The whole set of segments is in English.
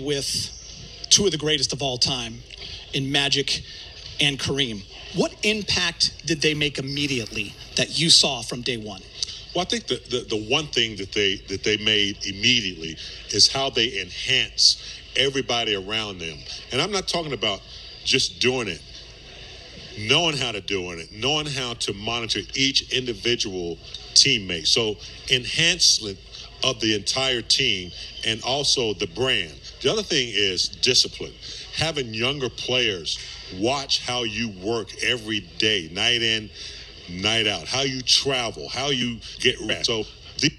with two of the greatest of all time in Magic and Kareem. What impact did they make immediately that you saw from day one? Well, I think the one thing that they made immediately is how they enhance everybody around them. And I'm not talking about just doing it, knowing how to do it, knowing how to monitor each individual teammate. So enhancement of the entire team and also the brand. The other thing is discipline. Having younger players watch how you work every day, night in, night out, how you travel, how you get rest. So the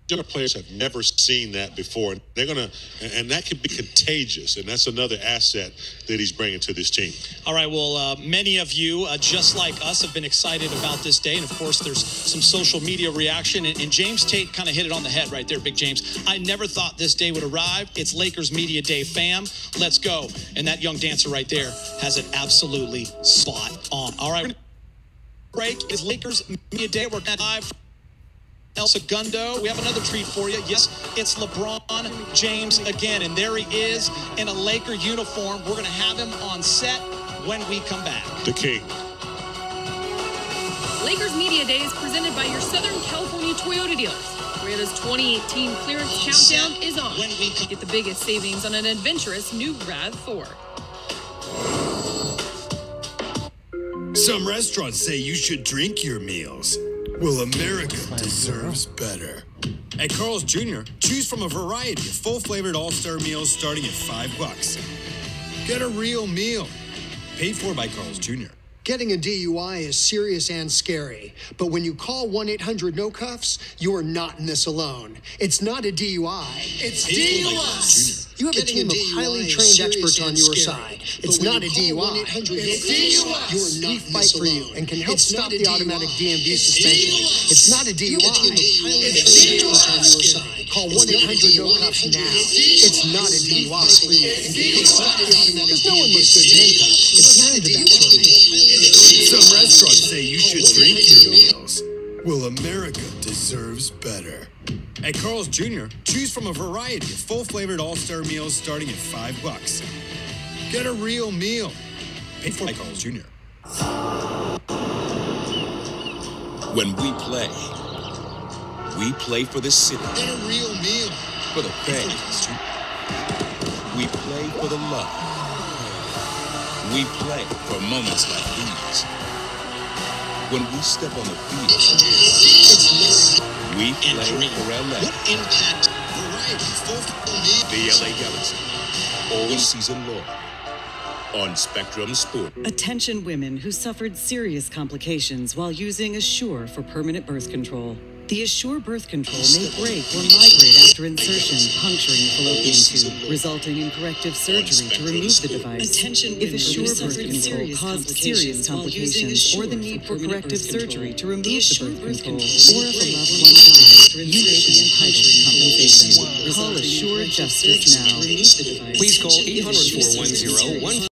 younger players have never seen that before. They're going to, and that can be contagious. And that's another asset that he's bringing to this team. All right. Well, many of you, just like us, have been excited about this day. And of course, there's some social media reaction. And James Tate kind of hit it on the head right there, Big James. I never thought this day would arrive. It's Lakers Media Day, fam. Let's go. And that young dancer right there has it absolutely spot on. All right. Break is Lakers Media Day. We're live. El Segundo, we have another treat for you. Yes, it's LeBron James again, and there he is in a Laker uniform. We're going to have him on set when we come back. The King. Lakers Media Day is presented by your Southern California Toyota dealers. Toyota's 2018 clearance countdown is on. Get the biggest savings on an adventurous new RAV4. Some restaurants say you should drink your meals. Well, America deserves better. At Carl's Jr., choose from a variety of full-flavored all-star meals starting at $5. Get a real meal. Paid for by Carl's Jr. Getting a DUI is serious and scary, but when you call 1-800-NO-CUFFS, you are not in this alone. It's not a DUI, it's DUI. You have a team of highly trained experts on your side. It's not a DUI. It's DUI. We fight for you and can help stop the automatic DMV suspension. It's not a DUI. It's DUI. Call 1-800-NO-CUFFS now. It's not a DUI. Because no one looks good in handcuffs. It's not a DUI. Some restaurants say you should drink your meals. Well, America deserves better. At Carl's Jr., choose from a variety of full-flavored all-star meals starting at $5. Get a real meal. Paid for by Carl's Jr. When we play for the city. Get a real meal. For the fans. We play for the love. We play for moments like these. When we step on the field, we play for LA. What impact? The LA Galaxy, all season long on Spectrum Sport. Attention women who suffered serious complications while using Assure for permanent birth control. The Assure birth control may break or migrate after insertion, puncturing the fallopian tube, resulting in corrective surgery to remove the device. If Assure birth control caused serious complications or the need for corrective surgery to remove the birth control, or if a loved one died, you may be entitled to compensation. Call Assure Justice now. Please call 800-410-1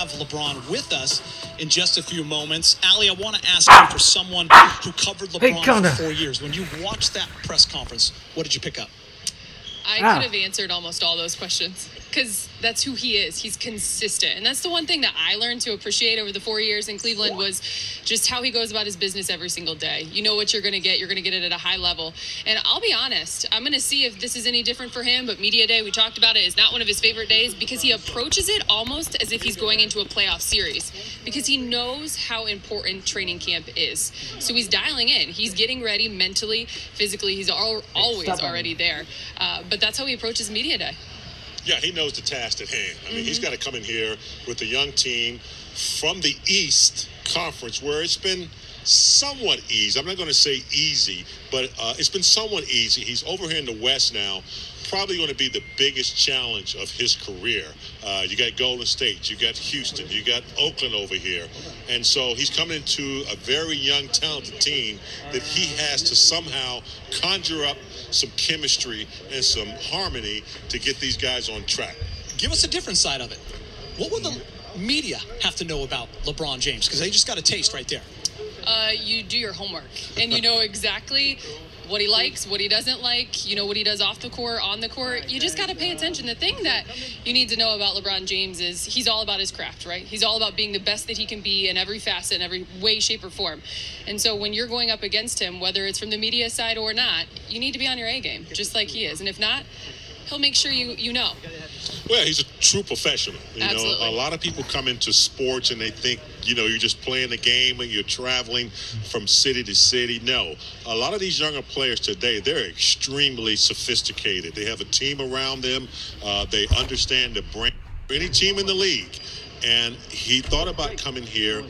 have LeBron with us in just a few moments. Allie, I want to ask you, for someone who covered LeBron for 4 years, when you watched that press conference, what did you pick up? I could have answered almost all those questions because that's who he is. He's consistent. And that's the one thing that I learned to appreciate over the 4 years in Cleveland was just how he goes about his business every single day. You know what you're going to get. You're going to get it at a high level. And I'll be honest, I'm going to see if this is any different for him. But Media Day, we talked about it, is not one of his favorite days because he approaches it almost as if he's going into a playoff series because he knows how important training camp is. So he's dialing in. He's getting ready mentally, physically. He's always already there. But that's how he approaches Media Day. Yeah, he knows the task at hand. I mean, he's got to come in here with a young team from the East Conference where it's been somewhat easy. I'm not going to say easy, but it's been somewhat easy. He's over here in the West now, probably going to be the biggest challenge of his career. You got Golden State, you got Houston, you got Oakland over here. And so he's coming into a very young, talented team that he has to somehow conjure up some chemistry and some harmony to get these guys on track. Give us a different side of it. What would the media have to know about LeBron James? Because they just got a taste right there. You do your homework, and you know exactly what he likes, what he doesn't like, you know what he does off the court, on the court. You just got to pay attention. The thing that you need to know about LeBron James is he's all about his craft, right? He's all about being the best that he can be in every facet, in every way, shape, or form. And so when you're going up against him, whether it's from the media side or not, you need to be on your A game, just like he is. And if not, he'll make sure you know. Well, he's a true professional. You Absolutely. know, a lot of people come into sports and they think, you know, you're just playing the game and you're traveling from city to city. No, a lot of these younger players today, they're extremely sophisticated. They have a team around them. They understand the brand of any team in the league. And he thought about coming here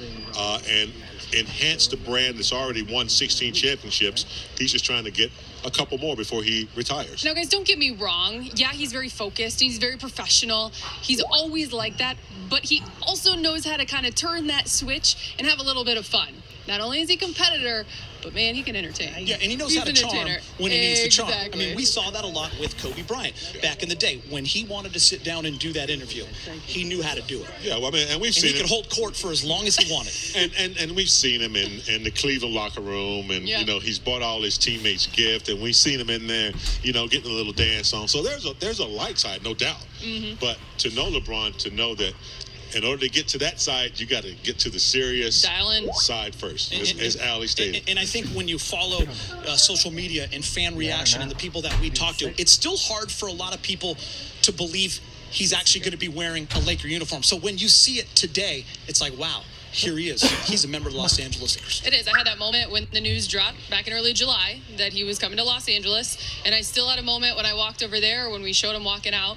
and enhance the brand that's already won 16 championships. He's just trying to get a couple more before he retires. Now, guys, don't get me wrong. Yeah, he's very focused. He's very professional. He's always like that. But he also knows how to kind of turn that switch and have a little bit of fun. Not only is he a competitor, but, man, he can entertain. Yeah, and he knows how to charm when he needs to charm. I mean, we saw that a lot with Kobe Bryant back in the day. When he wanted to sit down and do that interview, he knew how to do it. Yeah, well, I mean, and we've seen he could hold court for as long as he wanted. and we've seen him in the Cleveland locker room, and, you know, he's bought all his teammates gifts, and we've seen him in there, you know, getting a little dance on. So there's a light side, no doubt. But to know LeBron, to know that in order to get to that side, you got to get to the serious side first, as Allie stated. And I think when you follow social media and fan reaction and the people that we talk to, it's still hard for a lot of people to believe he's actually going to be wearing a Laker uniform. So when you see it today, it's like, wow. Here he is. He's a member of the Los Angeles Lakers. It is. I had that moment when the news dropped back in early July that he was coming to Los Angeles. And I still had a moment when I walked over there, when we showed him walking out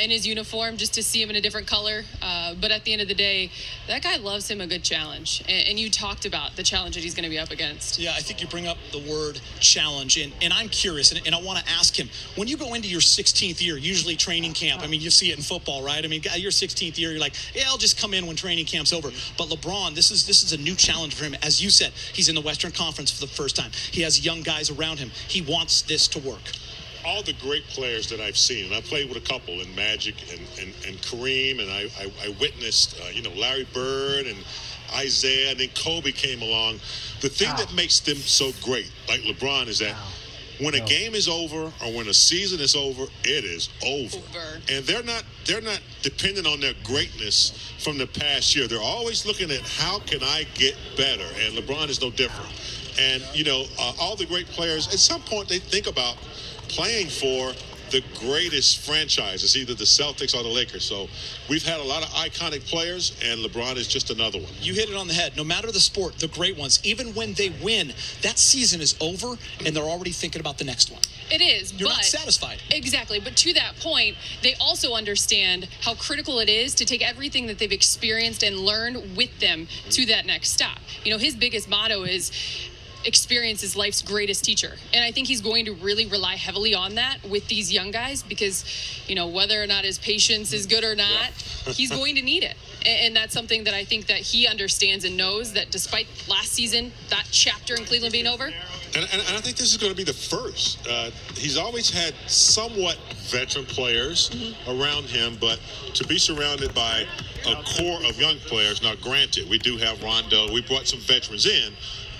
in his uniform, just to see him in a different color. But at the end of the day, that guy loves him a good challenge. And you talked about the challenge that he's going to be up against. Yeah, I think you bring up the word challenge. And I'm curious, and I want to ask him, when you go into your 16th year, usually training camp, I mean, you see it in football, right? I mean, your 16th year, you're like, yeah, I'll just come in when training camp's over. But LeBron, this is a new challenge for him. As you said, he's in the Western Conference for the first time. He has young guys around him. He wants this to work. All the great players that I've seen, and I played with a couple in Magic and Kareem, and I witnessed, you know, Larry Bird and Isaiah, and then Kobe came along. The thing that makes them so great, like LeBron, is that when a game is over or when a season is over, it is over. And they're not dependent on their greatness from the past year. They're always looking at how can I get better, and LeBron is no different. And, you know, all the great players, at some point they think about playing for the greatest franchises, either the Celtics or the Lakers. So we've had a lot of iconic players, and LeBron is just another one. You hit it on the head. No matter the sport, the great ones, even when they win, that season is over, and they're already thinking about the next one. It is, You're not satisfied. Exactly. But to that point, they also understand how critical it is to take everything that they've experienced and learned with them to that next stop. You know, his biggest motto is, experience is life's greatest teacher. And I think he's going to really rely heavily on that with these young guys because, you know, whether or not his patience is good or not, he's going to need it. And that's something that I think that he understands and knows, that despite last season, that chapter in Cleveland being over. And I think this is going to be the first. He's always had somewhat veteran players around him, but to be surrounded by a core of young players, now granted, we do have Rondo, we brought some veterans in,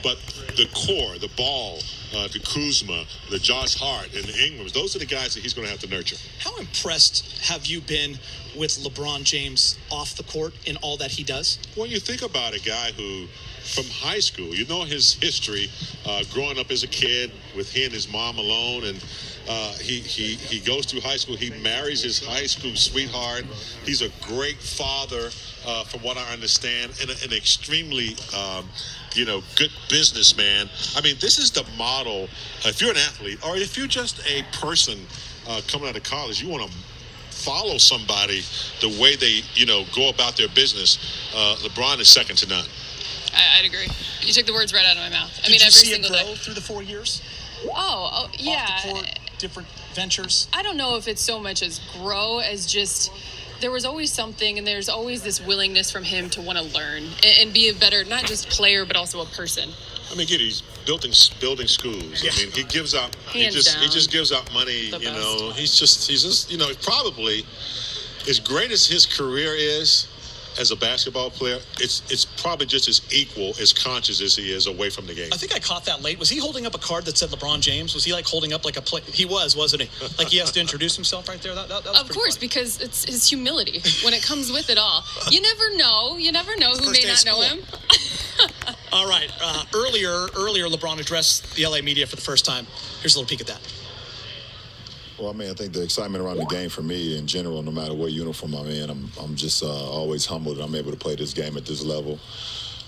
but the core, the Ball, the Kuzma, the Josh Hart, and the Ingrams, those are the guys that he's going to have to nurture. How impressed have you been with LeBron James off the court in all that he does? When you think about a guy who, from high school, you know his history, growing up as a kid with he and his mom alone, and he goes through high school. He marries his high school sweetheart. He's a great father, from what I understand, and an extremely good businessman. I mean, this is the model. If you're an athlete, or if you're just a person coming out of college, you want to follow somebody the way they, go about their business. LeBron is second to none. I'd agree. You took the words right out of my mouth. I mean, Did you every see single it grow day. through the 4 years? Oh, yeah. Off the court, different ventures. I don't know if it's so much as grow as just there was always something, and there's always this willingness from him to want to learn and be a better, not just player, but also a person. I mean, he's building schools. Yeah. I mean, he gives out. He Hands just down. gives out money. The He's just probably as great as his career is as a basketball player. It's probably just as equal, as conscious as he is away from the game. I think I caught that late. Was he holding up a card that said LeBron James? Was he like holding up like a play? He was, wasn't he? Like he has to introduce himself right there. That was Of course, funny. because it's his humility when it comes with it all. You never know. You never know who First may day of not know school. him. All right. Earlier, LeBron addressed the LA media for the first time. Here's a little peek at that. Well, I mean, I think the excitement around the game for me in general, no matter what uniform I'm in, I'm just always humbled that I'm able to play this game at this level.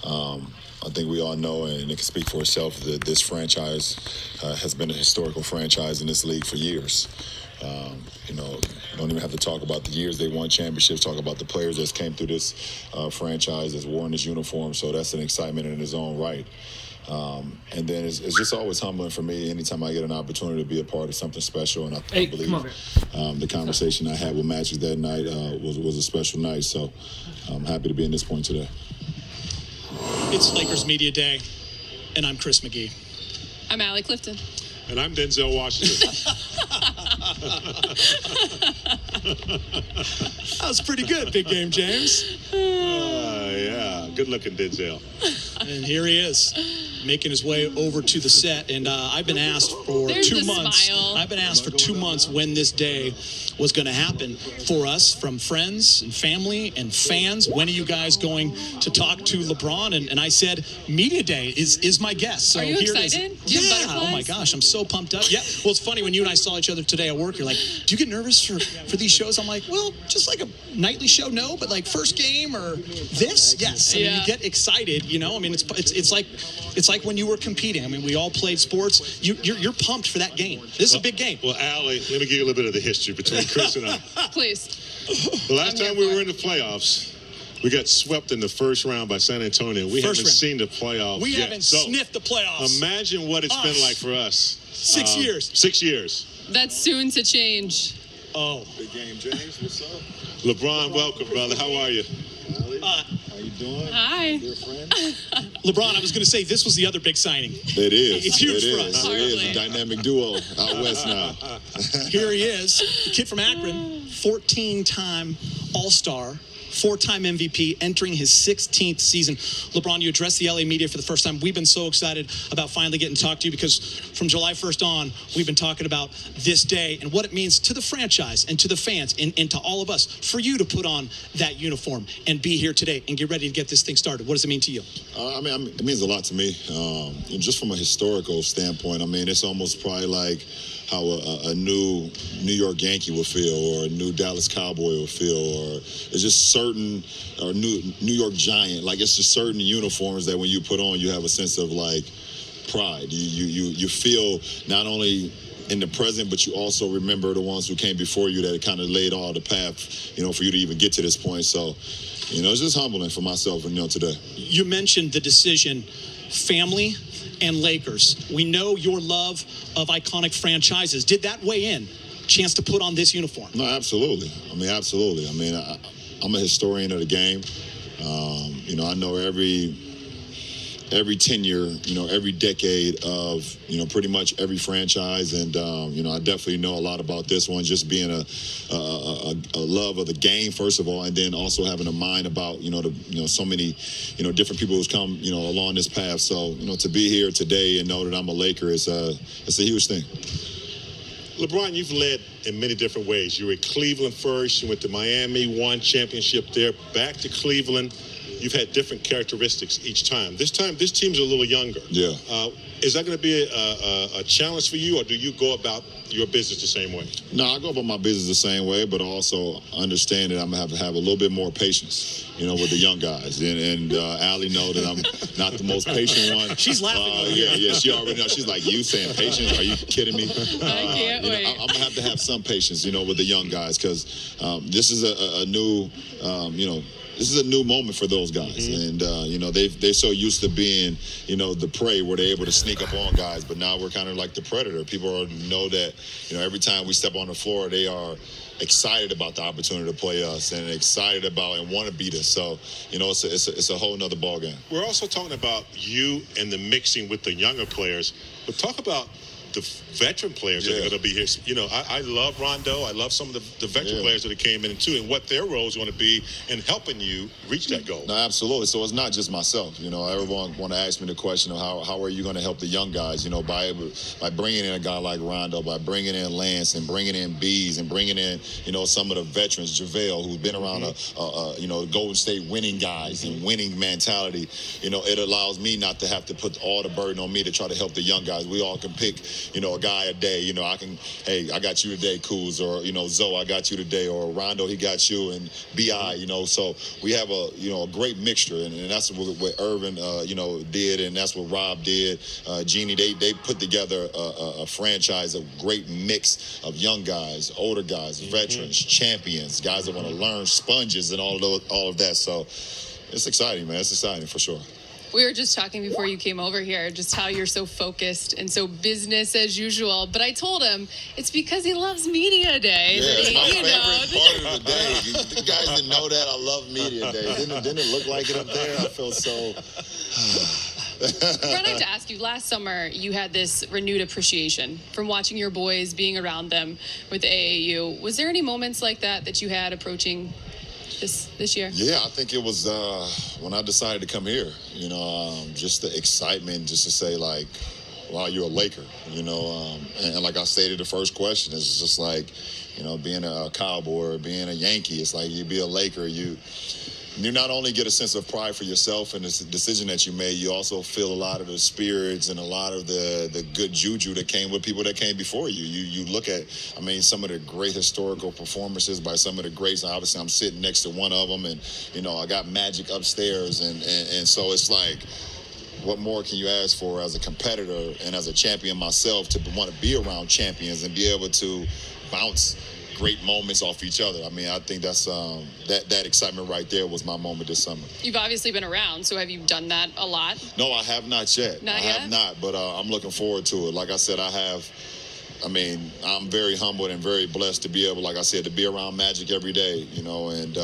I think we all know, and it can speak for itself, that this franchise has been a historical franchise in this league for years. You don't even have to talk about the years they won championships, talk about the players that came through this franchise, that's worn this uniform, so that's an excitement in its own right. And then it's just always humbling for me anytime I get an opportunity to be a part of something special. And I believe the conversation I had with Magic that night was a special night. So I'm happy to be in this point today. It's Lakers Media Day, and I'm Chris McGee. I'm Allie Clifton. And I'm Denzel Washington. That was pretty good, Big Game James. Yeah, good looking Denzel. And here he is, making his way over to the set. And I've been asked for There's 2 the months. smile. I've been asked for 2 months when this day was going to happen for us, from friends and family and fans. When are you guys going to talk to LeBron? And I said, Media Day is my guess. So Are you here excited? it is. Do you have Yeah. Oh my butterflies? gosh, I'm so pumped up. Yeah. Well, it's funny when you and I saw each other today at work. You're like, do you get nervous for these shows? I'm like, well, just like a nightly show, no, but like first game or this, yes. I mean, you get excited. I mean, it's like when you were competing. I mean, we all played sports. You're pumped for that game. This is a big game. Well, Allie, let me give you a little bit of the history between Chris and I. Please. The last I'm time here we for were it. in the playoffs, we got swept in the first round by San Antonio. We First haven't round. seen the playoffs We yet. haven't So sniffed the playoffs. Imagine what it's been like for us. 6 years. 6 years. That's soon to change. Oh. Big Game James, what's up? LeBron, welcome, brother. How are you? How you doing? Hi. Dear friend? LeBron, I was going to say, this was the other big signing. It is. It's huge It for is. us. It is Hardly. a dynamic duo out west now. Here he is, the kid from Akron, 14-time All-Star, 4-time MVP, entering his 16th season. LeBron, you addressed the LA media for the first time. We've been so excited about finally getting to talk to you because from July 1st on, we've been talking about this day and what it means to the franchise and to the fans and to all of us for you to put on that uniform and be here today and get ready to get this thing started. What does it mean to you? It means a lot to me. And just from a historical standpoint, I mean, it's almost probably like how a new New York Yankee would feel, or a new Dallas Cowboy would feel, or it's just certain, or New York Giant. Like, it's just certain uniforms that when you put on, you have a sense of like pride. You feel not only in the present, but you also remember the ones who came before you that kind of laid all the path, for you to even get to this point. So, it's just humbling for myself, today. You mentioned the decision, family and Lakers. We know your love of iconic franchises. Did that weigh in? Chance to put on this uniform? No, absolutely. I mean, absolutely. I mean, I'm a historian of the game. You know, I know every tenure, you know, every decade of, you know, pretty much every franchise. And, you know, I definitely know a lot about this one, just being a love of the game, first of all, and then also having a mind about, you know, so many, you know, different people who's come, you know, along this path. So, you know, to be here today and know that I'm a Laker it's a huge thing. LeBron, you've led in many different ways. You were at Cleveland first. You went to Miami, won championship there, back to Cleveland. You've had different characteristics each time. This time, this team's a little younger. Yeah. Is that going to be a challenge for you, or do you go about your business the same way? No, I go about my business the same way, but also understand that I'm going to have a little bit more patience, you know, with the young guys. And Allie know that I'm not the most patient one. She's laughing over here. Yeah, she already knows. She's like, you saying patience? Are you kidding me? I can't wait. I'm going to have some patience, you know, with the young guys, because this is a new, you know, this is a new moment for those guys. And, you know, they're so used to being, you know, the prey where they're able to sneak up on guys. But now we're kind of like the predator. People know that, you know, every time we step on the floor, they are excited about the opportunity to play us and excited about and want to beat us. So, you know, it's a whole nother ballgame. We're also talking about you and the mixing with the younger players. But talk about the veteran players that are going to be here. You know, I love Rondo. I love some of the veteran players that have came in too, and what their role is going to be in helping you reach that goal. No, absolutely. So it's not just myself. You know, everyone want to ask me the question of how are you going to help the young guys? You know, by bringing in a guy like Rondo, by bringing in Lance and bringing in Bees and bringing in, you know, some of the veterans, JaVale, who's been around you know, Golden State winning guys and winning mentality. You know, it allows me not to have to put all the burden on me to try to help the young guys. We all can pick, you know, a guy a day. You know, hey, I got you today, Kuz, or, you know, Zoe, I got you today, or Rondo, he got you, and B.I., you know. So we have a great mixture, and that's what Irvin, you know, did, and that's what Rob did. Jeannie, they put together a franchise, a great mix of young guys, older guys, veterans, champions, guys that want to learn, sponges, and all of that. So it's exciting, man. It's exciting for sure. We were just talking before you came over here, just how you're so focused and so business as usual. But I told him it's because he loves Media Day. Yeah, it's my favorite part of the day. You guys didn't know that. I love Media Day. Didn't it look like it up there? I felt so... Ron, I have to ask you, last summer you had this renewed appreciation from watching your boys, being around them with AAU. Was there any moments like that you had approaching this year? Yeah, I think it was when I decided to come here. You know, just the excitement, just to say like, wow, you're a Laker. You know, and like I stated, the first question is just like, you know, being a Cowboy or being a Yankee. It's like you be a Laker. You not only get a sense of pride for yourself and the decision that you made, you also feel a lot of the spirits and a lot of the good juju that came with people that came before you. You look at, I mean, some of the great historical performances by some of the greats. Obviously, I'm sitting next to one of them, and, you know, I got Magic upstairs. And so it's like, what more can you ask for as a competitor and as a champion myself to want to be around champions and be able to bounce great moments off each other? I mean, I think that's that excitement right there was my moment this summer. You've obviously been around, so have you done that a lot? No, I have not yet. Not I yet? have not, but I'm looking forward to it. Like I said, I'm very humbled and very blessed to be able, like I said, to be around Magic every day, you know, and,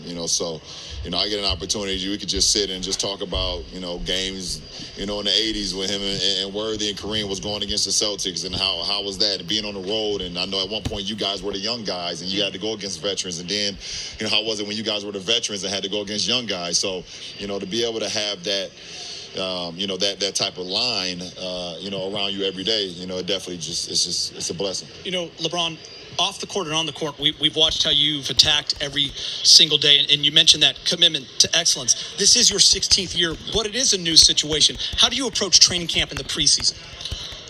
you know, so, you know, I get an opportunity. We could just sit and just talk about, you know, games, you know, in the 80s with him and Worthy and Kareem was going against the Celtics, and how was that, and being on the road. And I know at one point you guys were the young guys and you had to go against veterans, and then, you know, how was it when you guys were the veterans and had to go against young guys? So, you know, to be able to have that, you know, that type of line, you know, around you every day, you know, it definitely it's a blessing. You know, LeBron, off the court and on the court, we've watched how you've attacked every single day, and you mentioned that commitment to excellence. This is your 16th year, but it is a new situation. How do you approach training camp in the preseason?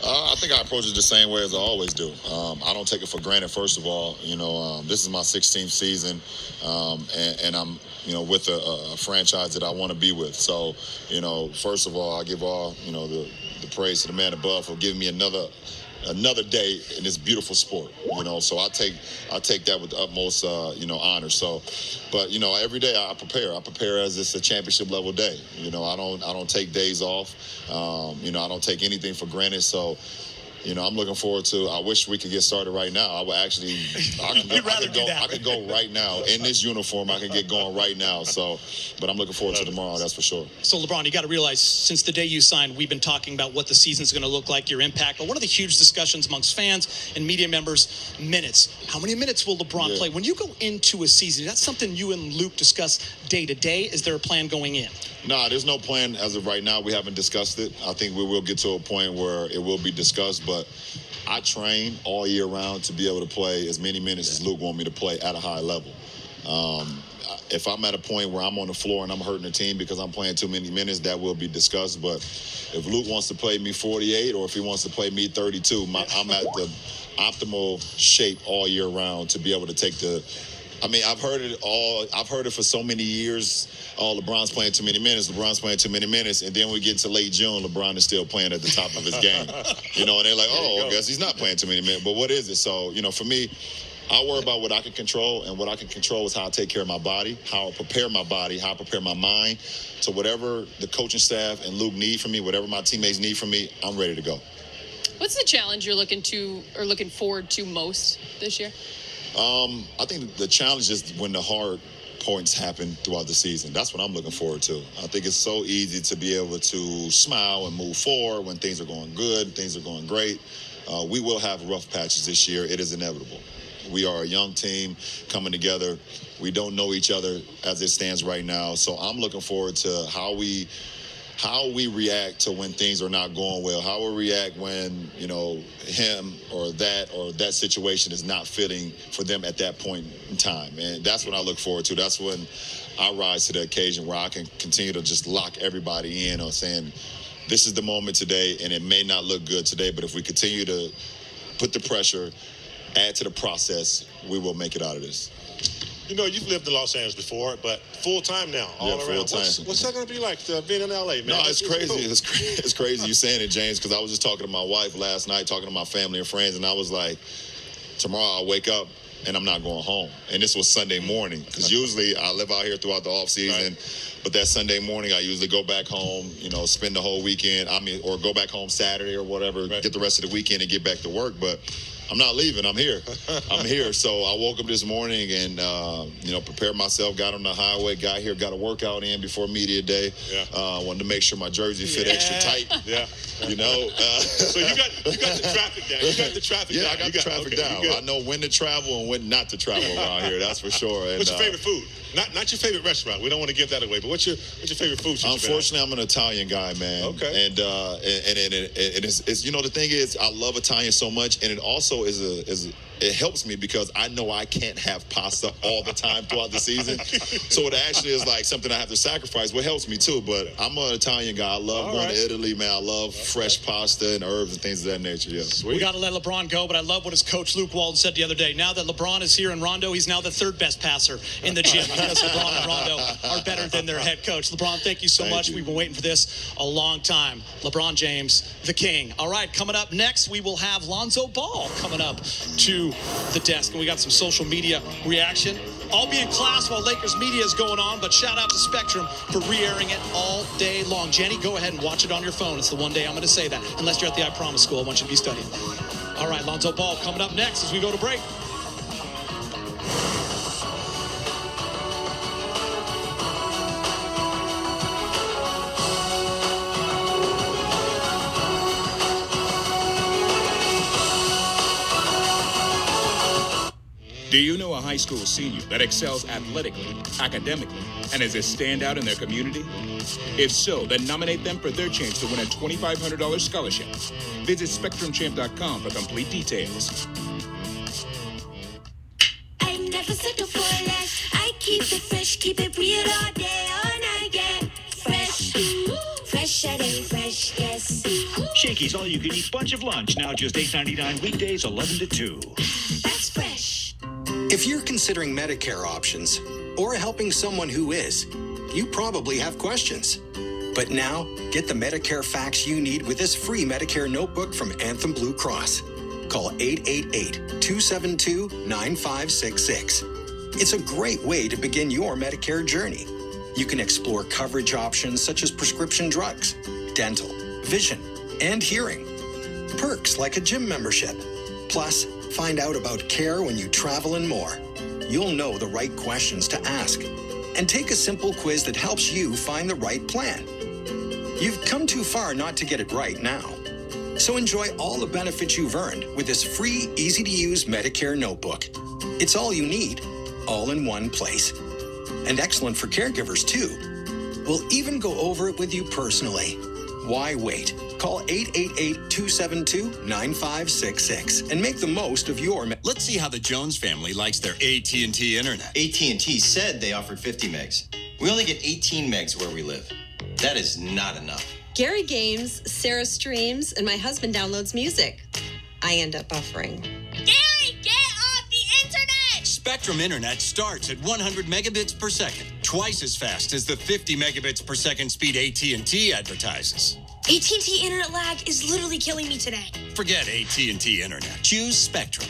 I think I approach it the same way as I always do. I don't take it for granted, first of all. You know, this is my 16th season, and I'm, you know, with a franchise that I want to be with. So, you know, first of all, I give all, you know, the praise to the man above for giving me another another day in this beautiful sport, you know. So I take that with the utmost, honor. So, but every day I prepare as it's a championship level day. You know, I don't take days off. I don't take anything for granted. So, I'm looking forward to. I wish we could get started right now. I would actually. I could go right now in this uniform. I could get going right now. So, but I'm looking forward to tomorrow. That's for sure. So, LeBron, you got to realize, since the day you signed, we've been talking about what the season's going to look like, your impact. But one of the huge discussions amongst fans and media members: minutes. How many minutes will LeBron play? When you go into a season, that's something you and Luke discuss day to day. Is there a plan going in? Nah, there's no plan as of right now. We haven't discussed it. I think we will get to a point where it will be discussed, but I train all year round to be able to play as many minutes as Luke wants me to play at a high level. If I'm at a point where I'm on the floor and I'm hurting the team because I'm playing too many minutes, that will be discussed. But if Luke wants to play me 48 or if he wants to play me 32, I'm at the optimal shape all year round to be able to take the. I mean, I've heard it for so many years. Oh, LeBron's playing too many minutes. LeBron's playing too many minutes. And then we get to late June, LeBron is still playing at the top of his game. And they're like, oh, I guess he's not playing too many minutes. But what is it? So, for me, I worry about what I can control. And what I can control is how I take care of my body, how I prepare my body, how I prepare my mind. So whatever the coaching staff and Luke need from me, whatever my teammates need from me, I'm ready to go. What's the challenge you're looking forward to most this year? I think the challenge is when the hard points happen throughout the season. That's what I'm looking forward to. I think it's so easy to be able to smile and move forward when things are going good, things are going great. We will have rough patches this year. It is inevitable. We are a young team coming together. We don't know each other as it stands right now. So I'm looking forward to how we react to when things are not going well, how we react when, him or that situation is not fitting for them at that point in time. And that's what I look forward to. That's when I rise to the occasion where I can continue to just lock everybody in on saying, this is the moment today, and it may not look good today, but if we continue to put the pressure, add to the process, we will make it out of this. You've lived in Los Angeles before, but full-time now, all around. What's that going to be like being in L.A., man? No, it's crazy. Cool. It's crazy you saying it, James, because I was just talking to my wife last night, talking to my family and friends, and I was like, tomorrow I'll wake up and I'm not going home. And this was Sunday morning, because usually I live out here throughout the off-season, right. But that Sunday morning I usually go back home, spend the whole weekend, or go back home Saturday or whatever, right. Get the rest of the weekend and get back to work, but I'm not leaving. I'm here. So I woke up this morning and, prepared myself, got on the highway, got here, got a workout in before media day. Yeah. Wanted to make sure my jersey fit extra tight. Yeah. So you got the traffic down. You got the traffic down. Yeah, I got the traffic down. I know when to travel and when not to travel around here. That's for sure. And, what's your favorite food? Not your favorite restaurant. We don't want to give that away. But what's your favorite food? Unfortunately, I'm an Italian guy, man. Okay. And it's the thing is, I love Italian so much, and it also it helps me because I know I can't have pasta all the time throughout the season. So it actually is like something I have to sacrifice. What helps me too, but I'm an Italian guy. I love going to Italy, man. I love fresh pasta and herbs and things of that nature. Yeah. Sweet. We got to let LeBron go, but I love what his coach Luke Walton said the other day. Now that LeBron is here in Rondo, he's now the third best passer in the gym because LeBron and Rondo are better than their head coach. LeBron, thank you so much. We've been waiting for this a long time. LeBron James, the king. All right, coming up next, we will have Lonzo Ball coming up to the desk, and we got some social media reaction. I'll be in class while Lakers media is going on, but shout out to Spectrum for re-airing it all day long. Jenny, go ahead and watch it on your phone. It's the one day I'm going to say that. Unless you're at the I Promise School, I want you to be studying. All right, Lonzo Ball coming up next as we go to break. Do you know a high school senior that excels athletically, academically, and is a standout in their community? If so, then nominate them for their chance to win a $2,500 scholarship. Visit SpectrumChamp.com for complete details. I never settle for less. I keep it fresh, keep it real all day, all night, yeah. Fresh, fresh at a fresh, yes. Shakey's all-you-can-eat bunch of lunch, now just $8.99 weekdays, 11 to 2. That's fresh. If you're considering Medicare options or helping someone who is, you probably have questions. But now, get the Medicare facts you need with this free Medicare notebook from Anthem Blue Cross. Call 888-272-9566. It's a great way to begin your Medicare journey. You can explore coverage options such as prescription drugs, dental, vision, and hearing. Perks like a gym membership. Plus, find out about care when you travel and more. You'll know the right questions to ask. And take a simple quiz that helps you find the right plan. You've come too far not to get it right now. So enjoy all the benefits you've earned with this free, easy-to-use Medicare notebook. It's all you need, all in one place. And excellent for caregivers, too. We'll even go over it with you personally. Why wait? Call 888-272-9566 and make the most of your... Let's see how the Jones family likes their AT&T internet. AT&T said they offered 50 megs. We only get 18 megs where we live. That is not enough. Gary games, Sarah streams, and my husband downloads music. I end up buffering. Gary, get off the internet! Spectrum Internet starts at 100 megabits per second, twice as fast as the 50 megabits per second speed AT&T advertises. AT&T internet lag is literally killing me today. Forget AT&T Internet. Choose Spectrum.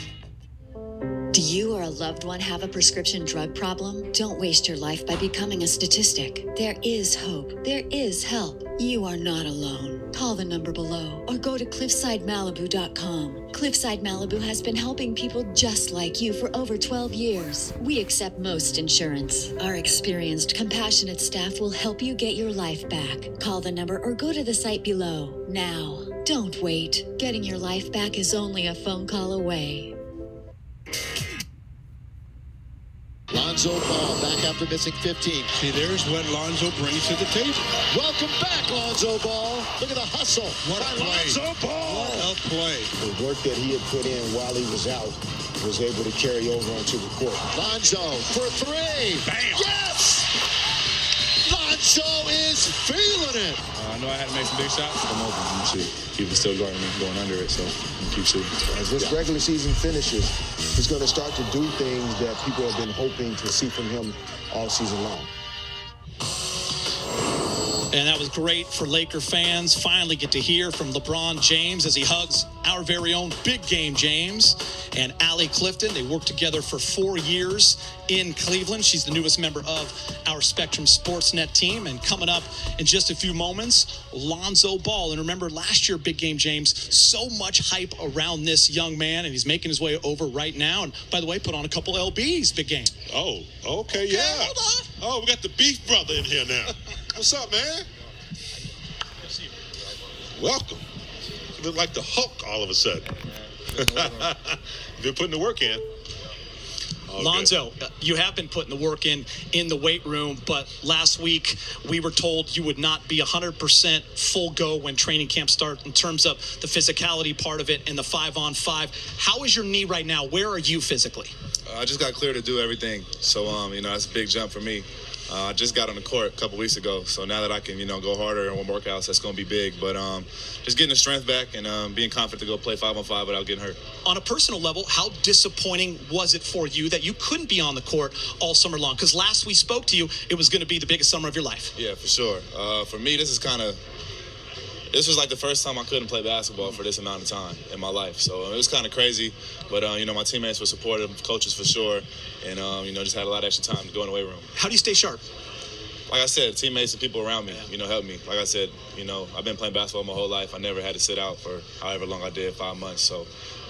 Do you or a loved one have a prescription drug problem? Don't waste your life by becoming a statistic. There is hope. There is help. You are not alone. Call the number below or go to cliffsidemalibu.com. Cliffside Malibu has been helping people just like you for over 12 years. We accept most insurance. Our experienced, compassionate staff will help you get your life back. Call the number or go to the site below now. Don't wait. Getting your life back is only a phone call away. Lonzo Ball back after missing 15. See, there's what Lonzo brings to the table. Welcome back, Lonzo Ball. Look at the hustle. What a play. Lonzo Ball. What a play. The work that he had put in while he was out was able to carry over onto the court. Lonzo for three. Bam. Yes! Lonzo is feeling it. I know I had to make some big shots. I'm open. I'm shoot. Keep still guarding me, going under it, so I'm keep shooting. As this regular season finishes, he's going to start to do things that people have been hoping to see from him all season long. And that was great for Laker fans. Finally get to hear from LeBron James as he hugs our very own Big Game James and Allie Clifton. They worked together for 4 years in Cleveland. She's the newest member of our Spectrum Sportsnet team. And coming up in just a few moments, Lonzo Ball. And remember, last year, Big Game James, so much hype around this young man, and he's making his way over right now. And by the way, put on a couple LBs, Big Game. Oh, okay, yeah. Hold on. Oh, we got the beef brother in here now. What's up, man? Welcome. You look like the Hulk all of a sudden. You've been putting the work in. Oh, Lonzo, you have been putting the work in the weight room, but last week we were told you would not be 100% full go when training camp starts in terms of the physicality part of it and the 5-on-5. How is your knee right now? Where are you physically? I just got cleared to do everything, so that's a big jump for me. I just got on the court a couple weeks ago, so now that I can, go harder in one workouts, that's going to be big. But just getting the strength back and being confident to go play 5-on-5 without getting hurt. On a personal level, how disappointing was it for you that you couldn't be on the court all summer long? Because last we spoke to you, it was going to be the biggest summer of your life. Yeah, for sure. For me, this was like the first time I couldn't play basketball for this amount of time in my life. So it was kind of crazy. But, my teammates were supportive, coaches for sure. And, just had a lot of extra time to go in the weight room. How do you stay sharp? Like I said, teammates and people around me, helped me. Like I said, I've been playing basketball my whole life. I never had to sit out for however long I did, 5 months. So,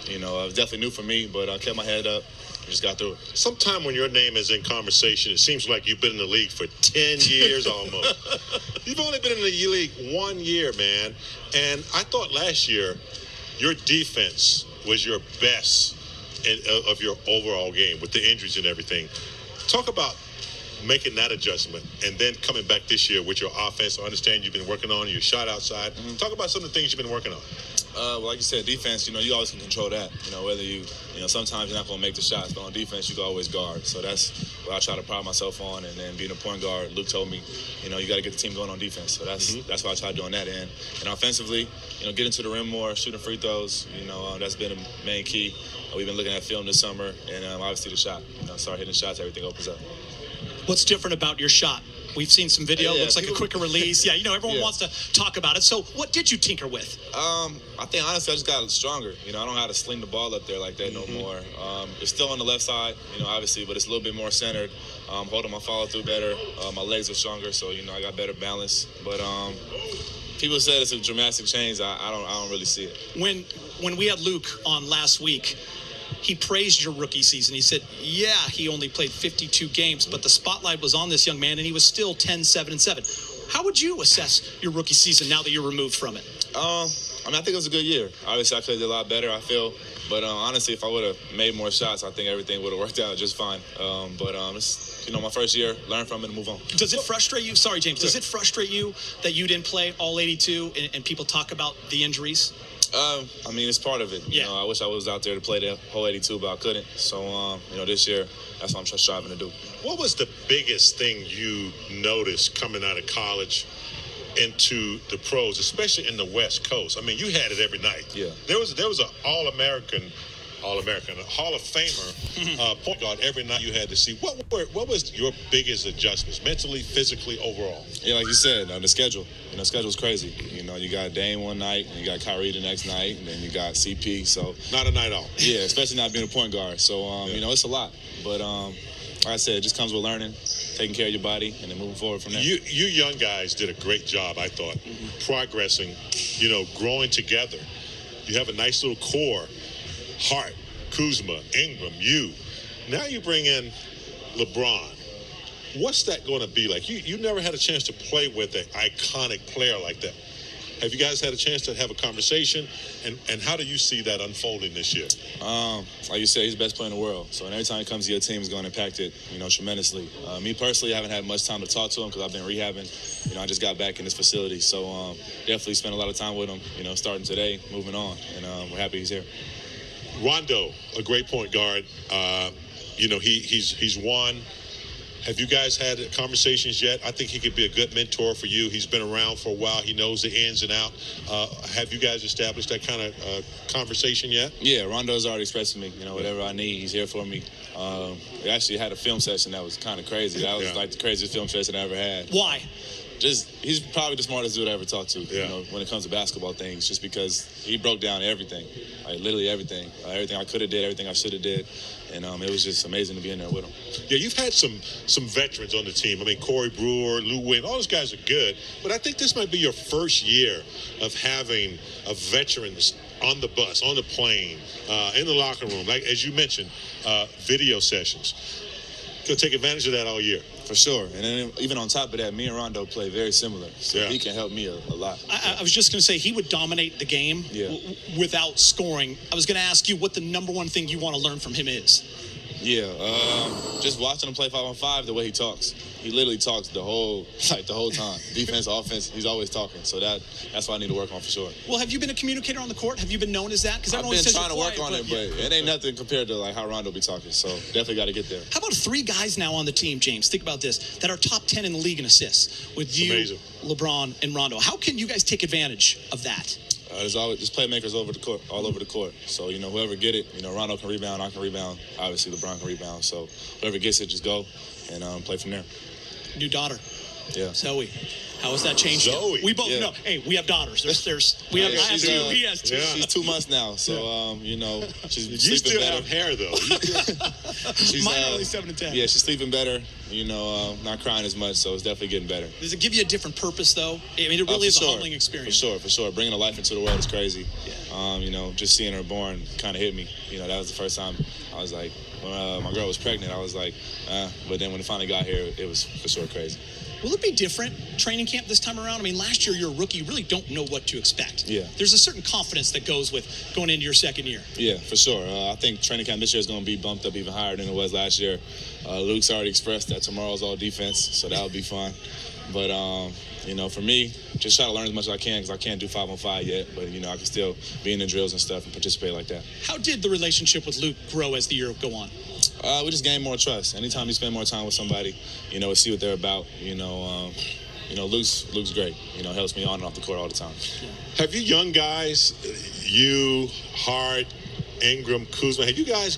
it was definitely new for me, but I kept my head up. Just got through it. Sometime when your name is in conversation, it seems like you've been in the league for 10 years almost. You've only been in the league 1 year, man. And I thought last year your defense was your best of your overall game with the injuries and everything. Talk about making that adjustment and then coming back this year with your offense. I understand you've been working on your shot outside. Mm-hmm. Talk about some of the things you've been working on. Well, like you said, defense, you always can control that. Whether sometimes you're not going to make the shots, but on defense, you can always guard. So that's what I try to pride myself on. And then being a point guard, Luke told me, you got to get the team going on defense. So that's why I try doing that. And offensively, getting to the rim more, shooting free throws, that's been a main key. We've been looking at film this summer, and obviously the shot. Start hitting shots, everything opens up. What's different about your shot We've seen some video. Yeah, looks like a quicker release. Yeah, everyone Yeah. wants to talk about it. So what did you tinker with? I think honestly I just got stronger. I don't know how to sling the ball up there like that no more. It's still on the left side, obviously, but it's a little bit more centered. Holding my follow through better. My legs are stronger, so I got better balance. But people said it's a dramatic change. I don't really see it. When we had Luke on last week, he praised your rookie season. He said, yeah, he only played 52 games, but the spotlight was on this young man, and he was still 10-7-7. How would you assess your rookie season now that you're removed from it? I think it was a good year. Obviously, I could have did a lot better, I feel. But honestly, if I would have made more shots, I think everything would have worked out just fine. But it's, my first year, learn from it and move on. Does it frustrate you? Sorry, James. Does it frustrate you that you didn't play all 82 and people talk about the injuries? It's part of it. Yeah. I wish I was out there to play the whole 82, but I couldn't. So, this year, that's what I'm striving to do. What was the biggest thing you noticed coming out of college into the pros, especially in the West Coast? You had it every night. Yeah. There was an All-American, a Hall of Famer point guard every night you had to see. What was your biggest adjustments, mentally, physically, overall? Yeah, like you said, the schedule. The schedule's crazy. You got Dame one night, and you got Kyrie the next night, and then you got CP. So not a night off. Yeah, especially not being a point guard. So it's a lot. But like I said, it just comes with learning, taking care of your body, and then moving forward from there. You young guys did a great job, I thought, progressing, growing together. You have a nice little core. Hart, Kuzma, Ingram, you. Now you bring in LeBron. What's that going to be like? You never had a chance to play with an iconic player like that. Have you guys had a chance to have a conversation? And how do you see that unfolding this year? Like you said, he's the best player in the world. So every time he comes to your team, he's going to impact it, tremendously. Me personally, I haven't had much time to talk to him because I've been rehabbing. I just got back in this facility. So definitely spent a lot of time with him, starting today, moving on. And we're happy he's here. Rondo, a great point guard. He's won. Have you guys had conversations yet? I think he could be a good mentor for you. He's been around for a while. He knows the ins and outs. Have you guys established that kind of conversation yet? Yeah, Rondo's already expressing me. Whatever I need, he's here for me. We actually had a film session that was kind of crazy. That was like the craziest film session I ever had. Why? He's probably the smartest dude I ever talked to, when it comes to basketball things, just because he broke down everything, like literally everything. Everything I could have did, everything I should have did. And it was just amazing to be in there with him. Yeah, you've had some veterans on the team. Corey Brewer, Lou Winn, all those guys are good. But I think this might be your first year of having a veterans on the bus, on the plane, in the locker room. Like, as you mentioned, video sessions. Going to take advantage of that all year. For sure. And then even on top of that, me and Rondo play very similar. So he can help me a lot. I was just going to say, he would dominate the game without scoring. I was going to ask you what the number one thing you want to learn from him is. Yeah, just watching him play 5-on-5, the way he talks. He literally talks the whole time. Defense, offense, he's always talking. So that's what I need to work on for sure. Well, have you been a communicator on the court? Have you been known as that? Because I've been trying to work on it, but it ain't nothing compared to how Rondo be talking. So definitely got to get there. How about 3 guys now on the team, James? Think about this, that are top 10 in the league in assists with you, amazing. LeBron, and Rondo. How can you guys take advantage of that? There's playmakers all over the court. So, whoever get it, Rondo can rebound, I can rebound. Obviously, LeBron can rebound. So, whoever gets it, just go and play from there. New daughter. Yeah. Zoe. How has that changed? Zoe. We both know. Hey, we have daughters. We have 2. He has 2. Yeah. She's 2 months now. So, she's you sleeping still better. have hair, though. Mine only 7 to 10. Yeah, she's sleeping better. Not crying as much. So, it's definitely getting better. Does it give you a different purpose, though? It really is a humbling experience. For sure. Bringing a life into the world is crazy. Yeah. Just seeing her born kind of hit me. That was the first time I was like, when my girl was pregnant, I was like, but then when it finally got here, it was for sure crazy. Will it be different training camp this time around? Last year you're a rookie. You really don't know what to expect. Yeah. There's a certain confidence that goes with going into your second year. Yeah, for sure. I think training camp this year is going to be bumped up even higher than it was last year. Luke's already expressed that tomorrow's all defense, so that'll be fun. But, for me, just try to learn as much as I can because I can't do 5-on-5 yet. But, I can still be in the drills and stuff and participate like that. How did the relationship with Luke grow as the year go on? We just gain more trust. Anytime you spend more time with somebody, see what they're about. Luke's great. Helps me on and off the court all the time. Have you young guys, you, Hart, Ingram, Kuzma, have you guys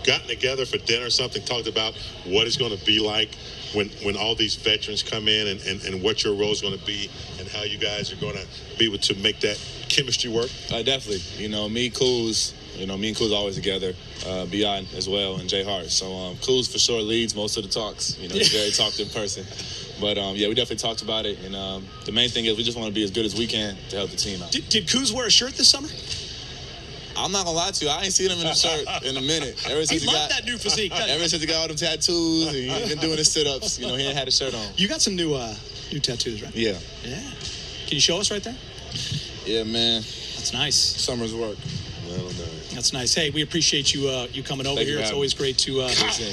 gotten together for dinner or something, talked about what it's going to be like when all these veterans come in and what your role is going to be and how you guys are going to be able to make that chemistry work? Definitely. Me and Kuz always together. Beyond as well, and Jay Hart. So Kuz for sure leads most of the talks. He's very talkative person. But we definitely talked about it. And the main thing is we just want to be as good as we can to help the team out. Did Kuz wear a shirt this summer? I'm not gonna lie to you. I ain't seen him in a shirt in a minute. He loved that new physique. Ever since he got all them tattoos and he's been doing his sit-ups, he ain't had a shirt on. You got some new tattoos, right? Yeah. Yeah. Can you show us right there? Yeah, man. That's nice. Summer's work. That's nice. Hey, we appreciate you coming over here. It's always great to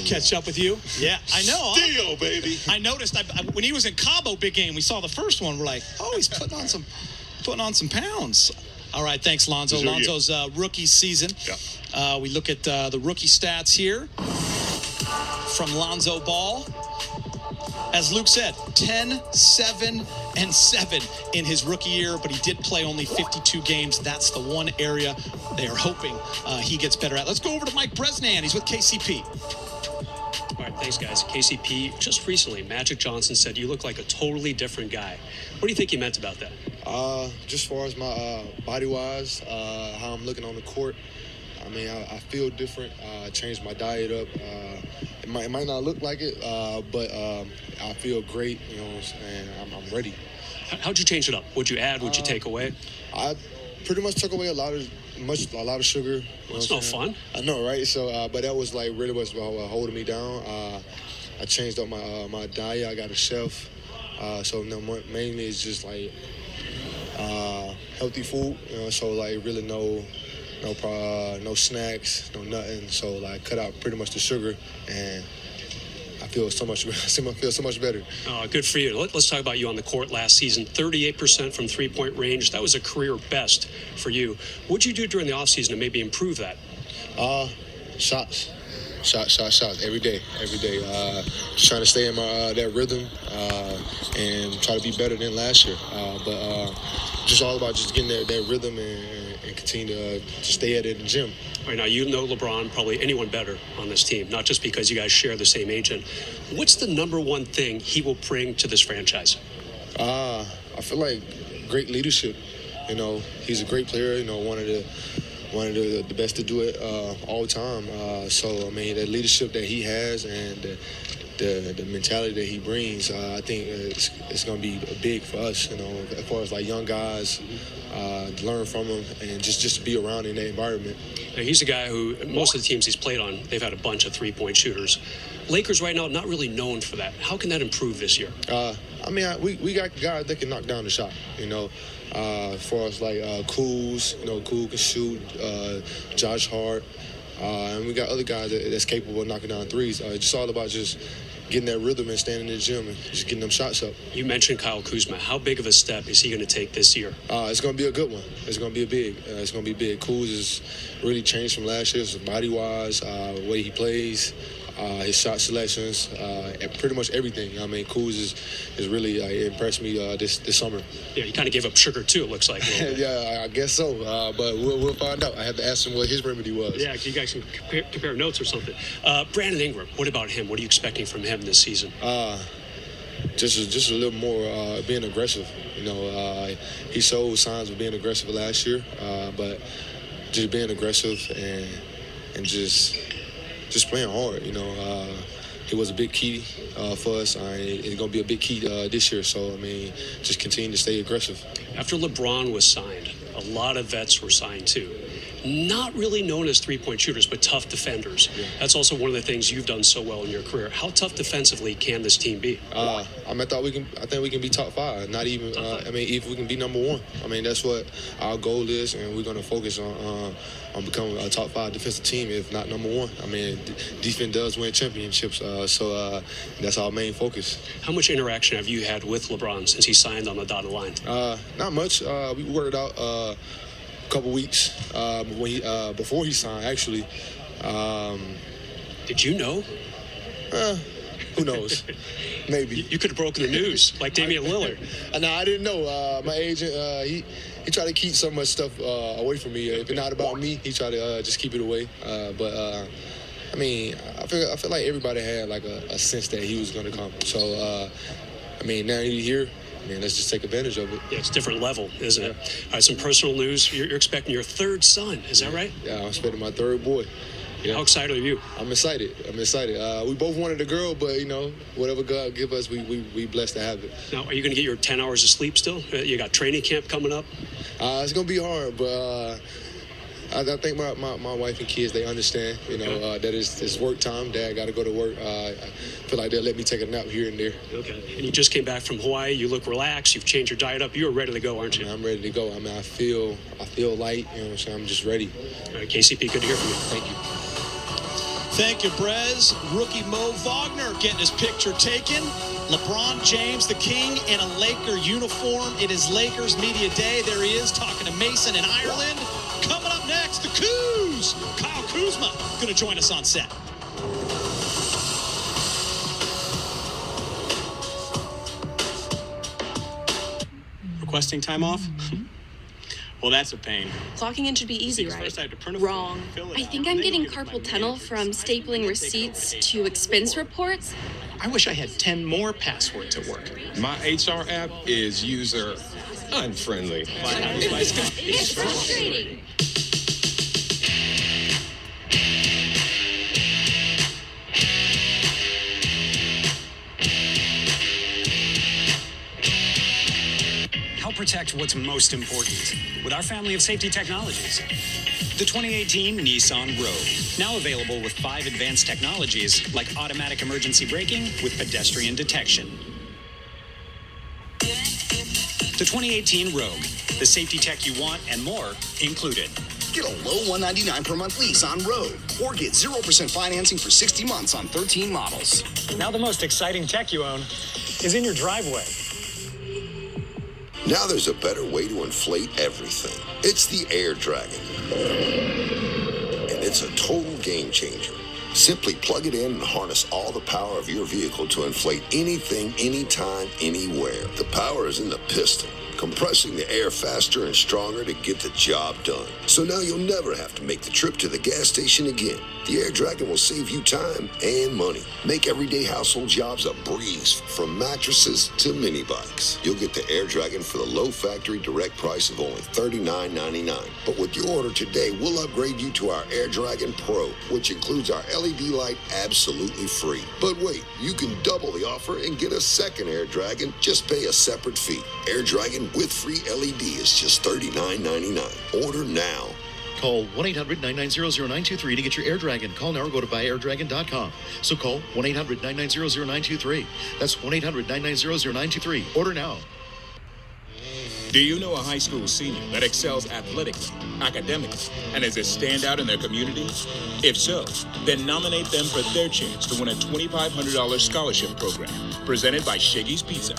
catch up with you. Yeah, I know. Steel, baby. I noticed when he was in Cabo, big game. We saw the first one. We're like, oh, he's putting on some pounds. All right, thanks, Lonzo. Lonzo's rookie season. Yeah. We look at the rookie stats here from Lonzo Ball. As Luke said, 10, 7, and 7 in his rookie year, but he did play only 52 games. That's the one area they are hoping he gets better at. Let's go over to Mike Bresnan. He's with KCP. All right, thanks, guys. KCP, just recently, Magic Johnson said you look like a totally different guy. What do you think he meant about that? Just as far as my body-wise, how I'm looking on the court, I mean, I feel different. I changed my diet up. It might not look like it, but I feel great, and I'm ready. How'd you change it up? What'd you add? What'd you take away? I pretty much took away a lot of sugar. It's no fun. I know, right? So, but that was really what's holding me down. I changed up my diet. I got a chef. So mainly it's just like healthy food. So like really no snacks, no nothing. So like cut out pretty much the sugar, and I feel so much better. Oh, good for you. Let's talk about you on the court last season. 38% from three-point range. That was a career best for you. What'd you do during the offseason to maybe improve that? Shots every day. Just trying to stay in my that rhythm and try to be better than last year. But just all about just getting that rhythm and continue to stay at it in the gym. All right, now you know LeBron, probably anyone better on this team, not just because you guys share the same agent. What's the number one thing he will bring to this franchise? I feel like great leadership. He's a great player. One of the best to do it all the time. So I mean, the leadership that he has and the mentality that he brings, I think it's going to be big for us. As far as like young guys, learn from him and just to be around in that environment. Now, he's a guy who most of the teams he's played on, they've had a bunch of three-point shooters. Lakers right now not really known for that. How can that improve this year? I mean, we got guys that can knock down the shot. As far as like Kuz, Kuz can shoot, Josh Hart, and we got other guys that's capable of knocking down threes. It's just all about just getting that rhythm and standing in the gym and just getting them shots up. You mentioned Kyle Kuzma. How big of a step is he going to take this year? It's going to be a good one. It's going to be big. It's going to be big. Kuz has really changed from last year, body-wise, the way he plays, his shot selections, and pretty much everything. I mean, Kuz has really impressed me this summer. Yeah, he kind of gave up sugar too, it looks like. Yeah, I guess so. But we'll find out. I have to ask him what his remedy was. Yeah, you guys can compare notes or something. Brandon Ingram, what about him? What are you expecting from him this season? Just a little more being aggressive. He showed signs of being aggressive last year, but just being aggressive and just playing hard. It was a big key for us. It's going to be a big key this year. So, I mean, just continue to stay aggressive. After LeBron was signed, a lot of vets were signed too. Not really known as three-point shooters, but tough defenders. Yeah. That's also one of the things you've done so well in your career. How tough defensively can this team be? I think we can be top 5. Not even. If we can be number 1. I mean, that's what our goal is, and we're going to focus on becoming a top 5 defensive team, if not number 1. I mean, defense does win championships, so that's our main focus. How much interaction have you had with LeBron since he signed on the dotted line? Not much. We worked out a couple weeks before he signed, actually. Did you know? Who knows? Maybe. You could have broken the news, like Damian Lillard. No, I didn't know. My agent, he tried to keep so much stuff away from me. If it's not about me, he tried to just keep it away. But I mean, I feel like everybody had like a sense that he was going to come. So, I mean, now he's here. I mean, let's just take advantage of it. Yeah, it's a different level, isn't it? All right, some personal news. You're expecting your third son. Is that right? Yeah, I'm expecting my third boy. How excited are you? I'm excited. We both wanted a girl, but, you know, whatever God give us, we blessed to have it. Now, are you going to get your 10 hours of sleep still? You got training camp coming up? It's going to be hard, but I think my wife and kids, they understand, you know, that it's work time. Dad got to go to work. I feel like they'll let me take a nap here and there. Okay. And you just came back from Hawaii. You look relaxed. You've changed your diet up. You're ready to go, aren't you? I'm ready to go. I mean, I feel light. You know what I'm saying? I'm just ready. All right, KCP, good to hear from you. Thank you. Thank you, Brez. Rookie Mo Wagner getting his picture taken. LeBron James, the king, in a Laker uniform. It is Lakers Media Day. There he is talking to Mason in Ireland. Coming up next, the Kuz. Kyle Kuzma going to join us on set. Requesting time off? Well, that's a pain. Clocking in should be easy, right? First I have to print a Wrong. form, fill it I out, think and I'm then getting you give it to my carpal tunnel manager from to sign, stapling and then receipts they to expense reports. I wish I had 10 more passwords at work. My HR app is user unfriendly. It's frustrating. Help protect what's most important with our family of safety technologies. The 2018 Nissan Rogue, now available with 5 advanced technologies like automatic emergency braking with pedestrian detection. The 2018 Rogue, the safety tech you want and more included. Get a low $199 per month lease on Rogue, or get 0% financing for 60 months on 13 models. Now the most exciting tech you own is in your driveway. Now there's a better way to inflate everything. It's the Air Dragon. And it's a total game changer. Simply plug it in and harness all the power of your vehicle to inflate anything, anytime, anywhere. The power is in the piston, compressing the air faster and stronger to get the job done. So now you'll never have to make the trip to the gas station again. The Air Dragon will save you time and money. Make everyday household jobs a breeze, from mattresses to mini bikes. You'll get the Air Dragon for the low factory direct price of only $39.99. But with your order today, we'll upgrade you to our Air Dragon Pro, which includes our LED light absolutely free. But wait, you can double the offer and get a second Air Dragon. Just pay a separate fee. Air Dragon with free LED is just $39.99. Order now. Call 1-800-990-0923 to get your Air Dragon. Call now or go to buyAirDragon.com. So call 1-800-990-0923. That's 1-800-990-0923. Order now. Do you know a high school senior that excels athletically, academically, and is a standout in their community? If so, then nominate them for their chance to win a $2,500 scholarship program presented by Shiggy's Pizza.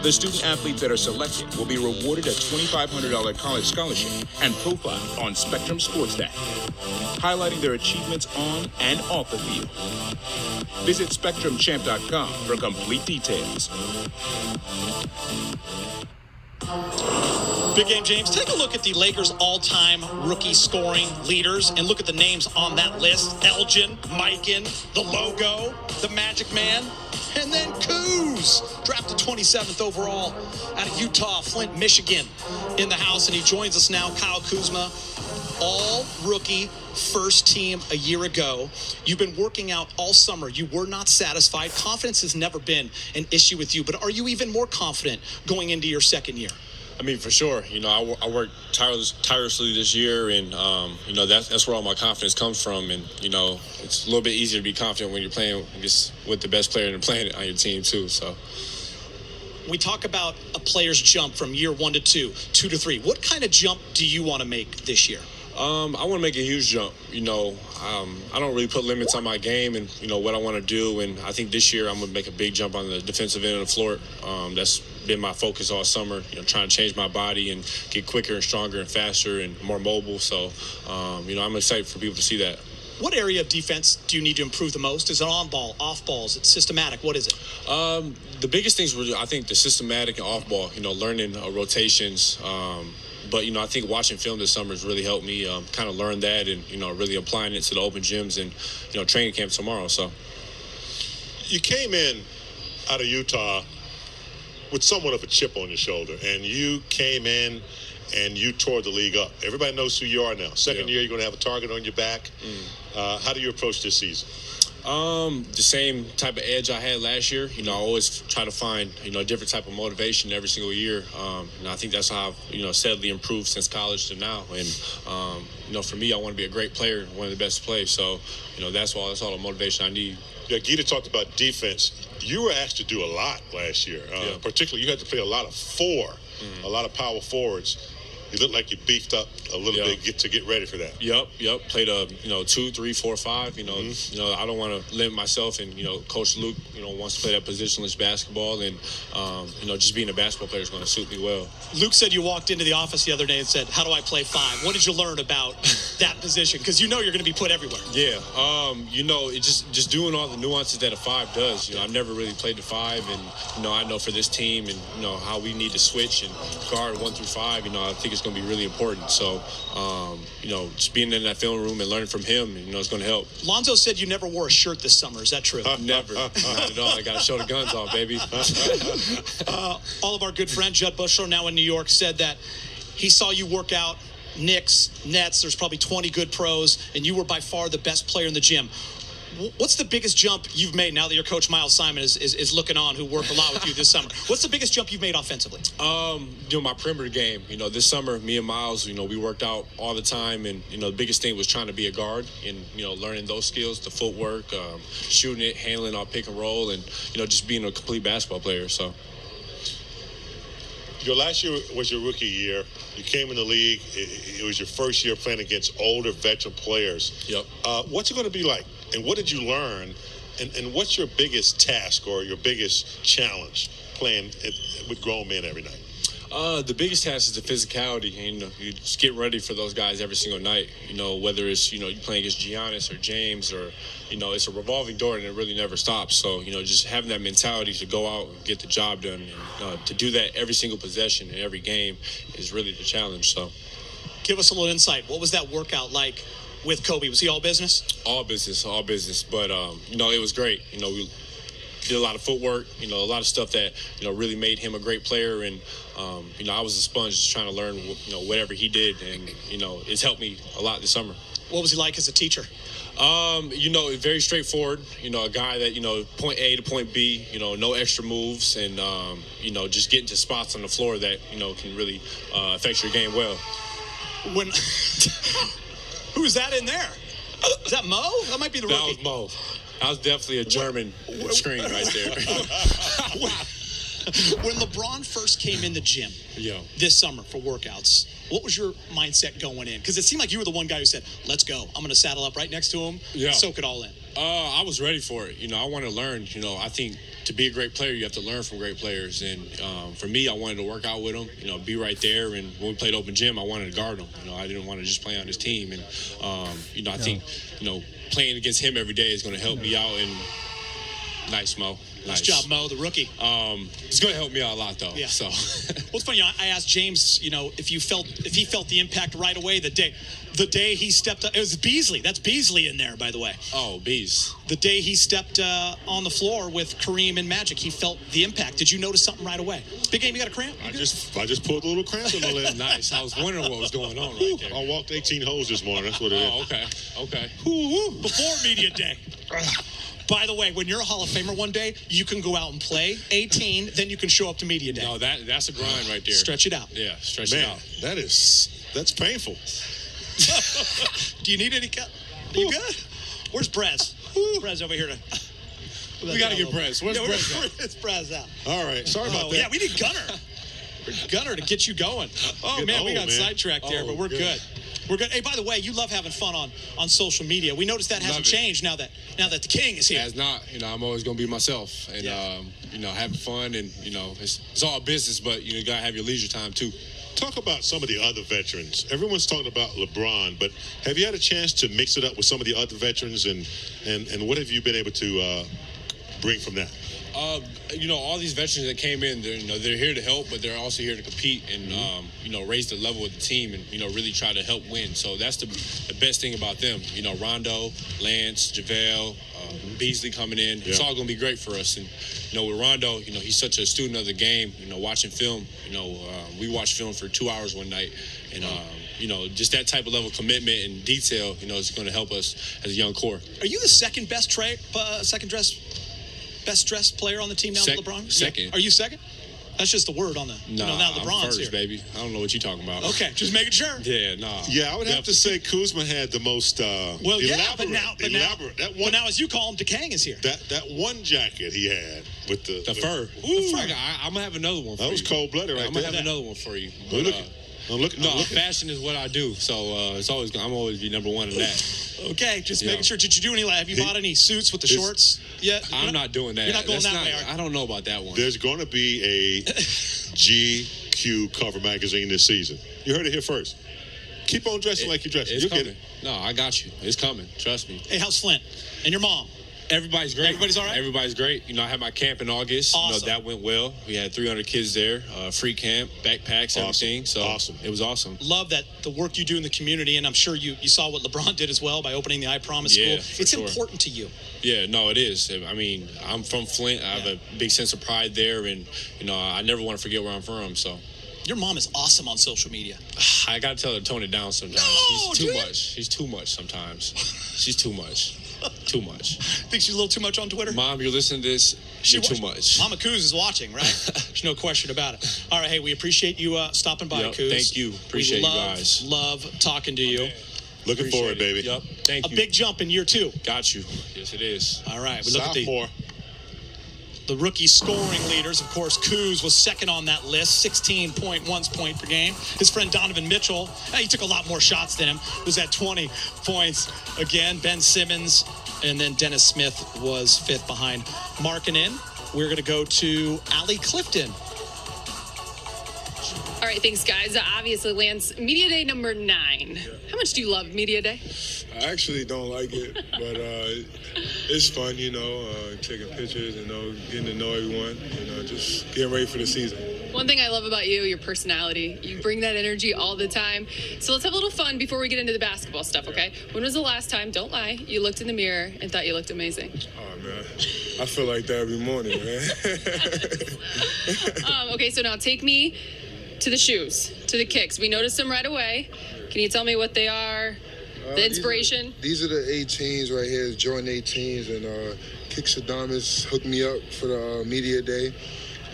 The student athletes that are selected will be rewarded a $2,500 college scholarship and profiled on Spectrum Sports Day, highlighting their achievements on and off the field. Visit SpectrumChamp.com for complete details. Big Game James, take a look at the Lakers' all-time rookie scoring leaders and look at the names on that list. Elgin, Mikan, the logo, the Magic Man, and then Kuz, drafted 27th overall out of Utah, Flint, Michigan, in the house. And he joins us now, Kyle Kuzma, all rookie first team a year ago. You've been working out all summer. You were not satisfied. Confidence has never been an issue with you, but are you even more confident going into your second year? I mean, for sure. You know, I worked tirelessly this year, and you know, that's where all my confidence comes from. And you know, it's a little bit easier to be confident when you're playing with the best player in the planet on your team too. So we talk about a player's jump from year 1 to 2, 2 to 3. What kind of jump do you want to make this year? I want to make a huge jump. You know, I don't really put limits on my game and, you know, what I want to do. And I think this year I'm going to make a big jump on the defensive end of the floor. That's been my focus all summer, you know, trying to change my body and get quicker and stronger and faster and more mobile. So, you know, I'm excited for people to see that. What area of defense do you need to improve the most? Is it on ball, off ball? Is it systematic? What is it? The biggest things were, I think, the systematic and off ball, you know, learning rotations, But, I think watching film this summer has really helped me kind of learn that and, really applying it to the open gyms and, training camp tomorrow. So you came in out of Utah with somewhat of a chip on your shoulder, and you came in and you tore the league up. Everybody knows who you are now. Second year, you're going to have a target on your back. How do you approach this season? The same type of edge I had last year. I always try to find, a different type of motivation every single year. And I think that's how I've, steadily improved since college to now. And, for me, I want to be a great player, one of the best to play. So, that's all the motivation I need. Yeah, Gita talked about defense. You were asked to do a lot last year. Particularly, you had to play a lot of a lot of power forwards. You looked like you beefed up a little bit to get ready for that. Yep. Played a 2, 3, 4, 5. I don't want to limit myself. And Coach Luke, wants to play that positionless basketball, and just being a basketball player is going to suit me well. Luke said you walked into the office the other day and said, "How do I play 5?" What did you learn about that position? Because you're going to be put everywhere. Yeah. It just doing all the nuances that a 5 does. I've never really played the 5, and I know for this team and how we need to switch and guard 1 through 5. I think it's going to be really important. So, just being in that film room and learning from him, it's going to help. Lonzo said you never wore a shirt this summer. Is that true? Never. Not at all. I got to show the guns off, baby. All of our good friend Judd Bushrow, now in New York, said that he saw you work out Knicks, Nets. There's probably 20 good pros, and you were by far the best player in the gym. What's the biggest jump you've made now that your coach Miles Simon is looking on, who worked a lot with you this summer? What's the biggest jump you've made offensively? My perimeter game. This summer, me and Miles, we worked out all the time, and the biggest thing was trying to be a guard and learning those skills, the footwork, shooting it, handling our pick and roll, and just being a complete basketball player. So. Your last year was your rookie year. You came in the league. It was your first year playing against older veteran players. Yep. What's it going to be like? And what did you learn? And what's your biggest task or your biggest challenge playing with grown men every night? The biggest task is the physicality. And, you just get ready for those guys every single night. Whether it's, you playing against Giannis or James or, it's a revolving door and it really never stops. So, just having that mentality to go out and get the job done and to do that every single possession in every game is really the challenge. So, give us a little insight. What was that workout like with Kobe? Was he all business? All business. But, it was great. We did a lot of footwork, a lot of stuff that, really made him a great player. And, I was a sponge just trying to learn, whatever he did. And, it's helped me a lot this summer. What was he like as a teacher? Very straightforward, a guy that, point A to point B, no extra moves and, just getting to spots on the floor that, can really affect your game well. Who's that in there? Is that Mo? That might be the rookie. That was Mo. That was definitely a German screen right there. When LeBron first came in the gym this summer for workouts, what was your mindset going in? Because it seemed like you were the one guy who said, "Let's go. I'm going to saddle up right next to him, soak it all in." I was ready for it. I want to learn. I think to be a great player, you have to learn from great players. And for me, I wanted to work out with them, be right there. And when we played open gym, I wanted to guard them. I didn't want to just play on his team. And, I think, playing against him every day is going to help me out. And nice, Mo. Nice job, Mo, the rookie. It's going to help me out a lot, though. Yeah. So. Well, it's funny. I asked James, if he felt the impact right away the day he stepped up. It was Beasley. That's Beasley in there, by the way. Oh, Bees. The day he stepped on the floor with Kareem and Magic, he felt the impact. Did you notice something right away? Big game, you got a cramp? I just pulled a little cramp in my leg. Nice. I was wondering what was going on right there. I walked 18 holes this morning. That's what it is. Oh, okay. Before media day. By the way, when you're a Hall of Famer one day, you can go out and play 18, then you can show up to media day. No, that's a grind right there. Stretch it out. Yeah, stretch it out. That's painful. Do you need any cut? Are you good? Where's Brez? Brez over here. We got to get Brez. Where's Brez? It's Brez out. All right. Sorry about that. Yeah, we need Gunner to get you going. Oh, man, we got sidetracked there, but we're good. We're good. Hey, by the way, you love having fun on social media. We noticed that hasn't changed now that the king is here. It has not. I'm always going to be myself and, having fun. And, it's all business, but, you got to have your leisure time, too. Talk about some of the other veterans. Everyone's talking about LeBron, but have you had a chance to mix it up with some of the other veterans? And what have you been able to bring from that? You know, all these veterans that came in, they're here to help, but they're also here to compete and, raise the level of the team and, really try to help win. So that's the best thing about them. You know, Rondo, Lance, JaVale, Beasley coming in. It's all going to be great for us. And, with Rondo, he's such a student of the game, watching film. We watched film for 2 hours one night. And, just that type of level of commitment and detail, is going to help us as a young core. Are you the second best dressed player on the team now with LeBron? Second. Yeah. Are you second? That's just the word on the. Nah, now LeBron's I'm first, here. baby. I don't know what you're talking about. Okay, just making sure. Yeah, nah. Yeah, I would have to say Kuzma had the most elaborate. But now, as you call him, DeKang is here. That one jacket he had with the fur. Ooh. I'm gonna have another one for you. That was cold-blooded right I'm there. gonna have another one for you. I'm looking. Fashion is what I do, so I'm always be number one in that. Okay, just making sure. Did you do any? Have you bought any suits with the shorts yet? I'm not doing that. You're not going that way. I don't know about that one. There's going to be a GQ cover magazine this season. You heard it here first. Keep on dressing like you're dressing. You'll get it. No, I got you. It's coming. Trust me. Hey, how's Flint and your mom? Everybody's great. Everybody's all right? Everybody's great. I had my camp in August. Awesome. That went well. We had 300 kids there, free camp, backpacks, everything. So it was awesome. Love that the work you do in the community, and I'm sure you saw what LeBron did as well by opening the I Promise School. It's important to you. Yeah, no, it is. I mean, I'm from Flint. I have a big sense of pride there, and, I never want to forget where I'm from, so. Your mom is awesome on social media. I got to tell her to tone it down sometimes. No, She's too much. She's too much sometimes. She's too much. Too much. Think she's a little too much on Twitter? Mom, you're listening to this. You're too much. Mama Kuz is watching, right? There's no question about it. All right, hey, we appreciate you stopping by, Kuz. Thank you. Appreciate you guys. Love talking to you. Looking forward, baby. Yep. Thank you. A big jump in year 2. Got you. Yes, it is. All right. We look at the rookie scoring leaders. Of course, Kuz was second on that list, 16.1 points per game. His friend Donovan Mitchell, he took a lot more shots than him, was at 20 points again. Ben Simmons, and then Dennis Smith was 5th behind Markkanen. We're going to go to Allie Clifton. All right, thanks, guys. Obviously, Lance, Media Day number 9. How much do you love Media Day? I actually don't like it, but it's fun, taking pictures, getting to know everyone, just getting ready for the season. One thing I love about you, your personality. You bring that energy all the time. So let's have a little fun before we get into the basketball stuff, okay? When was the last time, don't lie, you looked in the mirror and thought you looked amazing? Oh, man. I feel like that every morning, man. Okay, so now take me to the shoes, to the kicks. We noticed them right away. Can you tell me what they are? The inspiration? These are the 18s right here, Jordan 18s, and Kicks Adamas hooked me up for the Media Day.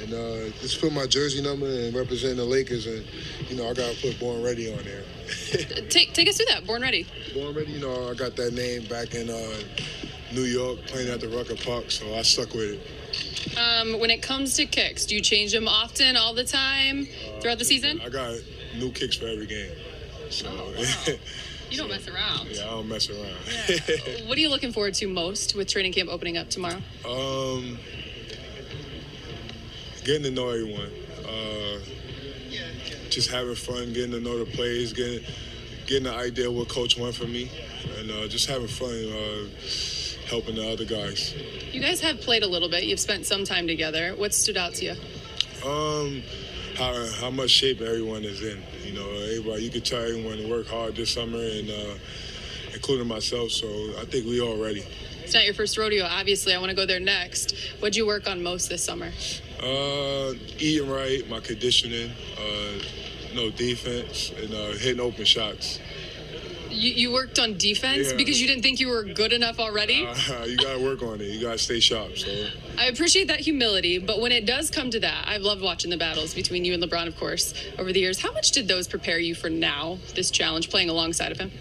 And just put my jersey number and represent the Lakers, and, I got to put Born Ready on there. Take us through that, Born Ready. Born Ready, I got that name back in New York, playing at the Rucker Park, so I stuck with it. When it comes to kicks, do you change them often, all the time, throughout the season? I got new kicks for every game. So, wow. You don't mess around. Yeah, I don't mess around. Yeah. What are you looking forward to most with training camp opening up tomorrow? Getting to know everyone. Just having fun, getting to know the players, getting the idea what Coach wants from me, and just having fun, helping the other guys. You guys have played a little bit. You've spent some time together. What stood out to you? How much shape everyone is in. Everybody, you could tell everyone to work hard this summer, and including myself. So I think we all ready. It's not your first rodeo, obviously. I want to go there next. What'd you work on most this summer? Eating right, my conditioning, defense, and hitting open shots. You worked on defense because you didn't think you were good enough already? You got to work on it. You got to stay sharp. So I appreciate that humility, but when it does come to that, I've loved watching the battles between you and LeBron, of course, over the years. How much did those prepare you for now, this challenge, playing alongside of him?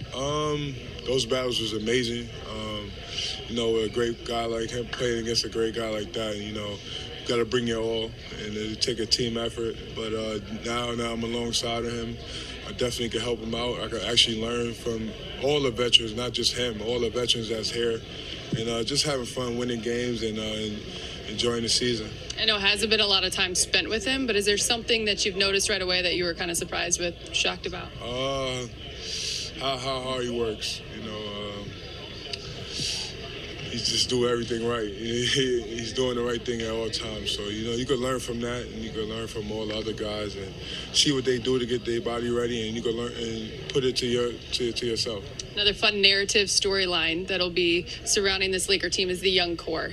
Those battles was amazing. A great guy like him playing against a great guy like that, got to bring your all, and it take a team effort. But now I'm alongside of him. I definitely can help him out. I can actually learn from all the veterans, not just him, all the veterans that's here. And just having fun winning games and enjoying the season. I know it hasn't been a lot of time spent with him, but is there something that you've noticed right away that you were kind of surprised with, shocked about? How hard he works, he just do everything right. He's doing the right thing at all times. So, you know, you can learn from that, and you can learn from all the other guys and see what they do to get their body ready, and you can learn and put it to yourself. Another fun narrative storyline that'll be surrounding this Laker team is the young core.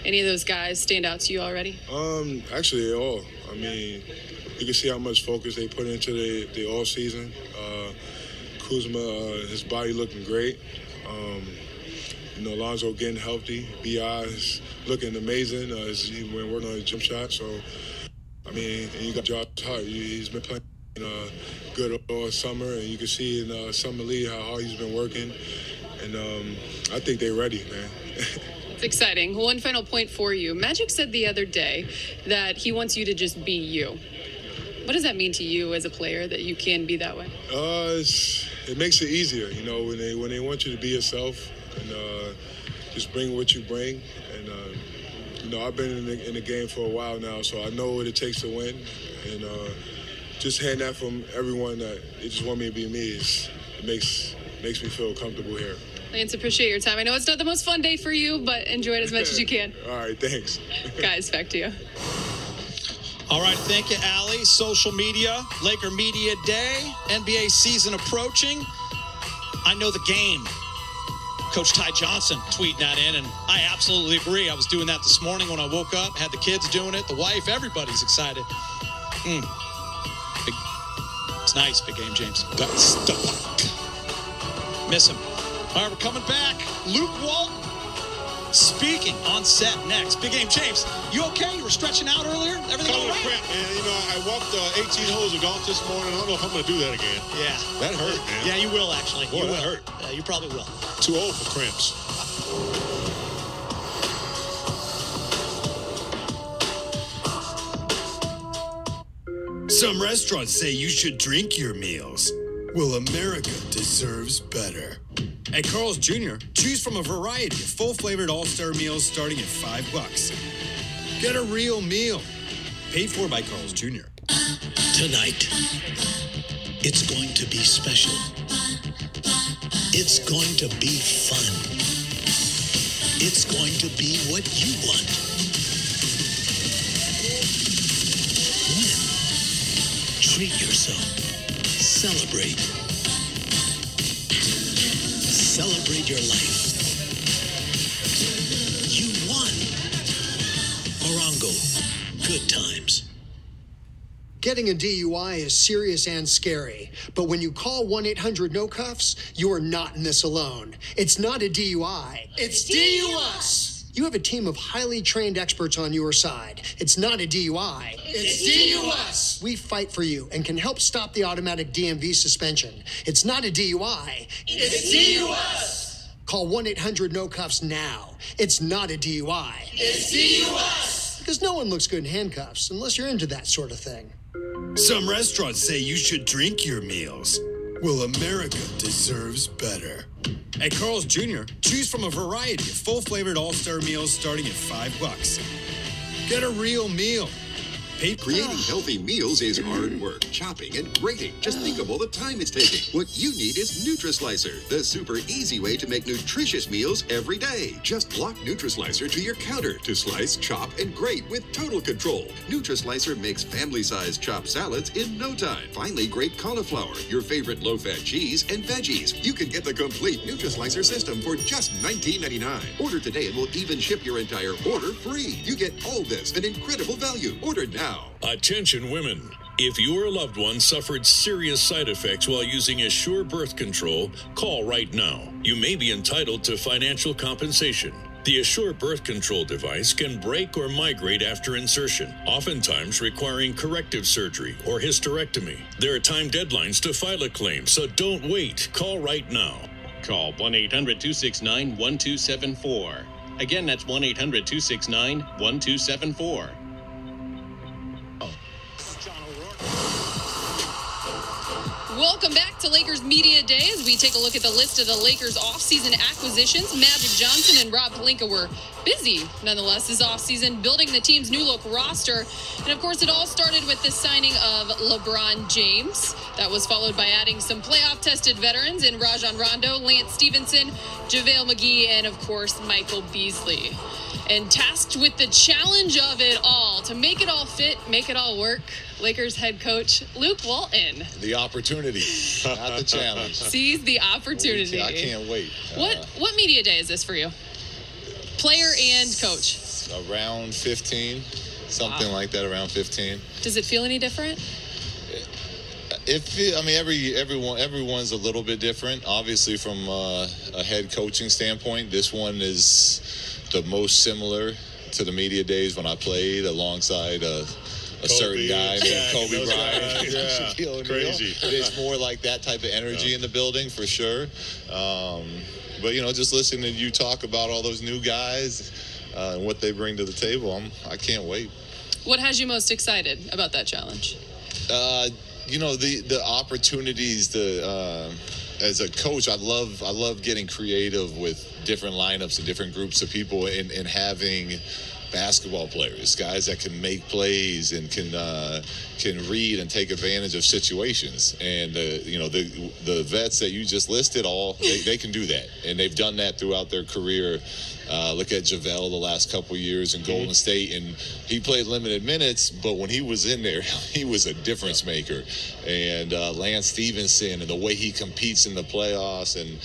Any of those guys stand out to you already? Actually, they all. I mean, you can see how much focus they put into the all season. Kuzma, his body looking great. You know, Lonzo getting healthy. B.I. is looking amazing as he went working on his jump shot. So, I mean, and you got Josh Hart. He's been playing good all summer, and you can see in Summer League how hard he's been working. And I think they're ready, man. It's exciting. One final point for you. Magic said the other day that he wants you to just be you. What does that mean to you as a player that you can be that way? It makes it easier, you know, when they want you to be yourself and just bring what you bring. And you know, I've been in the game for a while now, so I know what it takes to win. And just hearing that from everyone that they just want me to be me, it makes me feel comfortable here. Lance, appreciate your time. I know it's not the most fun day for you, but enjoy it as much as you can. All right, thanks. Guys, back to you. All right, thank you, Allie. Social media, Laker Media Day, NBA season approaching. I know the game. Coach Ty Johnson tweeting that in, and I absolutely agree. I was doing that this morning when I woke up, had the kids doing it, the wife, everybody's excited. It's nice, big game, James. That's the block. Miss him. All right, we're coming back. Luke Walton speaking on set next. Big game, James. You okay? You were stretching out earlier? Everything all right? Cramp, man. You know, I walked 18 holes of golf this morning. I don't know if I'm going to do that again. Yeah. That hurt, man. Yeah, you will, actually. Boy, you that will. hurt. Yeah, you probably will. Too old for cramps. Some restaurants say you should drink your meals. Well, America deserves better. At Carl's Jr., choose from a variety of full-flavored all-star meals starting at $5. Get a real meal. Paid for by Carl's Jr. Tonight, it's going to be special. It's going to be fun. It's going to be what you want. Win. Treat yourself. Celebrate. Celebrate your life. You won. Morongo. Good times. Getting a DUI is serious and scary, but when you call 1-800-NO-CUFFS, you are not in this alone. It's not a DUI. It's DUS. You have a team of highly trained experts on your side. It's not a DUI. It's DUS. We fight for you and can help stop the automatic DMV suspension. It's not a DUI. It's DUS. Call 1-800-NO-CUFFS now. It's not a DUI. It's DUS. Because no one looks good in handcuffs unless you're into that sort of thing. Some restaurants say you should drink your meals. Well, America deserves better. At Carl's Jr., choose from a variety of full-flavored all-star meals starting at $5. Get a real meal. Creating healthy meals is hard work, chopping and grating. Just think of all the time it's taking. What you need is NutriSlicer, the super easy way to make nutritious meals every day. Just block NutriSlicer to your counter to slice, chop, and grate with total control. NutriSlicer makes family-sized chopped salads in no time. Finally, grate cauliflower, your favorite low-fat cheese, and veggies. You can get the complete NutriSlicer system for just $19.99. Order today and we'll even ship your entire order free. You get all this at incredible value. Order now. Attention women. If your loved one suffered serious side effects while using Assure birth control, call right now. You may be entitled to financial compensation. The Assure birth control device can break or migrate after insertion, oftentimes requiring corrective surgery or hysterectomy. There are time deadlines to file a claim, so don't wait. Call right now. Call 1-800-269-1274. Again, that's 1-800-269-1274. Welcome back to Lakers Media Day as we take a look at the list of the Lakers offseason acquisitions. Magic Johnson and Rob Pelinka were busy, nonetheless, this offseason, building the team's new look roster. And, of course, it all started with the signing of LeBron James. That was followed by adding some playoff-tested veterans in Rajon Rondo, Lance Stevenson, JaVale McGee, and, of course, Michael Beasley. And tasked with the challenge of it all, to make it all fit, make it all work, Lakers head coach Luke Walton. The opportunity, not the challenge. Seize the opportunity. I can't wait. What media day is this for you? Player and coach? Around 15, something like that, around 15. Does it feel any different? Everyone's a little bit different. Obviously, from a head coaching standpoint, this one is the most similar to the media days when I played alongside a certain guy named Kobe Bryant. Yeah, crazy. It's more like that type of energy in the building for sure. But just listening to you talk about all those new guys and what they bring to the table, I can't wait. What has you most excited about that challenge? The opportunities. As a coach, I love getting creative with different lineups and different groups of people, and having basketball players, guys that can make plays and can read and take advantage of situations. And the vets that you just listed, they can do that, and they've done that throughout their career. Look at JaVale the last couple of years in Golden State, and he played limited minutes, but when he was in there, he was a difference maker. And Lance Stevenson, and the way he competes in the playoffs, and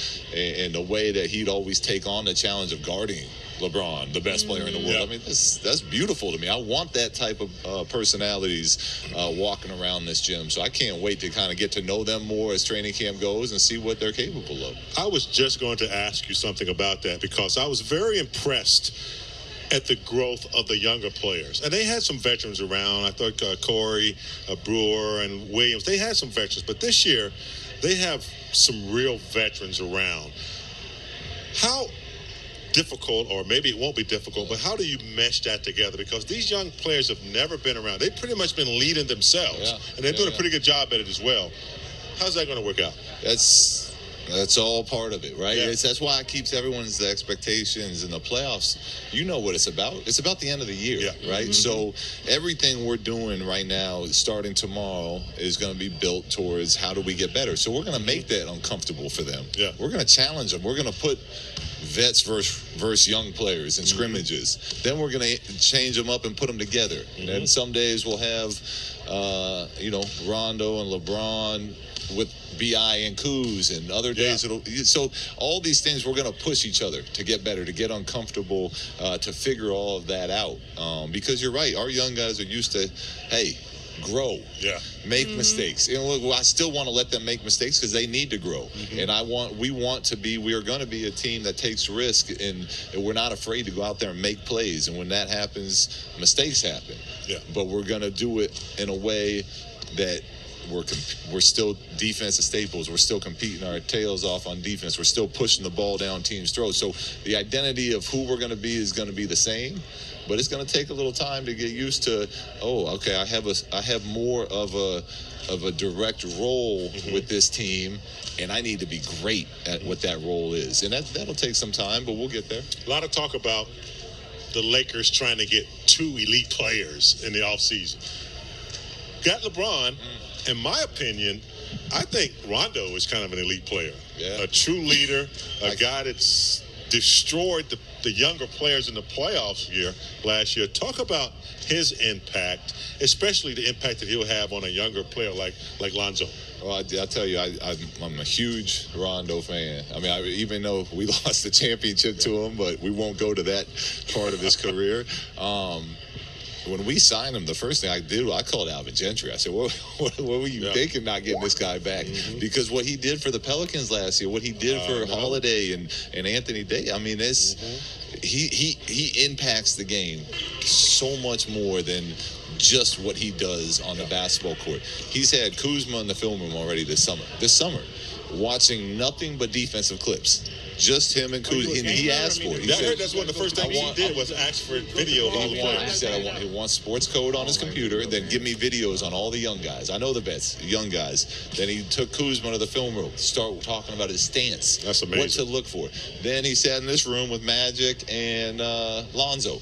the way that he'd always take on the challenge of guarding LeBron, the best player in the world. I mean, that's beautiful to me. I want that type of personalities walking around this gym. So I can't wait to kind of get to know them more as training camp goes and see what they're capable of. I was just going to ask you something about that, because I was very impressed at the growth of the younger players. And they had some veterans around. I thought Corey Brewer and Williams, they had some veterans. But this year, they have some real veterans around. How difficult, or maybe it won't be difficult, but how do you mesh that together? Because these young players have never been around. They've pretty much been leading themselves, and they're doing a pretty good job at it as well. How's that going to work out? That's all part of it, right? Yeah. That's why it keeps everyone's expectations in the playoffs. You know what it's about. It's about the end of the year, right? So everything we're doing right now, starting tomorrow, is going to be built towards how do we get better. So we're going to make that uncomfortable for them. Yeah. We're going to challenge them. We're going to put vets versus young players in scrimmages. Then we're going to change them up and put them together. And then some days we'll have, Rondo and LeBron with B.I. and Kuz, and other days so all these things, we're going to push each other to get better, to get uncomfortable, to figure all of that out. Because you're right, our young guys are used to, hey, grow, make mistakes. And I still want to let them make mistakes because they need to grow. And we are going to be a team that takes risk, and we're not afraid to go out there and make plays. And when that happens, mistakes happen. But we're going to do it in a way that we're still defensive staples. We're still competing our tails off on defense. We're still pushing the ball down teams' throats. So the identity of who we're going to be is going to be the same, but it's going to take a little time to get used to. Oh, okay, I have more of a direct role with this team, and I need to be great at what that role is. And that'll take some time, but we'll get there. A lot of talk about the Lakers trying to get 2 elite players in the offseason. Got LeBron. In my opinion, I think Rondo is kind of an elite player. A true leader, a guy that's destroyed the younger players in the playoffs last year. Talk about his impact, especially the impact that he'll have on a younger player like Lonzo. Well, I tell you, I'm a huge Rondo fan. I mean, even though we lost the championship to him, but we won't go to that part of his career. When we signed him, the first thing I did, I called Alvin Gentry. I said, what were you thinking not getting this guy back? Because what he did for the Pelicans last year, what he did for Holiday and Anthony Davis, I mean, he impacts the game so much more than just what he does on the basketball court. He's had Kuzma in the film room already this summer, watching nothing but defensive clips. just him and Kuz. And he asked for it. I heard that's one of the first things he did was ask for video of all the players. He said, he wants sports code on his computer, then give me videos on all the young guys. I know the vets, young guys. Then he took Kuzma to the film room, start talking about his stance. That's amazing. What to look for. Then he sat in this room with Magic and Lonzo.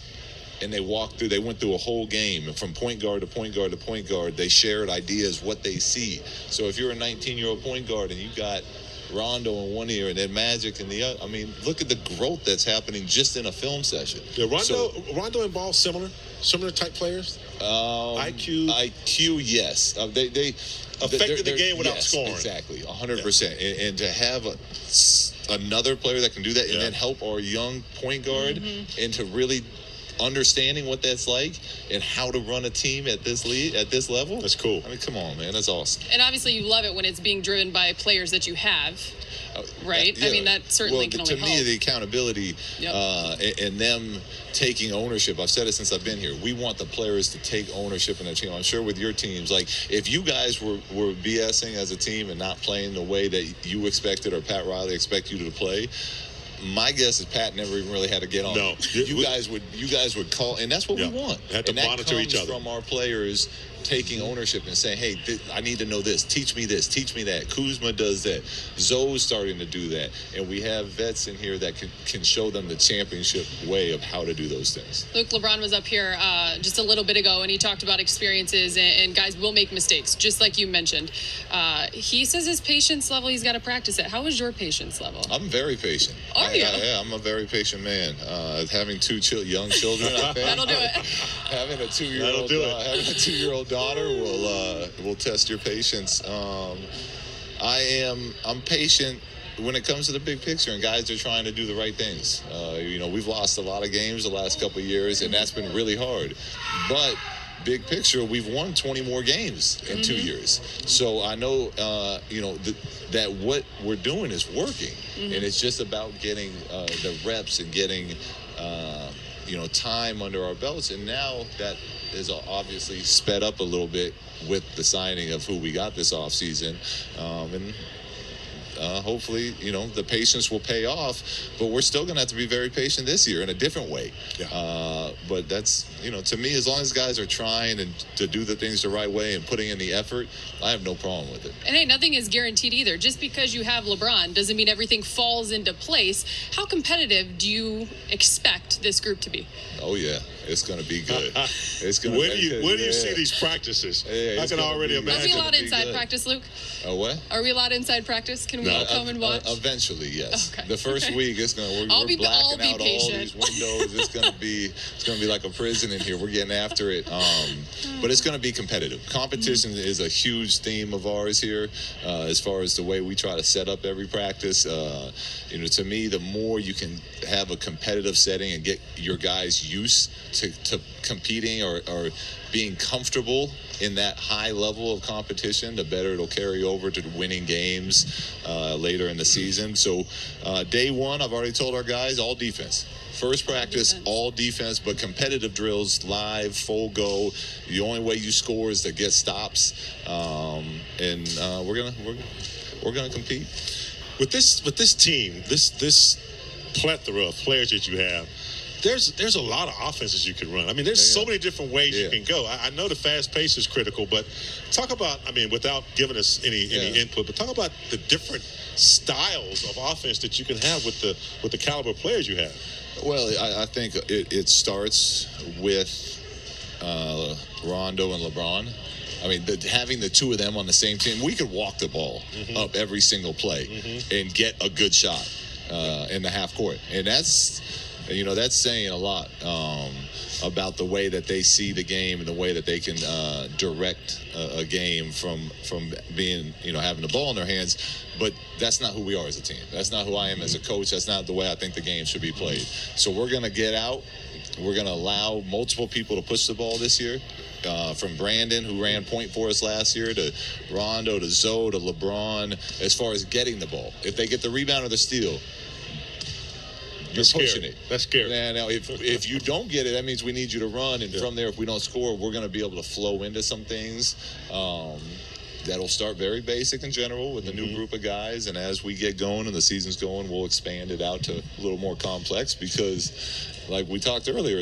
And they went through a whole game. And from point guard to point guard to point guard, they shared ideas, what they see. So if you're a 19-year-old point guard and you got Rondo in one ear and then Magic in the other, I mean, look at the growth that's happening just in a film session. Yeah, Rondo and Ball similar type players? IQ, yes. They affected the game without scoring. Exactly, 100%. And to have another player that can do that and then help our young point guard into really understanding what that's like and how to run a team at this level. That's cool. I mean, come on, man. That's awesome. And obviously you love it when it's being driven by players that you have, right? Yeah. I mean, that certainly can only help. To me, the accountability and them taking ownership, I've said it since I've been here, we want the players to take ownership in their team. I'm sure with your teams, like if you guys were BSing as a team and not playing the way that you expected or Pat Riley expected you to play, my guess is Pat never even really had to get on. No, you guys would call, and that's what we want. Have to monitor each other. From our players taking ownership and saying, "Hey, I need to know this. Teach me this. Teach me that." Kuzma does that. Zoe's starting to do that, and we have vets in here that can show them the championship way of how to do those things. Luke, LeBron was up here just a little bit ago, and he talked about experiences, and guys will make mistakes, just like you mentioned. He says his patience level, he's got to practice it. How is your patience level? I'm very patient. Are you? Yeah, I'm a very patient man. Having two young children, that'll do it. Having a 2-year-old daughter will test your patience. I'm patient when it comes to the big picture, and guys are trying to do the right things. We've lost a lot of games the last couple of years, and that's been really hard. But big picture, we've won 20 more games in 2 years. So I know, that what we're doing is working, and it's just about getting the reps and getting, time under our belts. And now that is obviously sped up a little bit with the signing of who we got this offseason. Hopefully, the patience will pay off, but we're still going to have to be very patient this year in a different way. Yeah. But that's, to me, as long as guys are trying and to do the things the right way and putting in the effort, I have no problem with it. And hey, nothing is guaranteed either. Just because you have LeBron doesn't mean everything falls into place. How competitive do you expect this group to be? Oh, yeah. It's going to be good. It's going to. Where do you see these practices? I can already imagine. Are we allowed inside practice, Luke? What? Are we allowed inside practice? Can we all come and watch? Eventually, yes. Okay. The first week, we're blacking out all these windows. It's going to be like a prison in here. We're getting after it. But it's going to be competitive. Competition is a huge theme of ours here, as far as the way we try to set up every practice. To me, the more you can have a competitive setting and get your guys used to competing or being comfortable in that high level of competition, the better it'll carry over to winning games later in the season. So day one, I've already told our guys, all defense. First practice, all defense, but competitive drills, live, full go. The only way you score is to get stops, and we're gonna compete. With this team, this plethora of players that you have, there's a lot of offenses you can run. I mean, there's so many different ways you can go. I know the fast pace is critical, but talk about, without giving us any input, but talk about the different styles of offense that you can have with the caliber of players you have. Well, I think it starts with Rondo and LeBron. Having the two of them on the same team, we could walk the ball up every single play and get a good shot in the half court. And that's saying a lot about the way that they see the game and the way that they can direct a game from being, having the ball in their hands. But that's not who we are as a team. That's not who I am as a coach. That's not the way I think the game should be played. So we're going to get out. We're going to allow multiple people to push the ball this year. From Brandon, who ran point for us last year, to Rondo, to Zoe, to LeBron, as far as getting the ball. If they get the rebound or the steal, you're pushing it. That's scary. Now, if you don't get it, that means we need you to run. And from there, if we don't score, we're going to be able to flow into some things. that'll start very basic in general with a new group of guys, and as we get going and the season's going, we'll expand it out to a little more complex because, like we talked earlier,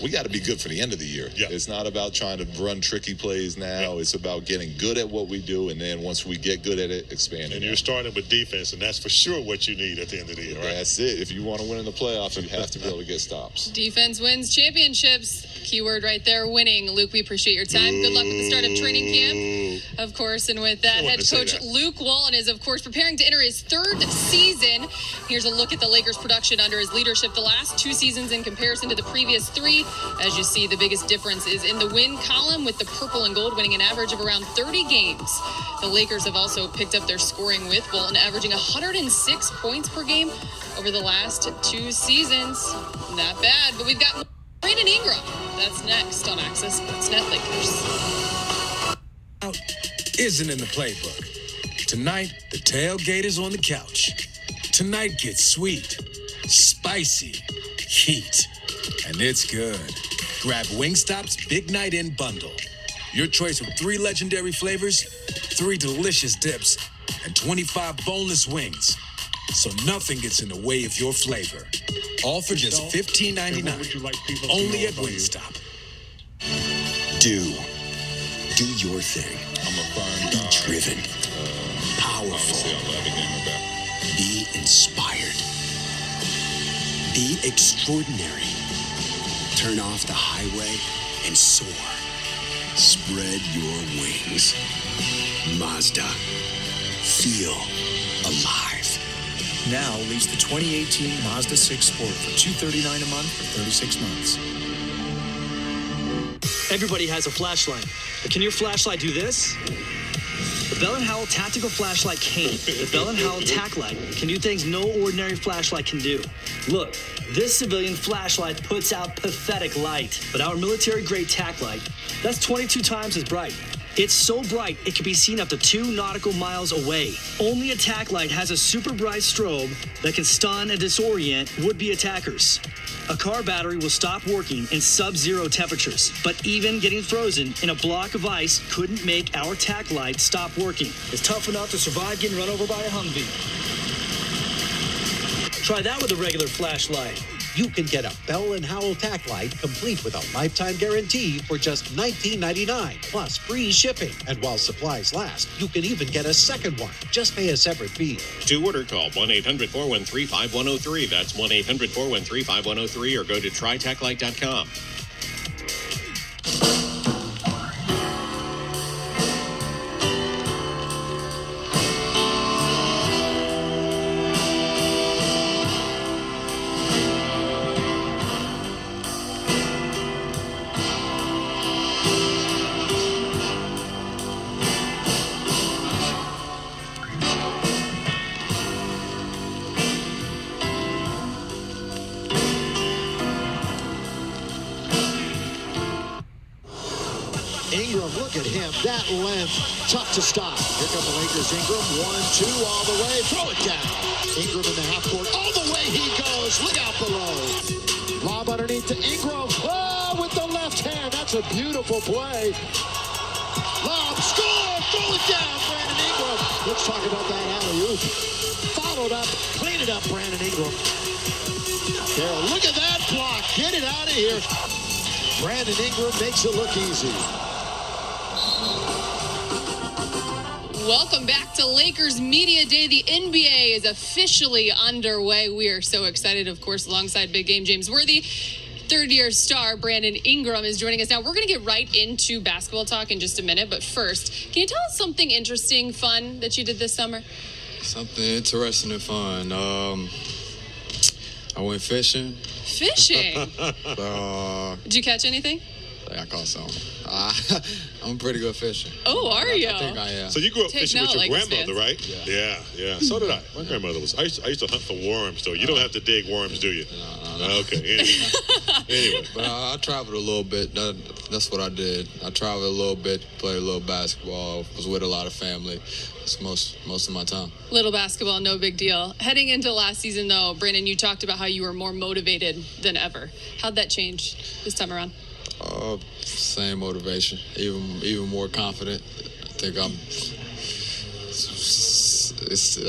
we got to be good for the end of the year. Yeah. It's not about trying to run tricky plays now. Yeah. It's about getting good at what we do, and then once we get good at it, expand it. And you're starting with defense, and that's for sure what you need at the end of the year, right? That's it. If you want to win in the playoffs, you have to be able to get stops. Defense wins championships. Keyword right there, winning. Luke, we appreciate your time. Good luck with the start of training camp, of course. And with that, head coach Luke Walton is, of course, preparing to enter his 3rd season. Here's a look at the Lakers' production under his leadership the last 2 seasons in comparison to the previous 3. As you see, the biggest difference is in the win column, with the purple and gold winning an average of around 30 games. The Lakers have also picked up their scoring with Walton averaging 106 points per game over the last 2 seasons. Not bad, but we've got Brandon Ingram. That's next on Access Sportsnet Lakers. Isn't in the playbook. Tonight, the tailgate is on the couch. Tonight gets sweet, spicy, heat, and it's good. Grab Wingstop's Big Night In Bundle. Your choice of 3 legendary flavors, 3 delicious dips, and 25 boneless wings. So nothing gets in the way of your flavor. All for just $15.99. Only at Wingstop. Do your thing. I'm a fun Be driven. Powerful. Be inspired. Be extraordinary. Turn off the highway and soar. Spread your wings. Mazda. Feel alive. Now lease the 2018 Mazda 6 Sport for $239 a month for 36 months. Everybody has a flashlight, but can your flashlight do this? The Bell & Howell Tactical Flashlight can. The Bell & Howell Tac Light can do things no ordinary flashlight can do. Look, this civilian flashlight puts out pathetic light, but our military-grade Tac Light, that's 22 times as bright. It's so bright, it can be seen up to 2 nautical miles away. Only a Tac Light has a super bright strobe that can stun and disorient would-be attackers. A car battery will stop working in sub-zero temperatures, but even getting frozen in a block of ice couldn't make our Tac Light stop working. It's tough enough to survive getting run over by a Humvee. Try that with a regular flashlight. You can get a Bell & Howell Tac Light complete with a lifetime guarantee for just $19.99 plus free shipping. And while supplies last, you can even get a second one. Just pay a separate fee. To order, call 1-800-413-5103. That's 1-800-413-5103 or go to trytaclight.com. Ingram, look at him. That length, tough to stop. Here come the Lakers. Ingram, 1-2 all the way. Throw it down. Ingram in the half court. All the way he goes. Look out below. Lob underneath to Ingram. Oh, with the left hand. That's a beautiful play. Lob, score. Throw it down, Brandon Ingram. Let's talk about that alley-oop. Followed up, clean it up, Brandon Ingram. There, look at that block. Get it out of here. Brandon Ingram makes it look easy. Welcome back to Lakers Media Day. The NBA is officially underway. We are so excited, of course, alongside Big Game James Worthy. Third-year star Brandon Ingram is joining us now. We're going to get right into basketball talk in just a minute. But first, can you tell us something interesting, fun that you did this summer? Something interesting and fun. I went fishing. Fishing? Did you catch anything? I caught some. I'm a pretty good fisher. Oh, are you? I think I am. So you grew up fishing with your grandmother, right? Yeah. Yeah. So did I. My grandmother was. I used to hunt for worms, though. You don't have to dig worms, do you? No. Okay. Anyway. But I traveled a little bit. That's what I did. I traveled a little bit, played a little basketball, was with a lot of family. It's most of my time. Little basketball, no big deal. Heading into last season, though, Brandon, you talked about how you were more motivated than ever. How'd that change this time around? Same motivation, even more confident.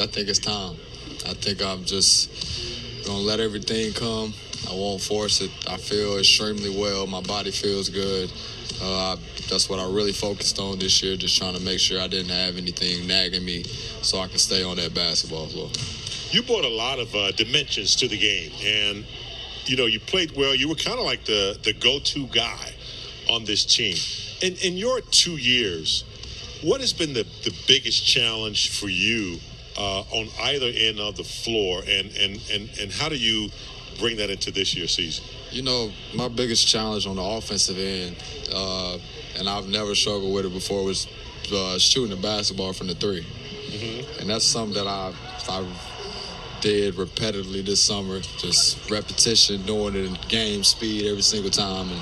think it's time. I think I'm just gonna let everything come. I won't force it. I feel extremely well. My body feels good. That's what I really focused on this year, just trying to make sure I didn't have anything nagging me so I can stay on that basketball floor. You brought a lot of dimensions to the game, and, you played well. You were kind of like the go-to guy on this team. In your 2 years, what has been the biggest challenge for you on either end of the floor, and how do you bring that into this year's season? My biggest challenge on the offensive end, and I've never struggled with it before, was shooting the basketball from the three. Mm-hmm. And that's something that I did repetitively this summer, just repetition, doing it in game speed every single time, and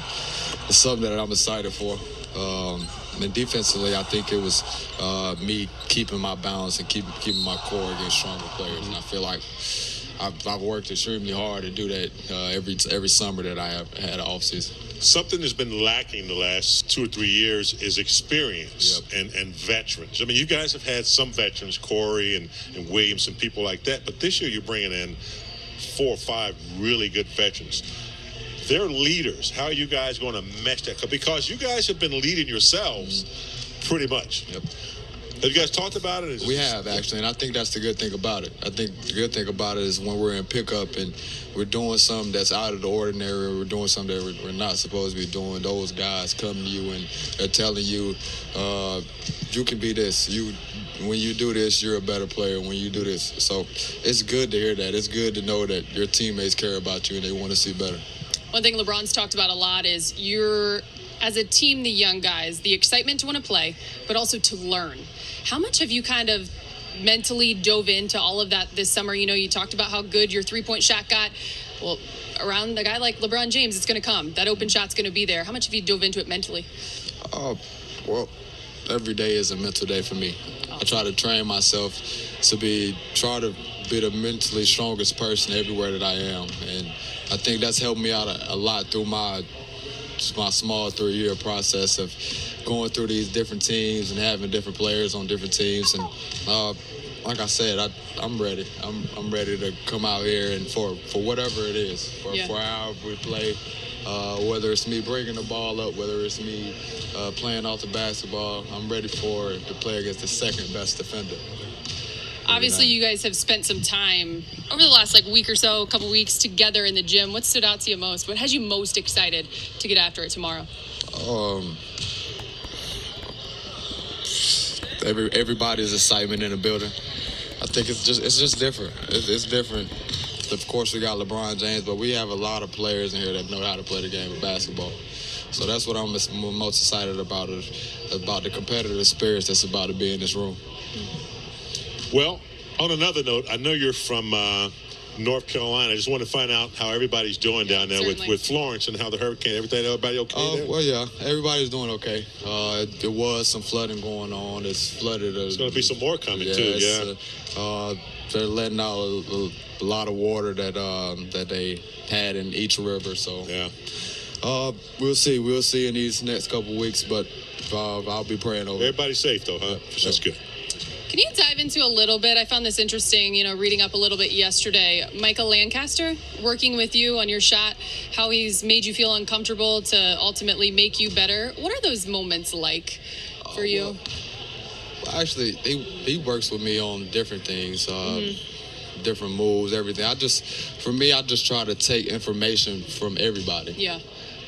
it's something that I'm excited for. And defensively, I think it was me keeping my balance and keeping my core against stronger players. And I feel like I've worked extremely hard to do that every summer that I have had an offseason. Something that's been lacking the last 2 or 3 years is experience. Yep. and veterans. I mean, you guys have had some veterans, Corey and Williams and people like that, but this year you're bringing in 4 or 5 really good veterans. They're leaders. How are you guys going to mesh that? Because you guys have been leading yourselves pretty much. Yep. Have you guys talked about it? We have, actually, and I think that's the good thing about it. I think the good thing about it is when we're in pickup and we're doing something that's out of the ordinary, we're doing something that we're not supposed to be doing, those guys come to you and they're telling you, you can be this. When you do this, you're a better player when you do this. So it's good to hear that. It's good to know that your teammates care about you and they want to see better. One thing LeBron's talked about a lot is as a team, the young guys, the excitement to want to play, but also to learn. How much have you kind of mentally dove into all of that this summer? You talked about how good your three-point shot got. Well, around a guy like LeBron James, it's going to come. That open shot's going to be there. How much have you dove into it mentally? Well, every day is a mental day for me. I try to train myself to try to be the mentally strongest person everywhere that I am. And I think that's helped me out a lot through my small 3-year process of going through these different teams and having different players on different teams. And like I said, I'm ready. I'm ready to come out here and for whatever it is, for however we play, whether it's me breaking the ball up, whether it's me playing off the basketball, I'm ready to play against the second best defender. Obviously, you guys have spent some time over the last week or so, a couple weeks together in the gym. What stood out to you most? What has you most excited to get after it tomorrow? Everybody's excitement in the building. I think it's just different. It's different. Of course, we got LeBron James, but we have a lot of players in here that know how to play the game of basketball. So that's what I'm most excited about the competitive spirits that's about to be in this room. Well, on another note, I know you're from North Carolina. I just want to find out how everybody's doing down there with Florence and how the hurricane, everybody okay there? Well, yeah, everybody's doing okay. There was some flooding going on. It's flooded. There's going to be some more coming, too, yeah. They're letting out a lot of water that they had in each river, so yeah. We'll see. We'll see in these next couple weeks, but I'll be praying over. Everybody's safe, though, huh? Yeah, That's good. Can you dive into a little bit? I found this interesting, reading up a little bit yesterday. Michael Lancaster, working with you on your shot, how he's made you feel uncomfortable to ultimately make you better. What are those moments like for you? Well, actually, he works with me on different things, different moves, everything. I just try to take information from everybody. Yeah.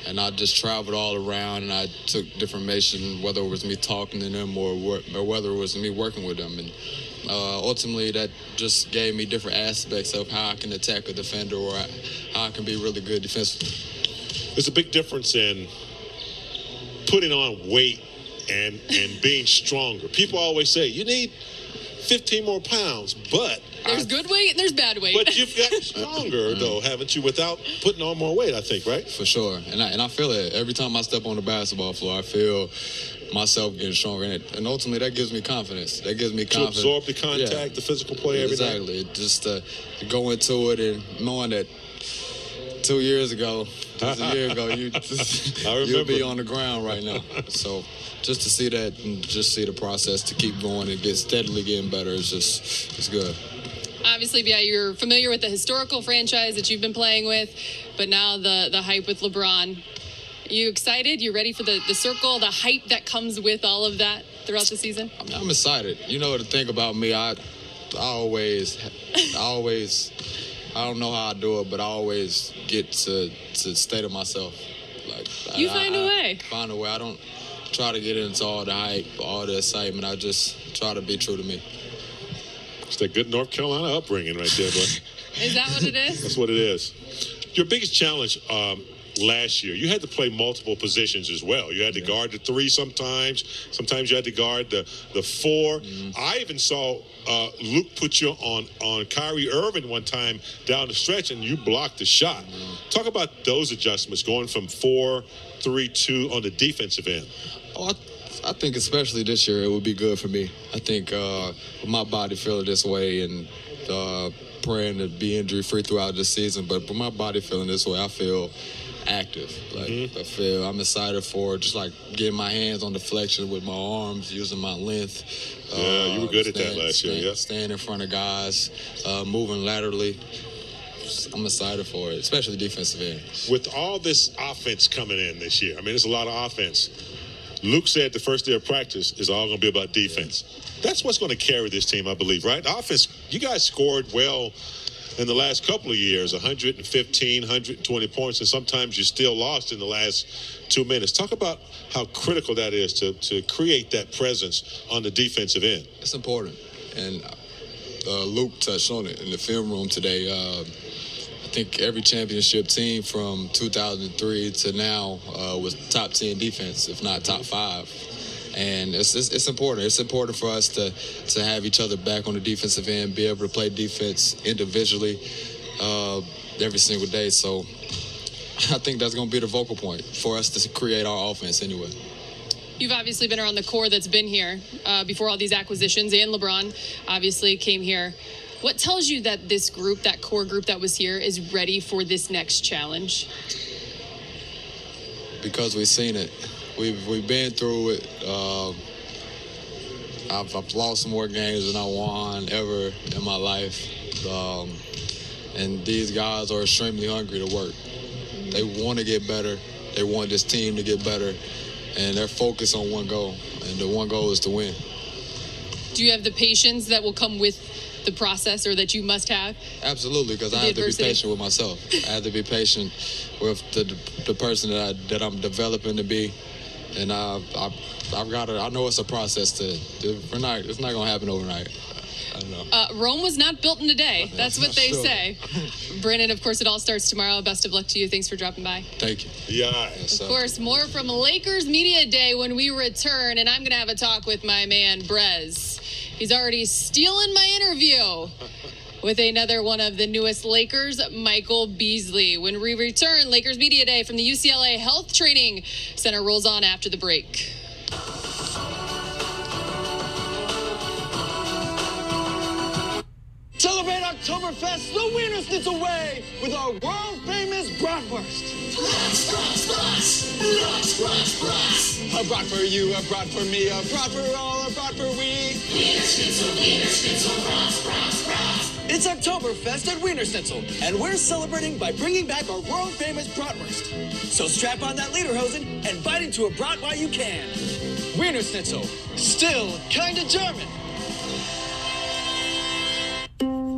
And I just traveled all around and I took different information, whether it was me talking to them or whether it was me working with them. And ultimately, that just gave me different aspects of how I can attack a defender or how I can be really good defensively. There's a big difference in putting on weight and being stronger. People always say, you need 15 more pounds, but there's good weight and there's bad weight. But you've gotten stronger, though, haven't you, without putting on more weight, I think, right? For sure. And I feel it. Every time I step on the basketball floor, I feel myself getting stronger in it. And ultimately, that gives me confidence. To absorb the contact, the physical play every day. Exactly. Just to go into it and knowing that 2 years ago, just a year ago, you'll be on the ground right now. So just to see that and just see the process to keep going and get steadily getting better it's good. Obviously, yeah, you're familiar with the historical franchise that you've been playing with, but now the hype with LeBron. You excited? You ready for the circle, the hype that comes with all of that throughout the season? I'm excited. You know, the thing about me, I always, I don't know how I do it, but I always get to stay to myself. Like find a way. Find a way. I don't try to get into all the hype, all the excitement. I just try to be true to me. It's that good North Carolina upbringing right there, boy. Is that what it is? That's what it is. Your biggest challenge last year, you had to play multiple positions as well. You had to guard the 3 sometimes. Sometimes you had to guard the 4. I even saw Luke put you on Kyrie Irving one time down the stretch, and you blocked the shot. Talk about those adjustments, going from 4-3-2 on the defensive end. Oh, I think especially this year it would be good for me. I think with my body feeling this way and praying to be injury-free throughout the season, but with my body feeling this way, I feel active. Like I'm excited for just like getting my hands on deflection with my arms, using my length. Yeah, you were good at that last year. Yeah, staying in front of guys, moving laterally. I'm excited for it, especially defensive end. With all this offense coming in this year, I mean, it's a lot of offense. Luke said the first day of practice is all going to be about defense. That's what's going to carry this team, I believe, right? Offense, you guys scored well in the last couple of years, 115, 120 points, and sometimes you still lost in the last 2 minutes. Talk about how critical that is to create that presence on the defensive end. It's important, and Luke touched on it in the film room today. I think every championship team from 2003 to now was top 10 defense, if not top 5. And it's important. It's important for us to have each other back on the defensive end, be able to play defense individually every single day. So I think that's going to be the vocal point for us to create our offense anyway. You've obviously been around the core that's been here before all these acquisitions, and LeBron obviously came here. What tells you that this group, that core group that was here, is ready for this next challenge? Because we've seen it. We've been through it. I've lost more games than I won ever in my life. And these guys are extremely hungry to work. They want to get better. They want this team to get better. And they're focused on one goal. And the one goal is to win. Do you have the patience that will come with the process, or that you must have? Absolutely, because I have to be patient with myself. I have to be patient with the person that I'm developing to be. And I've got to. I know it's a process. It's not going to happen overnight. I don't know. Rome was not built in a day. That's what they say. Brandon, of course, it all starts tomorrow. Best of luck to you. Thanks for dropping by. Thank you. Yeah. Of course, more from Lakers Media Day when we return, and I'm going to have a talk with my man Brez. He's already stealing my interview with another one of the newest Lakers, Michael Beasley. When we return, Lakers Media Day from the UCLA Health Training Center rolls on after the break. Celebrate Oktoberfest the Wiener Schnitzel way with our world-famous bratwurst. A brat for you, a brat for me, a brat for all, a brat for we. Wiener Schnitzel, brat. It's Oktoberfest at Wiener Schnitzel, and we're celebrating by bringing back our world-famous bratwurst. So strap on that lederhosen and bite into a brat while you can. Wiener Schnitzel, still kinda German.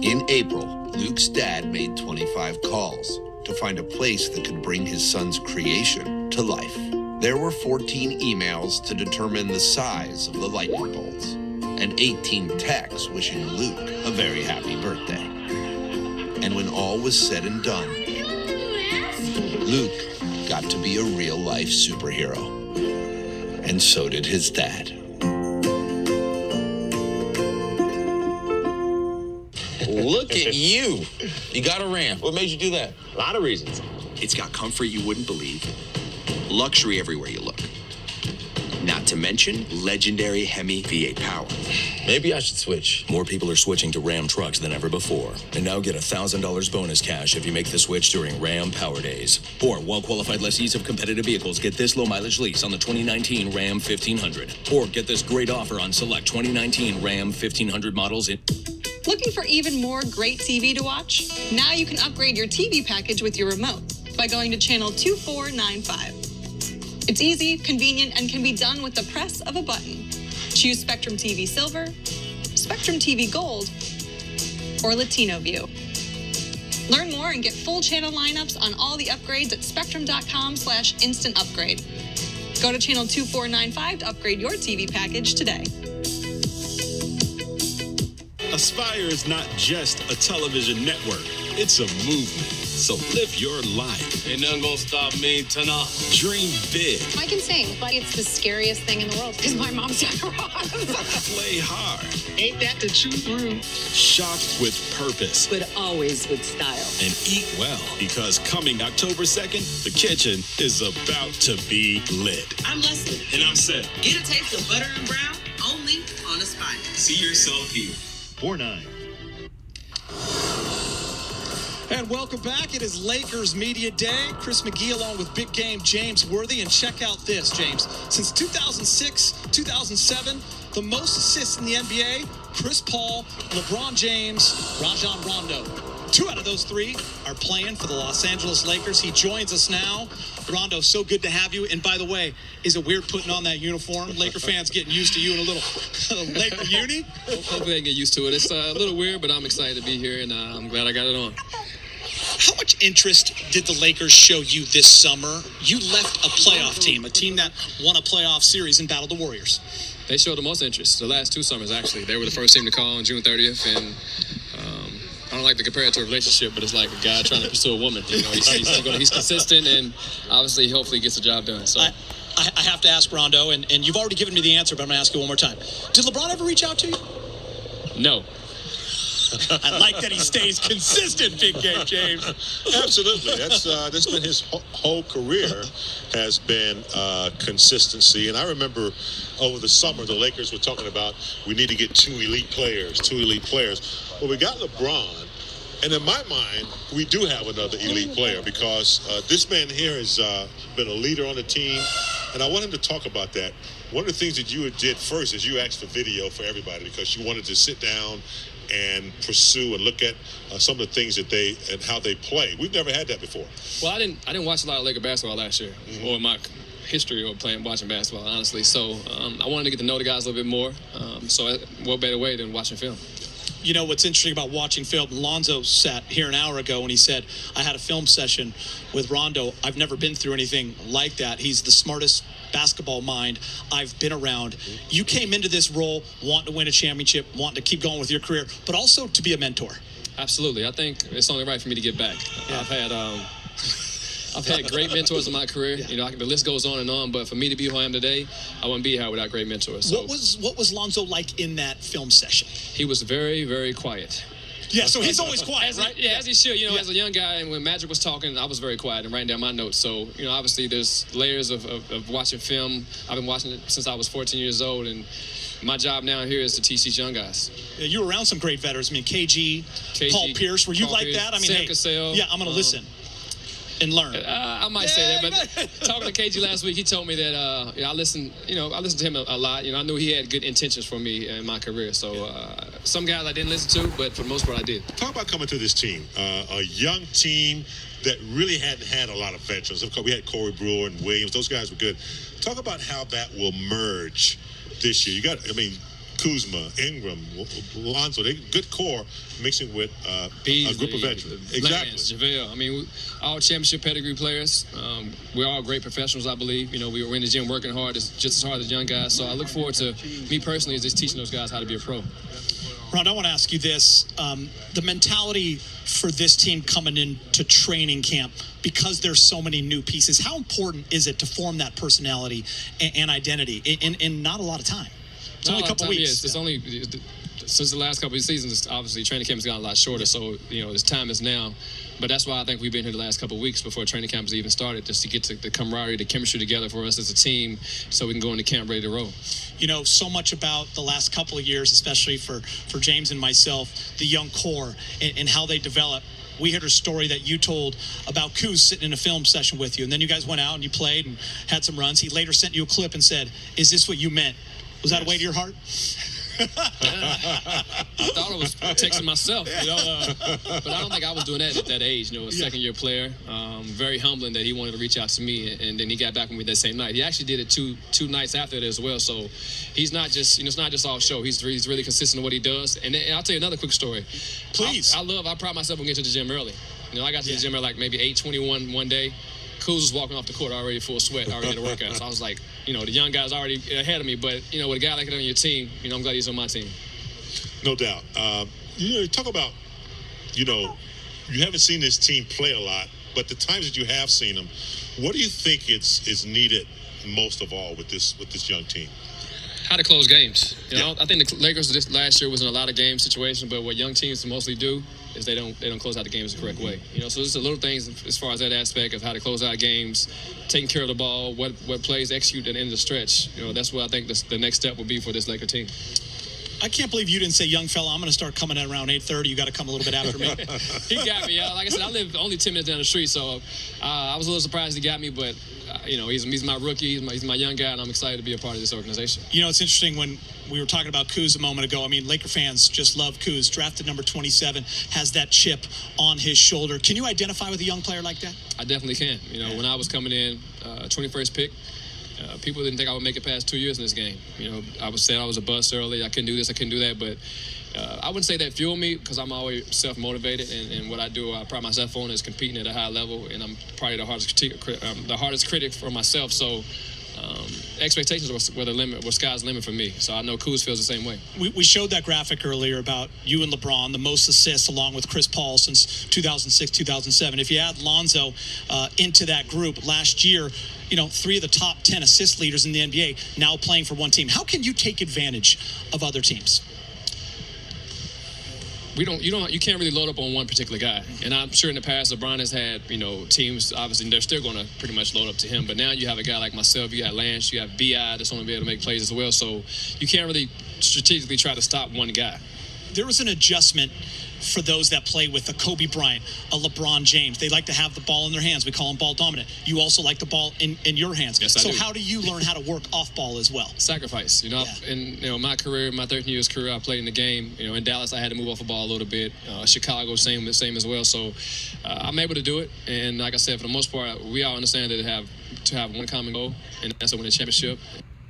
In April, Luke's dad made 25 calls to find a place that could bring his son's creation to life. There were 14 emails to determine the size of the lightning bolts, and 18 texts wishing Luke a very happy birthday. And when all was said and done, Luke got to be a real-life superhero. And so did his dad. Look at you. You got a Ram. What made you do that? A lot of reasons. It's got comfort you wouldn't believe. Luxury everywhere you look. Not to mention legendary Hemi V8 power. Maybe I should switch. More people are switching to Ram trucks than ever before. And now get $1,000 bonus cash if you make the switch during Ram Power Days. Or well-qualified lessees of competitive vehicles get this low-mileage lease on the 2019 Ram 1500. Or get this great offer on select 2019 Ram 1500 models in... Looking for even more great TV to watch? Now you can upgrade your TV package with your remote by going to channel 2495. It's easy, convenient, and can be done with the press of a button. Choose Spectrum TV Silver, Spectrum TV Gold, or Latino View. Learn more and get full channel lineups on all the upgrades at spectrum.com/instant upgrade. Go to channel 2495 to upgrade your TV package today. Aspire is not just a television network, it's a movement. So live your life. Ain't nothing gonna stop me tonight. Dream big. I can sing, but it's the scariest thing in the world because my mom's a rock. Play hard. Ain't that the truth, Rue? Shop with purpose. But always with style. And eat well, because coming October 2nd, the kitchen is about to be lit. I'm Leslie. And I'm Seth. Get a taste of butter and brown only on Aspire. See yourself here. 4-9. And welcome back. It is Lakers Media Day. Chris McGee along with Big Game James Worthy. And check out this, James. Since 2006, 2007, the most assists in the NBA, Chris Paul, LeBron James, Rajon Rondo. 2 out of those 3 are playing for the Los Angeles Lakers. He joins us now. Rondo, so good to have you. And by the way, is it weird putting on that uniform? Laker fans getting used to you in a little Laker uni? Hopefully they get used to it. It's a little weird, but I'm excited to be here, and I'm glad I got it on. How much interest did the Lakers show you this summer? You left a playoff team, a team that won a playoff series and battled the Warriors. They showed the most interest the last 2 summers, actually. They were the first team to call on June 30th, and I don't like to compare it to a relationship, but it's like a guy trying to pursue a woman. You know, he's consistent, and obviously, hopefully, gets the job done. So I have to ask Rondo, and you've already given me the answer, but I'm going to ask you one more time. Did LeBron ever reach out to you? No. I like that he stays consistent, Big Game James. Absolutely. That's been his whole career, has been consistency. And I remember over the summer, the Lakers were talking about we need to get 2 elite players. Well, we got LeBron. And in my mind, we do have another elite player because this man here has been a leader on the team. And I want him to talk about that. One of the things that you did first is you asked for video for everybody because you wanted to sit down and pursue and look at some of the things that they and how they play. We've never had that before. Well, I didn't watch a lot of Laker basketball last year, or my history of watching basketball, honestly. So I wanted to get to know the guys a little bit more. So what better way than watching film? You know, what's interesting about watching film, Lonzo sat here an hour ago and he said, I had a film session with Rondo. I've never been through anything like that. He's the smartest basketball mind I've been around. You came into this role wanting to win a championship, wanting to keep going with your career, but also to be a mentor. Absolutely. I think it's only right for me to give back. Yeah. I've had great mentors in my career. You know, the list goes on, but for me to be who I am today, I wouldn't be here without great mentors. So, what was Lonzo like in that film session? He was very, very quiet. Yeah, so he's always quiet, right? As he should. You know, as a young guy, and when Magic was talking, I was very quiet and writing down my notes. So, you know, obviously there's layers of watching film. I've been watching it since I was 14 years old, and my job now here is to teach these young guys. Yeah, you were around some great veterans. I mean, KG, Paul Pierce. Were you like that? I mean, Sam Cassell. Yeah, I'm going to listen and learn. I might say that, but talking to KG last week, he told me that I listened to him a lot. You know, I knew he had good intentions for me in my career. So some guys I didn't listen to, but for the most part, I did. Talk about coming to this team, a young team that really hadn't had a lot of veterans. Of course, we had Corey Brewer and Williams; those guys were good. Talk about how that will merge this year. You got, Kuzma, Ingram, Lonzo, they good core mixing with a group of veterans. Exactly. JaVale. I mean, all championship pedigree players. We're all great professionals, I believe. You know, we were in the gym working hard, just as hard as young guys. So I look forward to, me personally, is just teaching those guys how to be a pro. Ron, I want to ask you this. The mentality for this team coming into training camp, because there's so many new pieces, how important is it to form that personality and identity in not a lot of time? It's only a couple weeks. Yes, it's only since the last couple of seasons. Obviously, training camp has gotten a lot shorter. So this time is now. But that's why I think we've been here the last couple of weeks before training camp has even started, just to get the camaraderie, the chemistry together for us as a team so we can go into camp ready to roll. You know, so much about the last couple of years, especially for James and myself, the young core and how they develop. We heard a story that you told about Kuz sitting in a film session with you, and then you guys went out and you played and had some runs. He later sent you a clip and said, "Is this what you meant?" Was that a way to your heart? I thought I was texting myself, you know, but I don't think I was doing that at that age. You know, a second-year player. Very humbling that he wanted to reach out to me, and then he got back with me that same night. He actually did it two nights after it as well. So he's not just, you know, it's not just all show. He's really consistent in what he does. And I'll tell you another quick story. Please. I pride myself on getting to the gym early. You know, I got to the gym at like maybe 8:21 one day. Kuz was walking off the court already full sweat, already in the workout. So I was like, you know, the young guy's already ahead of me. But, you know, with a guy like that on your team, you know, I'm glad he's on my team. No doubt. You know, talk about, you know, you haven't seen this team play a lot, but the times that you have seen them, what do you think is needed most of all with this young team? How to close games. You know, I think the Lakers this last year was in a lot of game situations, but what young teams mostly do is they don't close out the games the correct way. You know, so there's the little things as far as that aspect of how to close out games, taking care of the ball, what plays execute at the end of the stretch. You know, that's what I think the next step will be for this Laker team. I can't believe you didn't say, young fella, I'm going to start coming at around 8:30. You got to come a little bit after me. He got me. Like I said, I live only 10 minutes down the street, so I was a little surprised he got me, but you know, he's my rookie, he's my young guy, and I'm excited to be a part of this organization. You know, it's interesting when we were talking about Kuz a moment ago. I mean, Laker fans just love Kuz. Drafted number 27, has that chip on his shoulder. Can you identify with a young player like that? I definitely can. You know, when I was coming in, 21st pick, people didn't think I would make it past 2 years in this game. You know, I was saying I was a bust early. I couldn't do this, I couldn't do that, but I wouldn't say that fueled me because I'm always self-motivated, and what I do, I pride myself on is competing at a high level, and I'm probably the hardest critic for myself. So expectations were the limit, were sky's the limit for me. So I know Kuz feels the same way. We showed that graphic earlier about you and LeBron, the most assists along with Chris Paul since 2006, 2007. If you add Lonzo into that group last year, you know, 3 of the top 10 assist leaders in the NBA now playing for one team. How can you take advantage of other teams? You can't really load up on one particular guy. And I'm sure in the past LeBron has had, you know, teams, obviously they're still going to pretty much load up to him. But now you have a guy like myself, you got Lance, you have B.I. that's going to be able to make plays as well. So you can't really strategically try to stop one guy. There was an adjustment for those that play with a Kobe Bryant, a LeBron James. They like to have the ball in their hands. We call them ball dominant. You also like the ball in your hands. Yes, I do. How do you learn how to work off ball as well? Sacrifice. You know, in my career, my 13 years career, I played in the game. You know, in Dallas, I had to move off the ball a little bit. Chicago, same as well. So I'm able to do it. And like I said, for the most part, we all understand that to have one common goal, and that's to win a championship.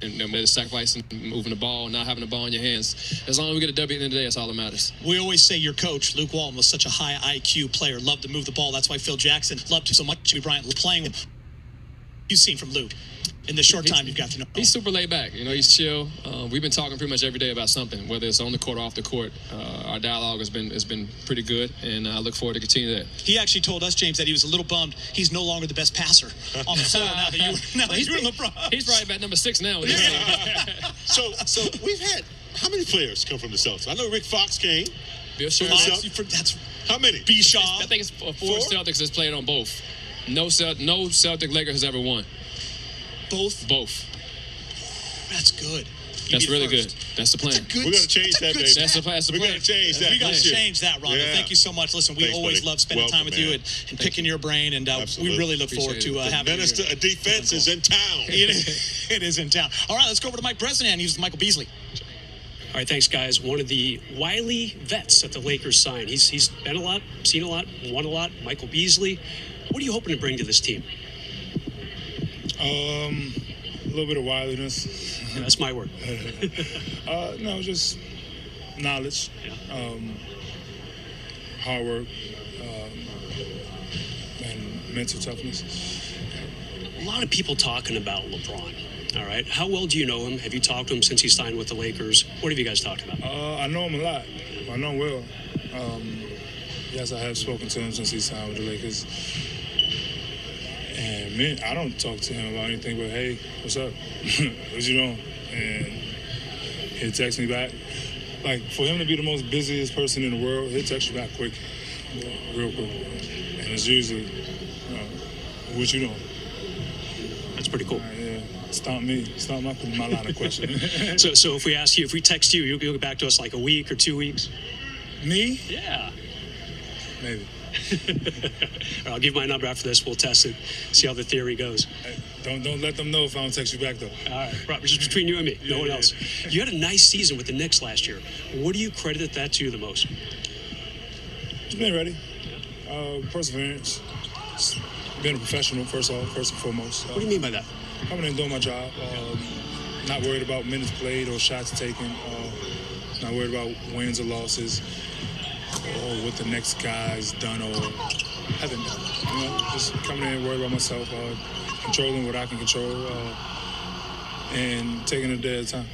And there's sacrifice and moving the ball, not having the ball in your hands. As long as we get a W at the end of the day, that's all that matters. We always say your coach, Luke Walton, was such a high IQ player, loved to move the ball. That's why Phil Jackson loved to so much. Kobe Bryant playing with. You've seen from Luke in the short time you've got to know. He's super laid back. You know, he's chill. We've been talking pretty much every day about something, whether it's on the court or off the court. Our dialogue has been pretty good, and I look forward to continue that. He actually told us, James, that he was a little bummed he's no longer the best passer on the floor now that you're in LeBron. He's probably about number 6 now. So we've had how many players come from the Celtics? I know Rick Fox came. Bill Shaw. That's how many? B. Shaw. I think it's 4 Celtics that's played on both. No Celtic Laker has ever won. Both? Both. That's good. That's really good. That's the plan. We're going to change that, baby. That's the plan. We're going to change that. We got to change that, Rondo. Yeah. Thank you so much. Listen, we always love spending time with you and picking your brain, and we really look forward to having you. Minister of Defense is in town. It is in town. All right, let's go over to Mike Bresnahan. He's Michael Beasley. All right, thanks, guys. One of the wily vets that the Lakers signed. He's been a lot, seen a lot, won a lot. Michael Beasley. What are you hoping to bring to this team? A little bit of wiliness. Yeah, that's my word. No, just knowledge, hard work, and mental toughness. A lot of people talking about LeBron. All right. How well do you know him? Have you talked to him since he signed with the Lakers? What have you guys talked about? I know him a lot. I know him well. Yes, I have spoken to him since he signed with the Lakers. And man, I don't talk to him about anything but, hey, what's up? What you doing? And he'll text me back. Like, for him to be the most busiest person in the world, he'll text you back quick, real quick. And And it's usually, what you doing? That's pretty cool. Yeah, stomp me. Stomp my line of questioning. So if we text you, you'll get back to us like a week or 2 weeks? Me? Yeah. Maybe. I'll give my number after this. We'll test it, see how the theory goes. Hey, don't let them know if I don't text you back, though. All right, Rob, just between you and me, no one else. You had a nice season with the Knicks last year. What do you credit that to the most? Just being ready. Perseverance. Being a professional, first and foremost. What do you mean by that? Coming in and doing my job. Not worried about minutes played or shots taken. Not worried about wins or losses. Or what the next guy's done or haven't done. Just coming in and worried about myself, controlling what I can control, and taking it a day at a time.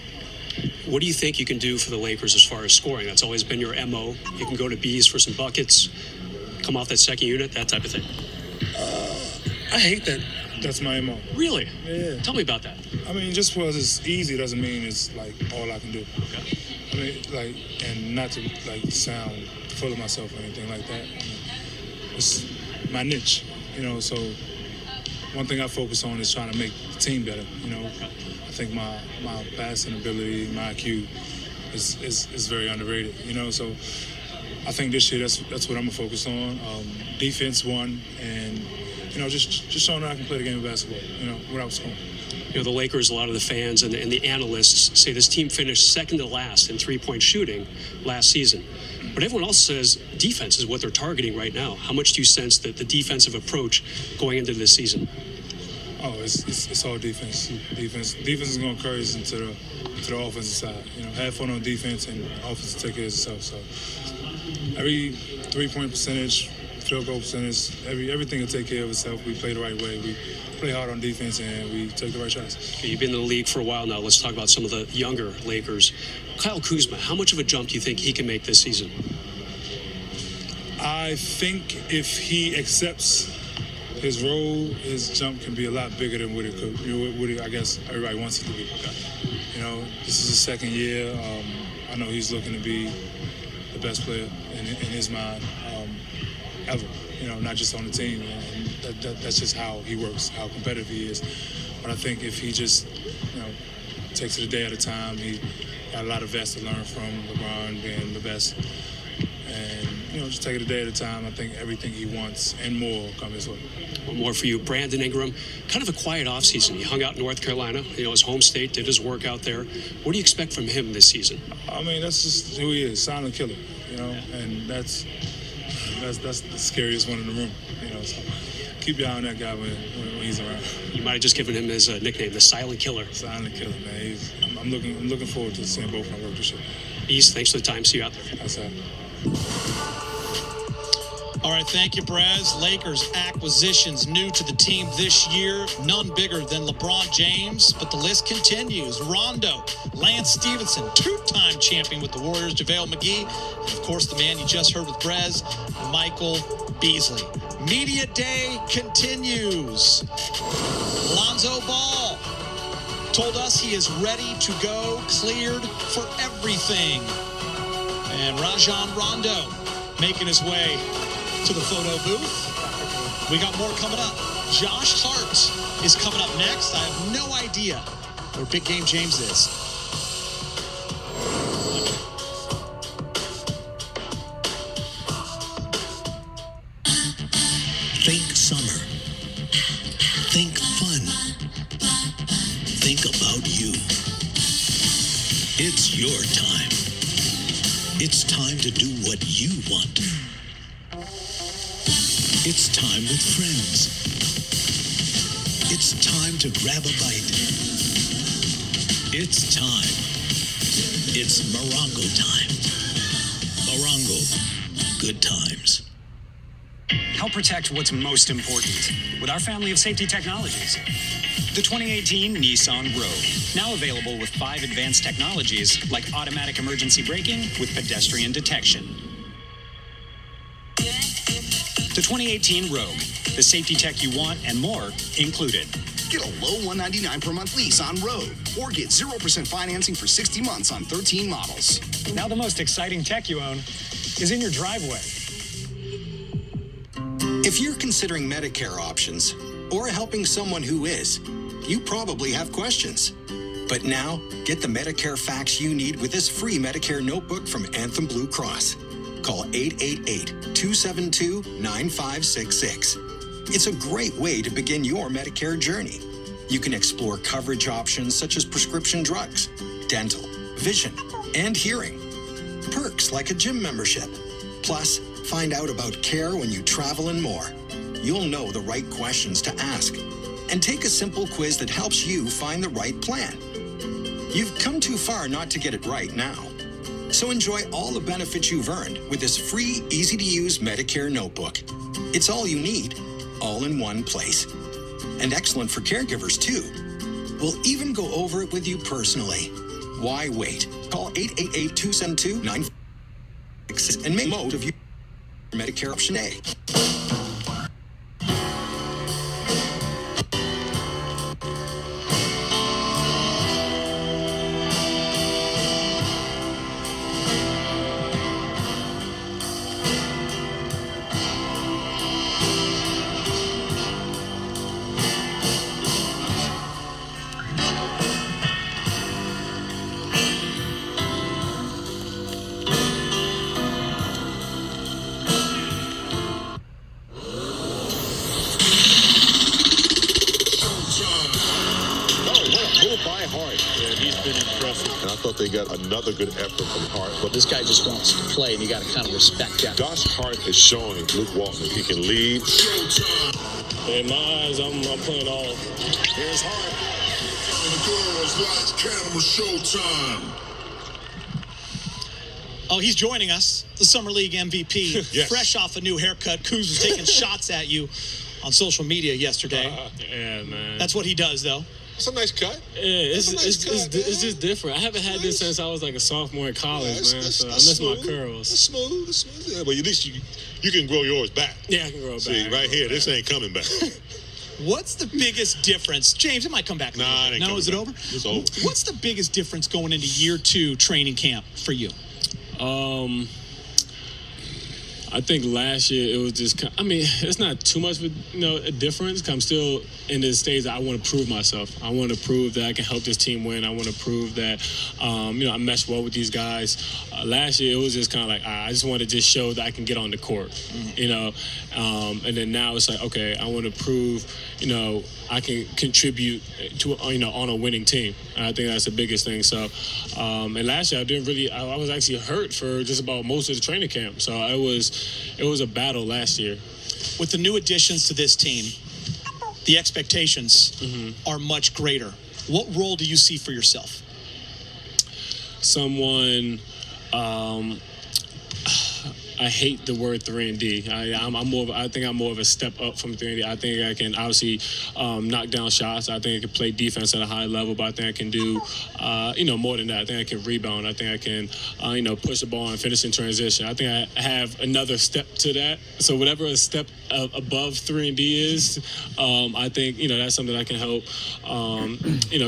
What do you think you can do for the Lakers as far as scoring? That's always been your MO. You can go to B's for some buckets, come off that second unit, that type of thing. I hate that. That's my MO. Really? Yeah. Tell me about that. I mean, just because it's easy doesn't mean it's like all I can do. Okay. I mean, and not to sound full of myself or anything like that. It's my niche, so one thing I focus on is trying to make the team better, I think my passing ability, my IQ is very underrated, so I think this year that's what I'm gonna focus on. Defense one, and just showing that I can play the game of basketball, without scoring. The Lakers, a lot of the fans and the analysts say this team finished second to last in three-point shooting last season. But everyone else says defense is what they're targeting right now. How much do you sense that the defensive approach going into this season? Oh, it's all defense. Defense is going to carry us into the offensive side. Have fun on defense and offense take care of itself. So every three-point percentage, field goal percentage, everything will take care of itself. We play the right way. We play hard on defense and we take the right shots. Okay, you've been in the league for a while now. Let's talk about some of the younger Lakers. Kyle Kuzma, how much of a jump do you think he can make this season? I think if he accepts his role, his jump can be a lot bigger than what it could. What I guess everybody wants it to be. This is his second year. I know he's looking to be the best player in his mind ever. Not just on the team. And that's just how he works, how competitive he is. But I think if he just, takes it a day at a time, he got a lot of vets to learn from, LeBron being the best. And, just take it a day at a time. I think everything he wants and more will come his way. One more for you. Brandon Ingram, kind of a quiet offseason. He hung out in North Carolina, his home state, did his work out there. What do you expect from him this season? I mean, that's just who he is, silent killer, and that's the scariest one in the room, so keep your eye on that guy when he's around. You might have just given him his nickname, the Silent Killer. Silent Killer, man. I'm looking forward to seeing both of them work this year. East, thanks for the time. See you out there. That's it. All right, thank you, Brez. Lakers acquisitions new to the team this year. None bigger than LeBron James, but the list continues. Rondo, Lance Stevenson, two-time champion with the Warriors, JaVale McGee, and of course the man you just heard with Brez, Michael Beasley. Media Day continues. Lonzo Ball told us he is ready to go, cleared for everything. And Rajon Rondo making his way to the photo booth. We got more coming up. Josh Hart is coming up next. I have no idea where Big Game James is. Think summer. Think fun. Think about you. It's your time. It's time to do what you want. It's time with friends. It's time to grab a bite. It's time. It's Morongo time. Morongo. Good times. Help protect what's most important with our family of safety technologies. The 2018 Nissan Rogue, now available with 5 advanced technologies like automatic emergency braking with pedestrian detection. The 2018 Rogue, the safety tech you want and more included. Get a low $199 per month lease on Rogue, or get 0% financing for 60 months on 13 models. Now the most exciting tech you own is in your driveway. If you're considering Medicare options or helping someone who is, you probably have questions. But now, get the Medicare facts you need with this free Medicare notebook from Anthem Blue Cross. Call 888-272-9566. It's a great way to begin your Medicare journey. You can explore coverage options such as prescription drugs, dental, vision, and hearing. Perks like a gym membership. Plus, find out about care when you travel and more. You'll know the right questions to ask. And take a simple quiz that helps you find the right plan. You've come too far not to get it right now. So enjoy all the benefits you've earned with this free, easy-to-use Medicare notebook. It's all you need, all in one place. And excellent for caregivers, too. We'll even go over it with you personally. Why wait? Call 888-272-9566 and make note of your Medicare option A. They got another good effort from Hart. But this guy just wants to play, and you got to kind of respect that. Josh Hart is showing Luke Walton that he can lead. In my eyes, I'm playing all. Here's Hart. The girls, lights, camera, showtime. Oh, he's joining us, the Summer League MVP. Yes. Fresh off a new haircut. Kuz was taking shots at you on social media yesterday. Yeah, man. That's what he does, though. It's a nice cut. Yeah, it's just different. I haven't had this since I was like a sophomore in college, man. So I miss my curls. It's smooth. It's smooth. Yeah, but at least you can grow yours back. Yeah, I can grow it back. See, right here, this ain't coming back. What's the biggest difference? James, it might come back. Nah, it ain't No, is it back. over? It's over. What's the biggest difference going into year 2 training camp for you? I think last year it was just, I mean, it's not too much of a difference. I'm still in this stage that I want to prove myself. I want to prove that I can help this team win. I want to prove that, I mesh well with these guys. Last year it was just kind of like, I just want to just show that I can get on the court, and then now it's like, okay, I want to prove, I can contribute to, on a winning team. And I think that's the biggest thing. So, and last year I was actually hurt for just about most of the training camp. So it was a battle last year. With the new additions to this team, the expectations are much greater. What role do you see for yourself? Someone, I hate the word 3-and-D. I think I'm more of a step up from 3-and-D. I think I can obviously knock down shots. I think I can play defense at a high level, but I think I can do, more than that. I think I can rebound. I think I can, push the ball and finish in transition. I think I have another step to that. So whatever a step above 3-and-D is, I think, that's something I can help,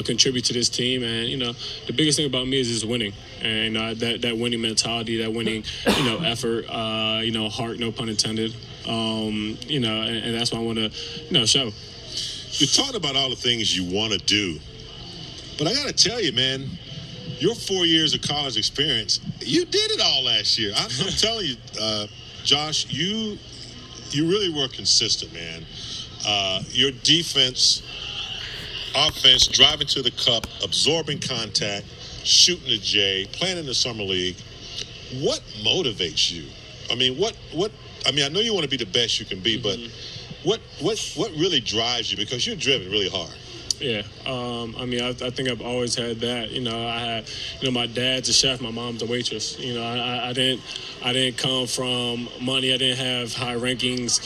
contribute to this team. And, the biggest thing about me is just winning. And that winning mentality, that winning, effort, heart, no pun intended. And that's what I want to, show. You talked about all the things you want to do, but I got to tell you, man, your 4 years of college experience, you did it all last year. I'm telling you, Josh, you really were consistent, man. Your defense, offense, driving to the cup, absorbing contact, shooting the J, playing in the summer league. What motivates you? I mean, I know you want to be the best you can be, but what really drives you? Because you're driven really hard. Yeah, I think I've always had that. I had, my dad's a chef, my mom's a waitress. I didn't come from money. I didn't have high rankings.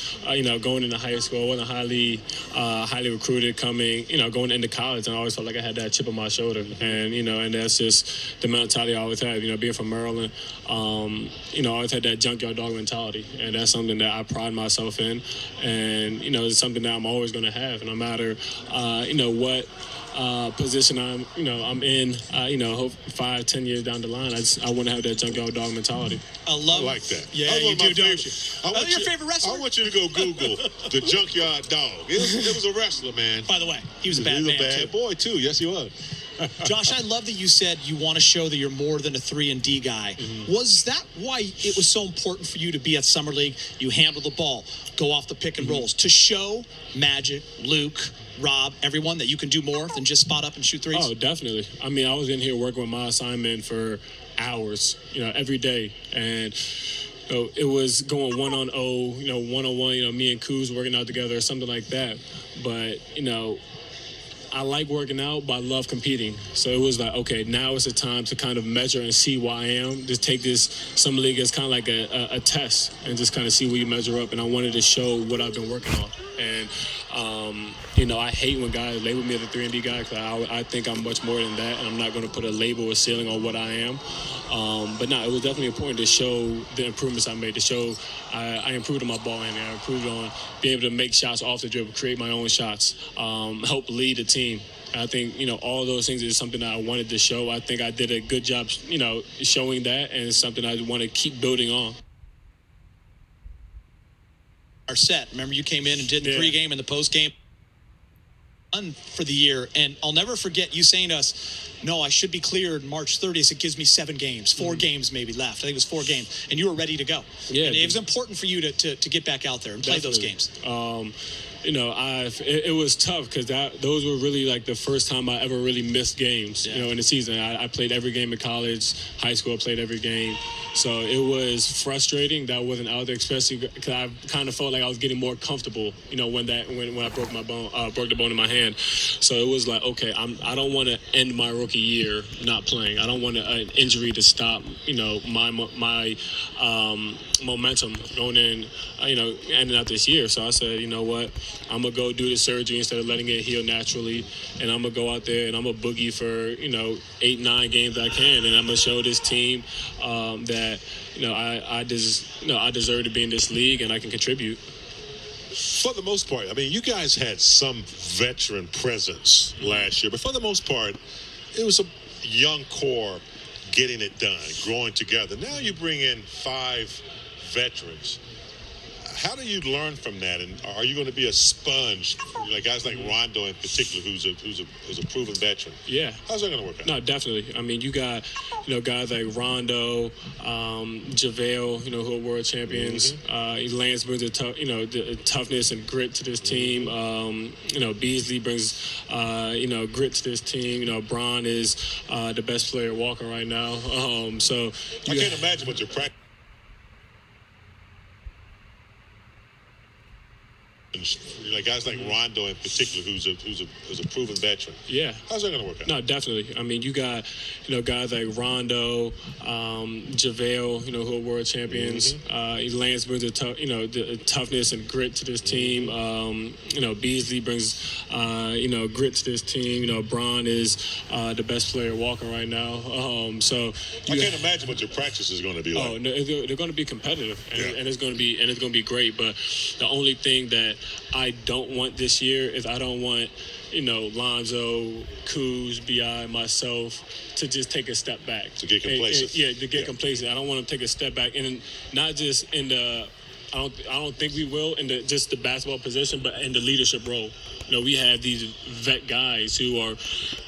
Going into high school, I wasn't highly recruited. Going into college, and I always felt like I had that chip on my shoulder. And and that's just the mentality I always had. Being from Maryland, I always had that junkyard dog mentality, and that's something that I pride myself in. And it's something that I'm always going to have, no matter what position I'm in, hope 5-10 years down the line, I want to have that junkyard dog mentality. I like that. Yeah, you do, don't you? Your favorite wrestler? I want you to go Google the junkyard dog. It was a wrestler, man. By the way, he was a bad man, He was a bad boy, too. Yes, he was. Josh, I love that you said you want to show that you're more than a 3-and-D guy. Was that why it was so important for you to be at Summer League? You handle the ball, go off the pick and rolls, to show Magic, Luke, Rob, everyone that you can do more than just spot up and shoot threes? Oh, definitely. I mean, I was in here working with my assignment for hours, every day. And it was going 1-on-0, one-on-one, me and Kuz working out together or something like that. But, I like working out, but I love competing. So it was like, okay, now is the time to kind of measure and see where I am. Just take this Summer League as kind of like a test and just kind of see where you measure up. And I wanted to show what I've been working on. And, I hate when guys label me as a 3-and-D guy because I think I'm much more than that. And I'm not going to put a label or ceiling on what I am. But no, it was definitely important to show the improvements I made, to show I improved on my ball handling. I improved on being able to make shots off the dribble, create my own shots, help lead the team. I think, all those things is something that I wanted to show. I think I did a good job, showing that, and it's something I want to keep building on. Our set, remember you came in and did the pregame and the postgame for the year, and I'll never forget you saying to us, no, I should be cleared March 30th. It gives me 7 games, 4 games maybe left. I think it was 4 games, and you were ready to go. Yeah, and it was important for you to get back out there and play those games. It was tough because those were really like the first time I ever really missed games, in the season. I played every game in college, high school, I played every game. So it was frustrating that I wasn't out there, especially because I kind of felt like I was getting more comfortable, when I broke the bone in my hand. So it was like, okay, I don't want to end my rookie year not playing. I don't want an injury to stop, my momentum going in, ending out this year. So I said, you know what, I'm going to go do the surgery instead of letting it heal naturally. And I'm going to go out there and I'm going to boogie for, 8-9 games I can. And I'm going to show this team that, I deserve to be in this league and I can contribute. For the most part, I mean, you guys had some veteran presence last year, but for the most part, it was a young core getting it done, growing together. Now you bring in 5 veterans. How do you learn from that? And are you going to be a sponge, like guys like Rondo in particular, who's a proven veteran? Yeah. How's that going to work out? No, definitely. I mean, you got, guys like Rondo, JaVale, who are world champions. Lance brings the toughness and grit to this team. Beasley brings, grit to this team. Bron is the best player walking right now. I can't imagine what your practice. Like guys like Rondo in particular, who's a proven veteran. Yeah. How's that going to work out? No, definitely. I mean, you got, guys like Rondo, JaVale, who are world champions. Lance brings the toughness and grit to this team. Beasley brings, grit to this team. Bron is the best player walking right now. I can't imagine what your practice is going to be like. Oh, no, they're going to be competitive, and it's going to be great. But the only thing that I don't want this year is I don't want, Lonzo, Kuz, B.I., myself to just take a step back. To get complacent. To get complacent. I don't want them to take a step back, and not just in the. I don't think we will in just the basketball position, but in the leadership role. We have these vet guys who are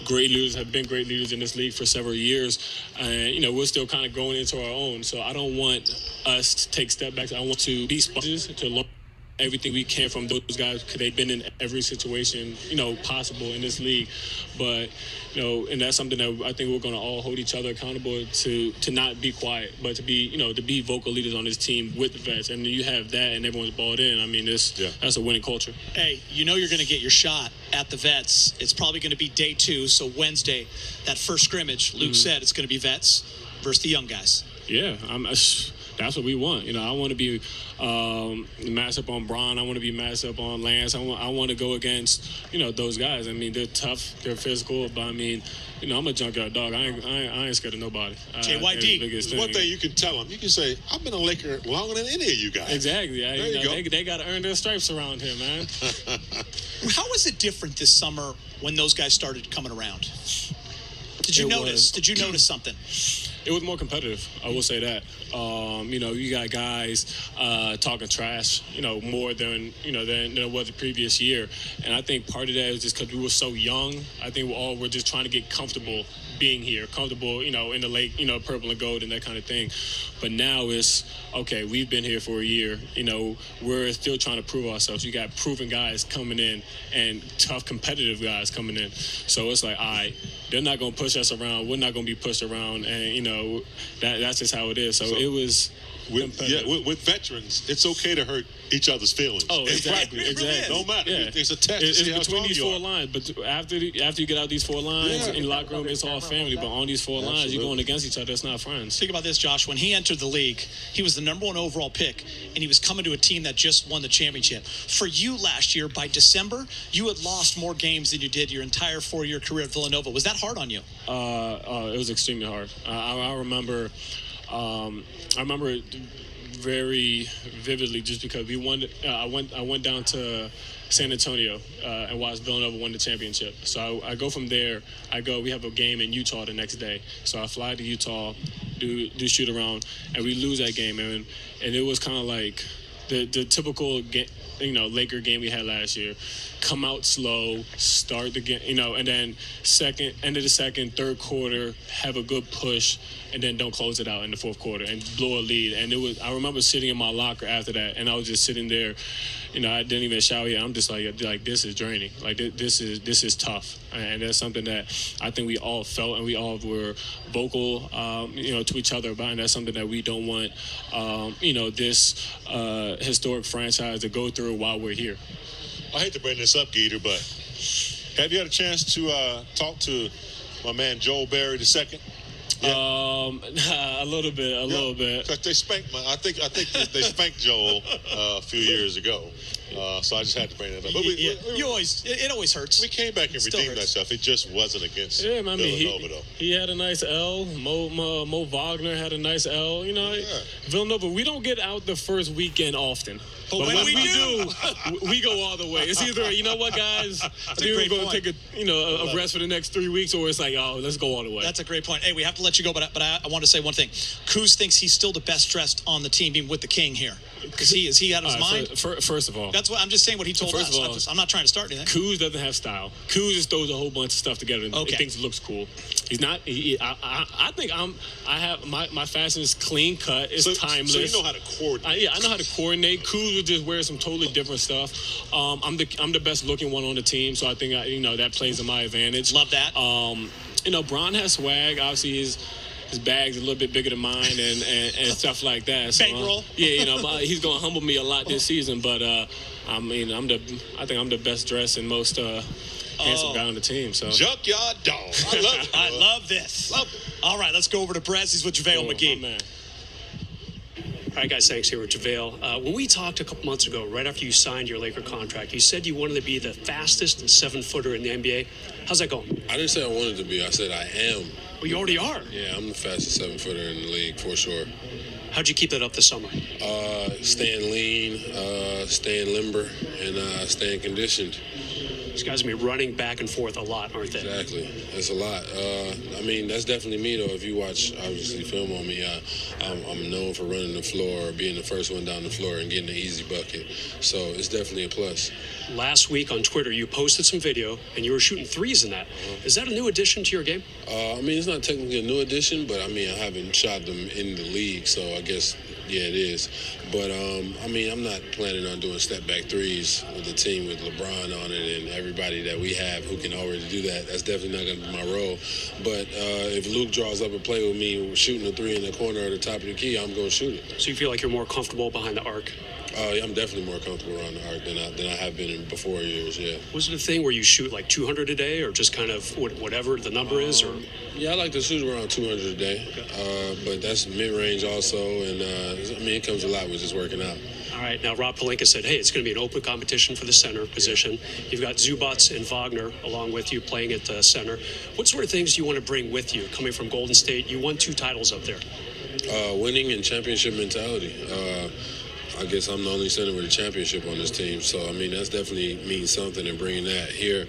great leaders, have been great leaders in this league for several years, and we're still kind of growing into our own. So I don't want us to take step backs. I want to be sponges to learn everything we can from those guys because they've been in every situation, possible in this league. But, and that's something that I think we're going to all hold each other accountable to not be quiet, but to be vocal leaders on this team with the vets. And you have that and everyone's balled in. I mean, that's a winning culture. Hey, you're going to get your shot at the vets. It's probably going to be day 2, so Wednesday, that first scrimmage. Luke said it's going to be vets versus the young guys. Yeah, that's what we want. I want to be matched up on Bron. I want to be matched up on Lance. I want to go against, those guys. I mean, they're tough, they're physical, but I mean, I'm a junkyard dog. I ain't scared of nobody. JYD, one thing you can tell them, you can say, I've been a Laker longer than any of you guys. Exactly. They got to earn their stripes around here, man. How was it different this summer when those guys started coming around? Did you notice something? It was more competitive. I will say that. You got guys talking trash, more than it was the previous year. And I think part of that is just because we were so young. I think we're just trying to get comfortable being here, comfortable, in the lake, purple and gold and that kind of thing. But now it's, okay, we've been here for a year. We're still trying to prove ourselves. You got proven guys coming in and tough competitive guys coming in. So it's like, all right, they're not going to push us around. We're not going to be pushed around. And, that's just how it is. So it was with veterans, it's okay to hurt each other's feelings. Oh, exactly. No matter. Yeah. It's a test. It's between these four lines. But after you get out these four lines, in the locker room, it's all family. But on these four lines, you're going against each other. It's not friends. Think about this, Josh. When he entered the league, he was the #1 overall pick, and he was coming to a team that just won the championship. For you last year, by December, you had lost more games than you did your entire 4-year career at Villanova. Was that hard on you? It was extremely hard. I remember it very vividly, just because we won. I went down to San Antonio and watched Villanova win the championship. So I go from there. We have a game in Utah the next day. So I fly to Utah, do shoot around, and we lose that game. And it was kind of like the typical Laker game we had last year. Come out slow, start the game, and then end of the second, third quarter, have a good push, and then don't close it out in the fourth quarter and blow a lead. And I remember sitting in my locker after that, and I was just sitting there, I didn't even shower yet. I'm just like this is draining. Like this is tough, and that's something that I think we all felt, and we all were vocal, to each other about. And that's something that we don't want, this historic franchise to go through while we're here. I hate to bring this up, Geeter, but have you had a chance to talk to my man Joel Berry II? Yeah. A little bit. They spanked I think they spanked Joel a few years ago. So I just had to bring that up. But it always hurts. We came back and redeemed ourselves. It just wasn't against Villanova, though. He had a nice L. Mo Wagner had a nice L. Villanova, we don't get out the first weekend often. But when we do, we go all the way. It's either, you know what, guys, we're going to take a rest for the next 3 weeks, or it's like, oh, let's go all the way. That's a great point. Hey, we have to let you go, but I want to say one thing. Kuz thinks he's still the best dressed on the team, even with the King here. Is he out of his mind? First of all, that's what I'm just saying. What he told us. I'm not trying to start anything. Kuz doesn't have style. Kuz just throws a whole bunch of stuff together and he thinks it looks cool. He's not. I think I have my fashion is clean cut. It's timeless. So you know how to coordinate. I know how to coordinate. Kuz would just wear some totally different stuff. I'm the best looking one on the team, so I think that plays to my advantage. Love that. Bron has swag. Obviously, his bag's a little bit bigger than mine and stuff like that. So, bankroll. He's going to humble me a lot this season, but I think I'm the best dressed and most handsome guy on the team. So junkyard dog. I love it. I love this. Love it. All right, let's go over to Press. He's with JaVale McGee. My man. All right, guys, thanks. Here with JaVale. When we talked a couple months ago, right after you signed your Laker contract, you said you wanted to be the fastest 7-footer in the NBA. How's that going? I didn't say I wanted to be. I said I am. Well, you already are. Yeah, I'm the fastest 7-footer in the league, for sure. How'd you keep that up this summer? Staying lean, staying limber, and staying conditioned. These guys are going to be running back and forth a lot, aren't they? Exactly. That's a lot. That's definitely me, though. If you watch, obviously, film on me, I'm known for running the floor, being the first one down the floor, and getting an easy bucket. So it's definitely a plus. Last week on Twitter, you posted some video, and you were shooting threes in that. Is that a new addition to your game? It's not technically a new addition, but, I haven't shot them in the league, so I guess, yeah, it is. But, I'm not planning on doing step-back threes with the team with LeBron on it and everybody that we have who can already do that. That's definitely not going to be my role. But if Luke draws up a play with me shooting a three in the corner or the top of the key, I'm going to shoot it. So you feel like you're more comfortable behind the arc? I'm definitely more comfortable around the arc than I have been in before years. Yeah. Was it a thing where you shoot like 200 a day, or just kind of whatever the number is? Or yeah, I like to shoot around 200 a day, but that's mid-range also, and I mean, it comes a lot with just working out. All right, now Rob Pelinka said, hey, it's going to be an open competition for the center position. You've got Zubac and Wagner along with you playing at the center. What sort of things do you want to bring with you coming from Golden State? You won 2 titles up there. Winning and championship mentality. I guess I'm the only center with a championship on this team, so I mean that's definitely means something, and bringing that here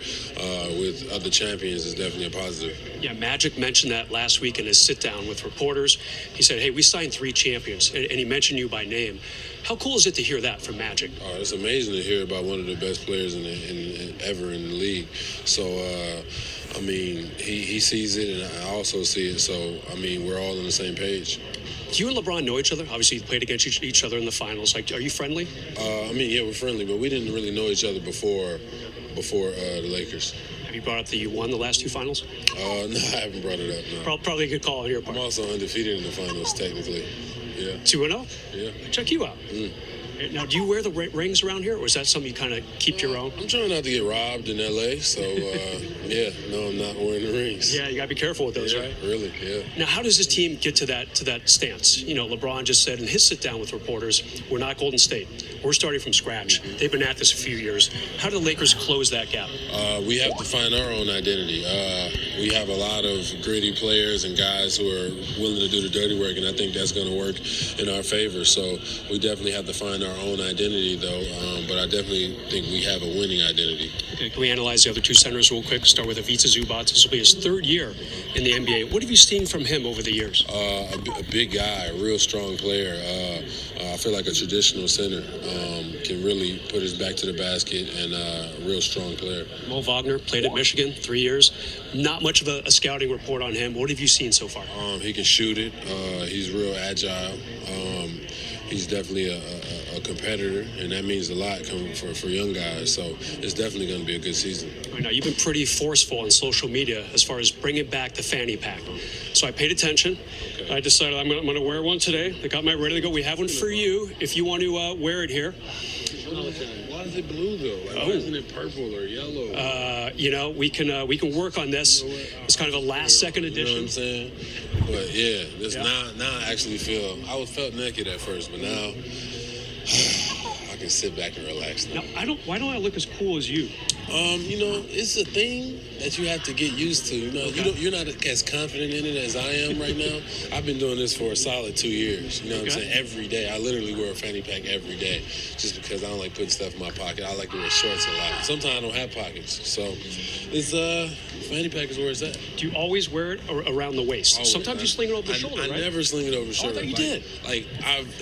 with other champions is definitely a positive. Yeah, Magic mentioned that last week in his sit-down with reporters. He said, hey, we signed 3 champions, and he mentioned you by name. How cool is it to hear that from Magic? Oh, it's amazing to hear about one of the best players ever in the league. So, I mean, he sees it, and I also see it. So, I mean, we're all on the same page. Do you and LeBron know each other? Obviously, you played against each other in the finals. Like, are you friendly? I mean, yeah, we're friendly, but we didn't really know each other before the Lakers. Have you brought up that you won the last 2 finals? No, I haven't brought it up. No. Probably a good call on your part. I'm also undefeated in the finals, technically. Yeah. 2-0? Yeah. Check you out. Now, do you wear the rings around here, or is that something you kind of keep to your own? I'm trying not to get robbed in L.A., so, yeah, no, I'm not wearing the rings. Yeah, you got to be careful with those, right? Really, yeah. Now, how does this team get to that stance? You know, LeBron just said in his sit-down with reporters, we're not Golden State. We're starting from scratch. They've been at this a few years. How do the Lakers close that gap? We have to find our own identity. We have a lot of gritty players and guys who are willing to do the dirty work, and I think that's going to work in our favor. So we definitely have to find our own identity, though, but I definitely think we have a winning identity. Okay, can we analyze the other 2 centers real quick? Start with Ivica Zubac. This will be his 3rd year in the NBA. What have you seen from him over the years? A big guy, a real strong player. I feel like a traditional center. Can really put his back to the basket, and a real strong player. Mo Wagner played at Michigan 3 years. Not much of a scouting report on him. What have you seen so far? He can shoot it. He's real agile. He's definitely a competitor, and that means a lot coming for young guys. So it's definitely going to be a good season. Right now, you've been pretty forceful on social media as far as bringing back the fanny pack. So I paid attention. Okay. I decided I'm going to wear one today. I got mine ready to go. We have one for you if you want to wear it here. Why is it blue though? Like, why isn't it purple or yellow? You know, we can work on this. It's kind of a last-second addition. You know what I'm saying? But yeah, this now I actually feel. I felt naked at first, but now I can sit back and relax. Now. Why don't I look as cool as you? You know, it's a thing that you have to get used to. You know, you're not as confident in it as I am right now. I've been doing this for a solid 2 years. You know what I'm saying? Every day. I literally wear a fanny pack every day just because I don't like putting stuff in my pocket. I like to wear shorts a lot. Sometimes I don't have pockets. So it's fanny pack is where it's at. Do you always wear it around the waist? Always. Sometimes you sling it over the shoulder, right? I never sling it over the shoulder. I thought you did. Like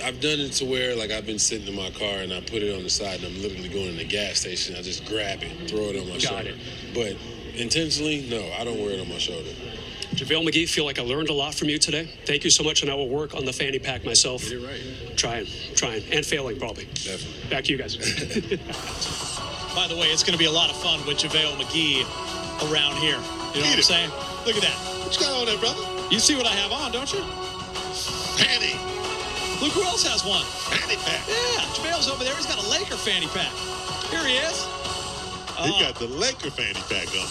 I've done it to where like I've been sitting in my car and I put it on the side and I'm literally going to the gas station. I just grab it, throw it on my shoulder. But intentionally, no, I don't wear it on my shoulder. JaVale McGee, feel like I learned a lot from you today. Thank you so much, and I will work on the fanny pack myself. You're right. Trying, and failing probably. Definitely. Back to you guys. By the way, it's going to be a lot of fun with JaVale McGee around here. You know what I'm saying? Look at that. What you got on there, brother? You see what I have on, don't you? Fanny. Look who else has one. Fanny pack. Yeah, JaVale's over there. He's got a Laker fanny pack. Here he is. He got the Laker fanny pack on.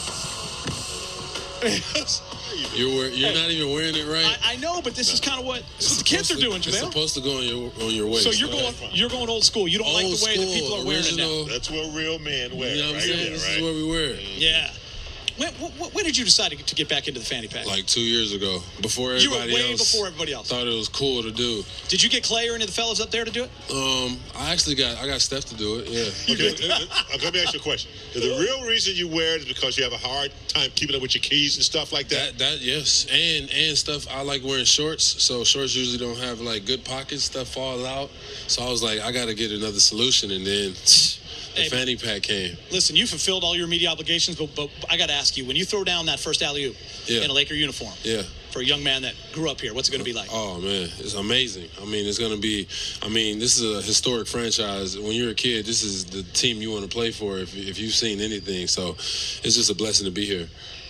You're not even wearing it right. I know, but this is kind of what the kids are doing, JaVale. It's supposed to go on your waist. So you're going old school. You don't like the way that people are wearing it now. That's what real men wear. You know what I'm saying? This is what we wear. Yeah. When did you decide to get back into the fanny pack? Like 2 years ago, before everybody before everybody else. Thought it was cool to do. Did you get Clay or any of the fellas up there to do it? I got Steph to do it. Yeah. Okay. Let me ask you a question. Is the real reason you wear it is because you have a hard time keeping up with your keys and stuff like that? That yes, and stuff. I like wearing shorts, so shorts usually don't have like good pockets. Stuff falls out. So I was like, I got to get another solution, and then. The fanny pack came. Listen, you fulfilled all your media obligations, but I got to ask you, when you throw down that first alley-oop in a Laker uniform, for a young man that grew up here, what's it going to be like? Oh, man, it's amazing. I mean, it's going to be – this is a historic franchise. When you're a kid, this is the team you want to play for if you've seen anything. So it's just a blessing to be here.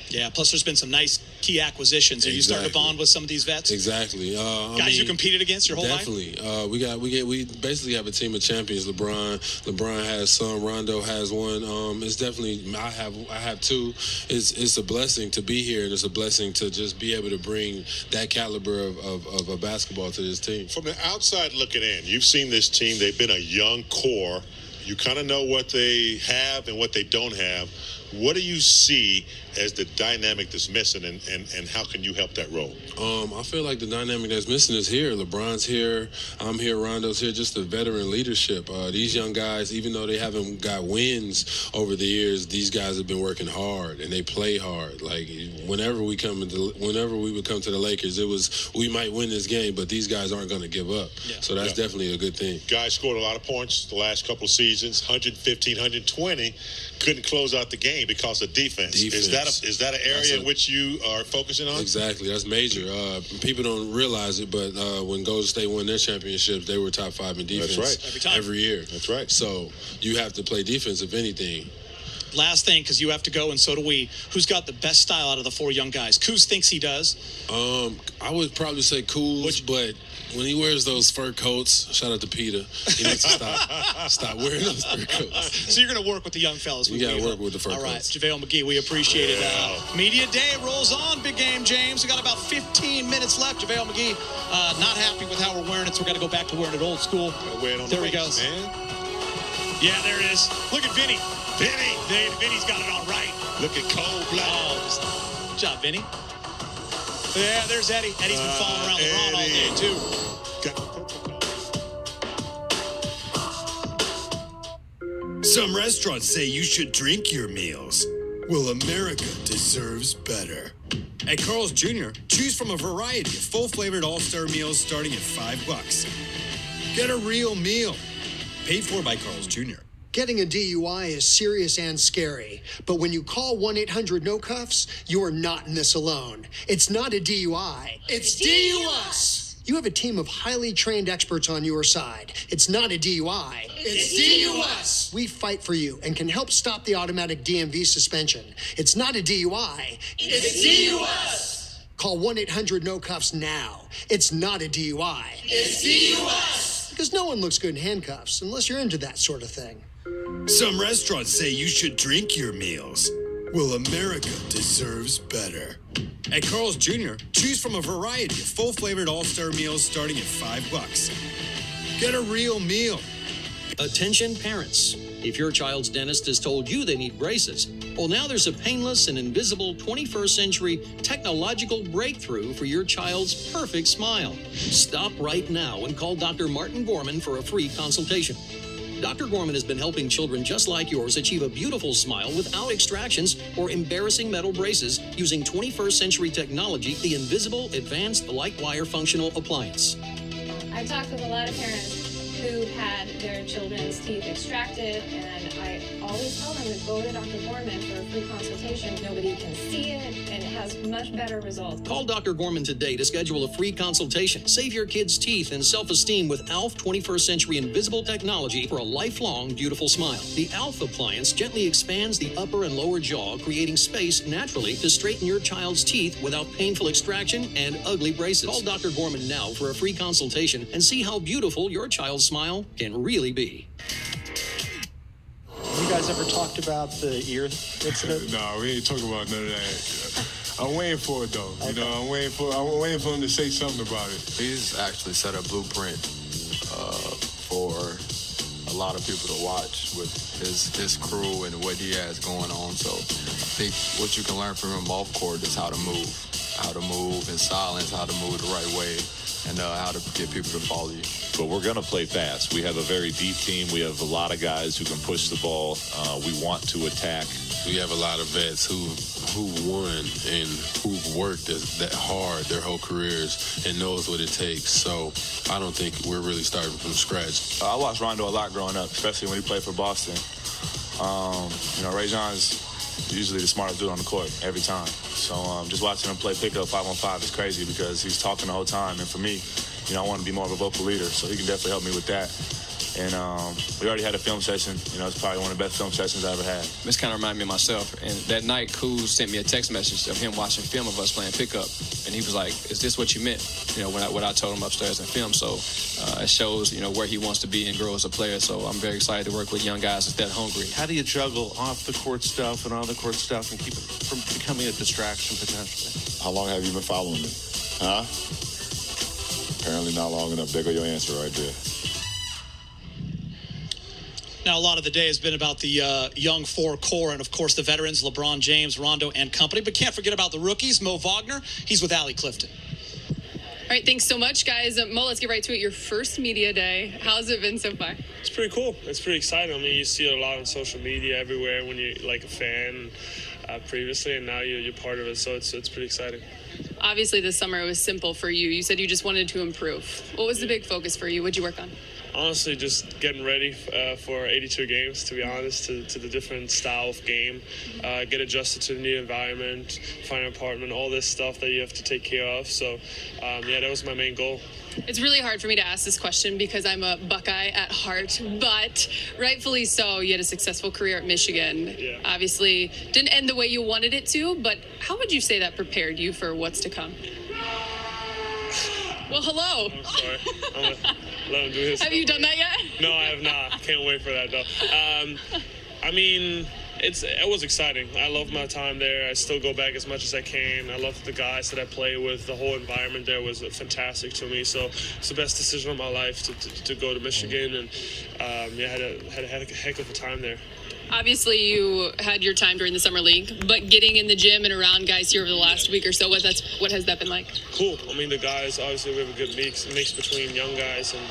Yeah, plus there's been some nice key acquisitions. Are you starting to bond with some of these vets? Exactly. Guys you competed against your whole life? Definitely. We basically have a team of champions. LeBron has some. Rondo has one. It's definitely, I have two. It's a blessing to be here, and it's a blessing to just be able to bring that caliber of a basketball to this team. From the outside looking in, you've seen this team. They've been a young core. You kind of know what they have and what they don't have. What do you see as the dynamic that's missing, and how can you help that role? I feel like the dynamic that's missing is here. LeBron's here. I'm here. Rondo's here. Just the veteran leadership. These young guys, even though they haven't got wins over the years, these guys have been working hard, and they play hard. Like, whenever we would come to the Lakers, it was, we might win this game, but these guys aren't going to give up. Yeah. So that's definitely a good thing. Guys scored a lot of points the last couple of seasons, 115, 120. Couldn't close out the game because of defense. Is that an area in which you are focusing on? Exactly. That's major. People don't realize it, but when Golden State won their championships, they were top 5 in defense. That's right. Every year. That's right. So you have to play defense, if anything. Last thing, because you have to go, and so do we. Who's got the best style out of the 4 young guys? Kuz thinks he does. I would probably say Kuz, but when he wears those fur coats, shout out to Peter, he needs to stop wearing those fur coats. So you're going to work with the young fellas. We got to work with the fur coats. All right, JaVale McGee, we appreciate it. Media Day rolls on. Big game, James. We got about 15 minutes left. JaVale McGee, not happy with how we're wearing it, so we're going to go back to wearing it old school. There he goes. Man. Yeah, there it is. Look at Vinny. Vinny's got it all right. Look at cold-blooded. Good job, Vinny. Yeah, there's Eddie. Eddie's been following around LeBron all day, too. Some restaurants say you should drink your meals. Well, America deserves better. At Carl's Jr., choose from a variety of full-flavored all-star meals starting at $5. Get a real meal. Paid for by Carl's Jr. Getting a DUI is serious and scary, but when you call 1-800-NO-CUFFS, you are not in this alone. It's not a DUI. It's DUS! You have a team of highly trained experts on your side. It's not a DUI. It's DUS! We fight for you and can help stop the automatic DMV suspension. It's not a DUI. It's DUS! Call 1-800-NO-CUFFS now. It's not a DUI. It's DUS! Because no one looks good in handcuffs unless you're into that sort of thing. Some restaurants say you should drink your meals. Well, America deserves better. At Carl's Jr., choose from a variety of full-flavored all-star meals starting at $5. Get a real meal. Attention parents. If your child's dentist has told you they need braces, well, now there's a painless and invisible 21st century technological breakthrough for your child's perfect smile. Stop right now and call Dr. Martin Gorman for a free consultation. Dr. Gorman has been helping children just like yours achieve a beautiful smile without extractions or embarrassing metal braces using 21st century technology, the invisible advanced light wire functional appliance. I've talked with a lot of parents who had their children's teeth extracted, and I always tell them to go to Dr. Gorman for a free consultation. Nobody can see it, and it has much better results. Call Dr. Gorman today to schedule a free consultation. Save your kids' teeth and self-esteem with ALF 21st Century Invisible Technology for a lifelong beautiful smile. The ALF appliance gently expands the upper and lower jaw, creating space naturally to straighten your child's teeth without painful extraction and ugly braces. Call Dr. Gorman now for a free consultation and see how beautiful your child's smile can really be. You guys ever talked about the ear incident? No, we ain't talking about none of that. I'm waiting for it though. Okay. You know, I'm waiting for him to say something about it. He's actually set a blueprint for a lot of people to watch with his crew and what he has going on. So I think what you can learn from him off court is how to move in silence, how to move the right way, and how to get people to follow you. But we're going to play fast. We have a very deep team. We have a lot of guys who can push the ball. We want to attack. We have a lot of vets who won and who've worked that hard their whole careers and knows what it takes. So I don't think we're really starting from scratch. I watched Rondo a lot growing up, especially when he played for Boston. Ray John's usually the smartest dude on the court every time. So just watching him play pickup 5-on-5 is crazy because he's talking the whole time. And for me, I want to be more of a vocal leader, so he can definitely help me with that. And we already had a film session. You know, it's probably one of the best film sessions I ever had. This kind of reminded me of myself. And that night, Kuz sent me a text message of him watching film of us playing pickup. And he was like, is this what you meant? You know, what I told him upstairs in film. So it shows, you know, where he wants to be and grow as a player. So I'm very excited to work with young guys that's that hungry. How do you juggle off the court stuff and on the court stuff and keep it from becoming a distraction potentially? How long have you been following me? Huh? Apparently not long enough. There go your answer right there. Now, a lot of the day has been about the young four core and, of course, the veterans, LeBron James, Rondo, and company. But can't forget about the rookies, Mo Wagner. He's with Allie Clifton. All right, thanks so much, guys. Mo, let's get right to it. Your first media day. How's it been so far? It's pretty cool. It's pretty exciting. I mean, you see it a lot on social media everywhere when you're like a fan previously, and now you're part of it. So it's pretty exciting. Obviously, this summer it was simple for you. You said you just wanted to improve. What was the big focus for you? What'd you work on? Honestly, just getting ready for 82 games, to be honest, to the different style of game, get adjusted to the new environment, find an apartment, all this stuff that you have to take care of. So, yeah, that was my main goal. It's really hard for me to ask this question because I'm a Buckeye at heart, but rightfully so. You had a successful career at Michigan. Yeah. Obviously, didn't end the way you wanted it to, but how would you say that prepared you for what's to come? Well, hello. I'm sorry. I'm gonna let him do his Have you done that yet? No, I have not. Can't wait for that, though. I mean, it was exciting. I love my time there. I still go back as much as I can. I love the guys that I play with. The whole environment there was fantastic to me. So it's the best decision of my life to go to Michigan, and yeah, had a heck of a time there. Obviously, you had your time during the summer league, but getting in the gym and around guys here over the last week or so, what has that been like? Cool. I mean, the guys, obviously, we have a good mix between young guys and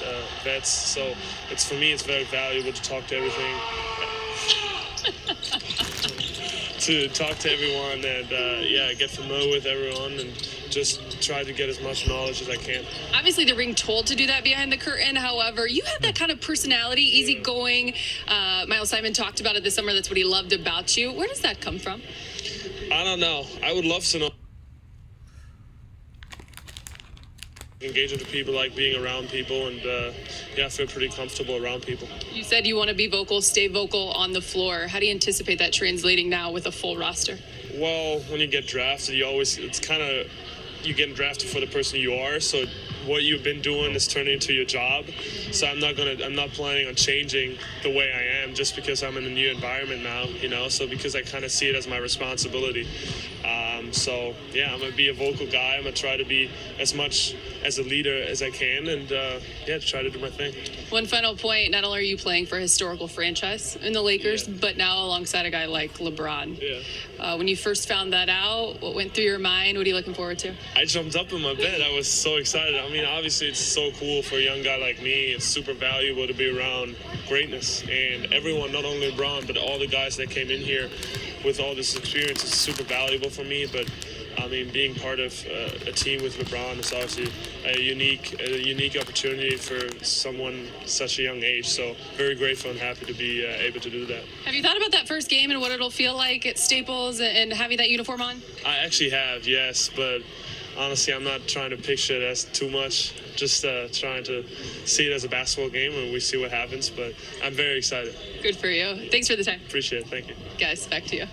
vets. So for me, it's very valuable to talk to everything. To talk to everyone and, yeah, get familiar with everyone and just try to get as much knowledge as I can. Obviously, they're being told to do that behind the curtain. However, you have that kind of personality, easygoing. Miles Simon talked about it this summer. That's what he loved about you. Where does that come from? I don't know. I would love to know. Engaging with people, like being around people, and yeah, I feel pretty comfortable around people. You said you want to be vocal, stay vocal on the floor. How do you anticipate that translating now with a full roster? Well, when you get drafted, it's kind of, you're getting drafted for the person you are, so what you've been doing is turning into your job. So I'm not planning on changing the way I am just because I'm in a new environment now, you know, so because I kind of see it as my responsibility. So yeah, I'm gonna be a vocal guy. I'm gonna try to be as much as a leader as I can, and yeah, try to do my thing. One final point, not only are you playing for a historical franchise in the Lakers, but now alongside a guy like LeBron. Yeah. When you first found that out, what went through your mind? What are you looking forward to? I jumped up in my bed. I was so excited. I mean, obviously it's so cool for a young guy like me. It's super valuable to be around greatness, and everyone, not only LeBron, but all the guys that came in here with all this experience is super valuable for me. But I mean, being part of a team with LeBron is obviously a unique opportunity for someone such a young age. So very grateful and happy to be able to do that. Have you thought about that first game and what it'll feel like at Staples and having that uniform on? I actually have, yes, but honestly, I'm not trying to picture it as too much. Just trying to see it as a basketball game, and we see what happens. But I'm very excited. Good for you. Thanks for the time. Appreciate it. Thank you. Guys, back to you.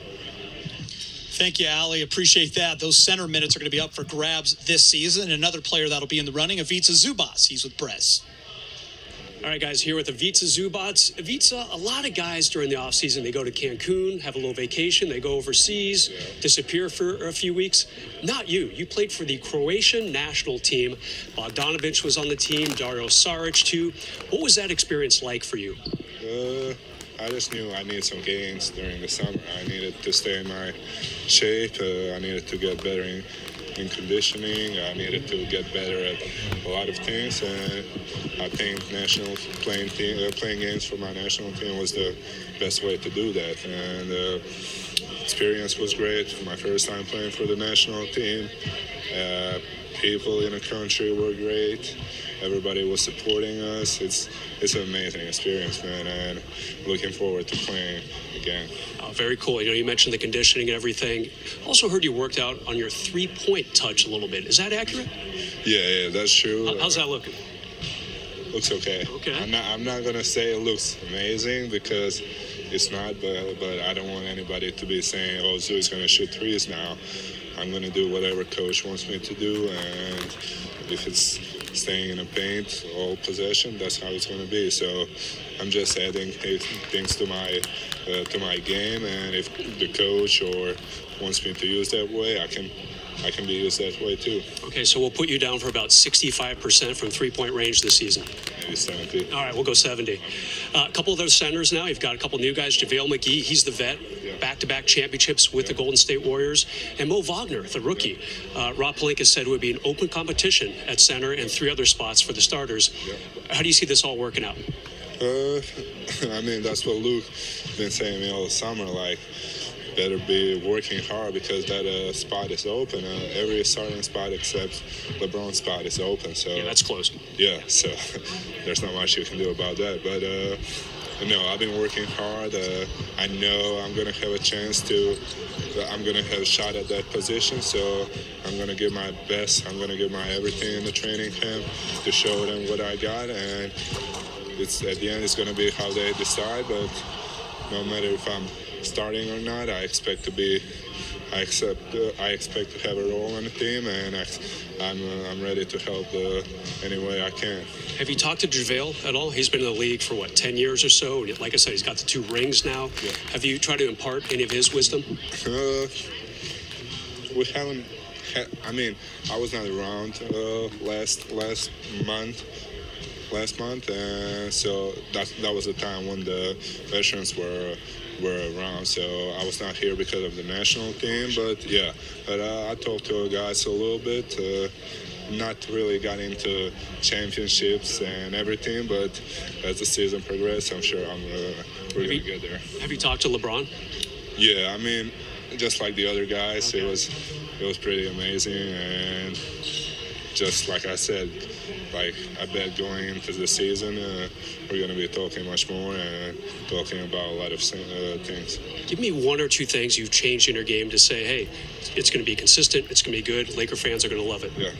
Thank you, Allie. Appreciate that. Those center minutes are going to be up for grabs this season. Another player that'll be in the running, Ivica Zubac. He's with Brez. All right, guys, here with Ivica Zubac. Ivica, a lot of guys during the offseason, they go to Cancun, have a little vacation, they go overseas, disappear for a few weeks. Not you. You played for the Croatian national team. Bogdanovic was on the team, Dario Saric, too. What was that experience like for you? I just knew I needed some gains during the summer. I needed to stay in my shape. I needed to get better in conditioning. I needed to get better at a lot of things. And I think playing games for my national team was the best way to do that. And experience was great. My first time playing for the national team. People in the country were great. Everybody was supporting us. It's an amazing experience, man, and looking forward to playing again. Very cool. You know, you mentioned the conditioning and everything. Also heard you worked out on your three-point touch a little bit. Is that accurate? Yeah, that's true. How's that looking? Looks okay. I'm not gonna say it looks amazing because it's not, but I don't want anybody to be saying, oh, Zoo's gonna shoot threes now. I'm gonna do whatever coach wants me to do, and if it's staying in the paint all possession, that's how it's gonna be. So I'm just adding things to my game, and if the coach or wants me to use that way, I can be used that way too. Okay, so we'll put you down for about 65% from three-point range this season. Maybe 70. All right, we'll go 70. A couple of those centers now. You've got a couple new guys. JaVale McGee, he's the vet. Back-to-back championships with the Golden State Warriors. And Mo Wagner, the rookie. Rob Pelinka said it would be an open competition at center and 3 other spots for the starters. How do you see this all working out? I mean, that's what Luke's been saying to me all the summer, like, better be working hard because that spot is open. Every starting spot except LeBron's spot is open. So yeah, that's close. Yeah, so there's not much you can do about that. But no, I've been working hard. I know I'm going to have a chance I'm going to have a shot at that position. So I'm going to give my best. I'm going to give my everything in the training camp to show them what I got. And it's at the end, it's going to be how they decide. But no matter if I'm starting or not, I expect to have a role on the team, and I'm ready to help any way I can. Have you talked to JaVale at all? He's been in the league for 10 years or so. Like I said, he's got the 2 rings now. Yeah. Have you tried to impart any of his wisdom? We haven't. I mean, I was not around last month, and so that was the time when the veterans were around. So I was not here because of the national team, but I talked to the guys a little bit. Not really got into championships and everything, but as the season progressed, I'm sure we're gonna get there. Have you talked to LeBron? Yeah, I mean, just like the other guys, it was pretty amazing, and just like I said, like I bet going into the season, we're going to be talking much more and talking about a lot of things. Give me 1 or 2 things you've changed in your game to say, hey, it's going to be consistent, it's going to be good, Laker fans are going to love it. Yeah.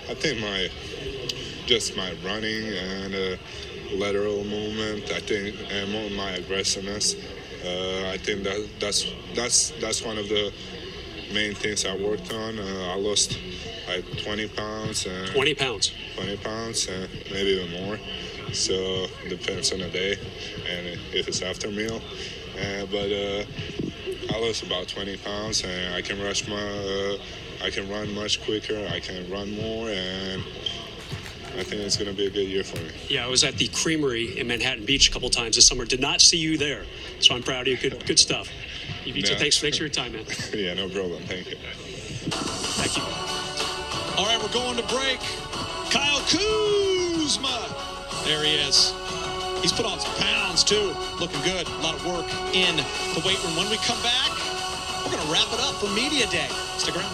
I think my running and lateral movement, I think, and more my aggressiveness. I think that's one of the main things I worked on. I lost like 20 pounds. 20 pounds? 20 pounds, maybe even more. So depends on the day and if it's after meal. But I lost about 20 pounds, and I can run much quicker. I can run more, and I think it's going to be a good year for me. Yeah, I was at the Creamery in Manhattan Beach a couple times this summer. Did not see you there, so I'm proud of you. Good stuff. So thanks for your time, man. Yeah, no problem. Thank you. Thank you. All right, we're going to break. Kyle Kuzma. There he is. He's put on some pounds, too. Looking good. A lot of work in the weight room. When we come back, we're going to wrap it up for Media Day. Stick around.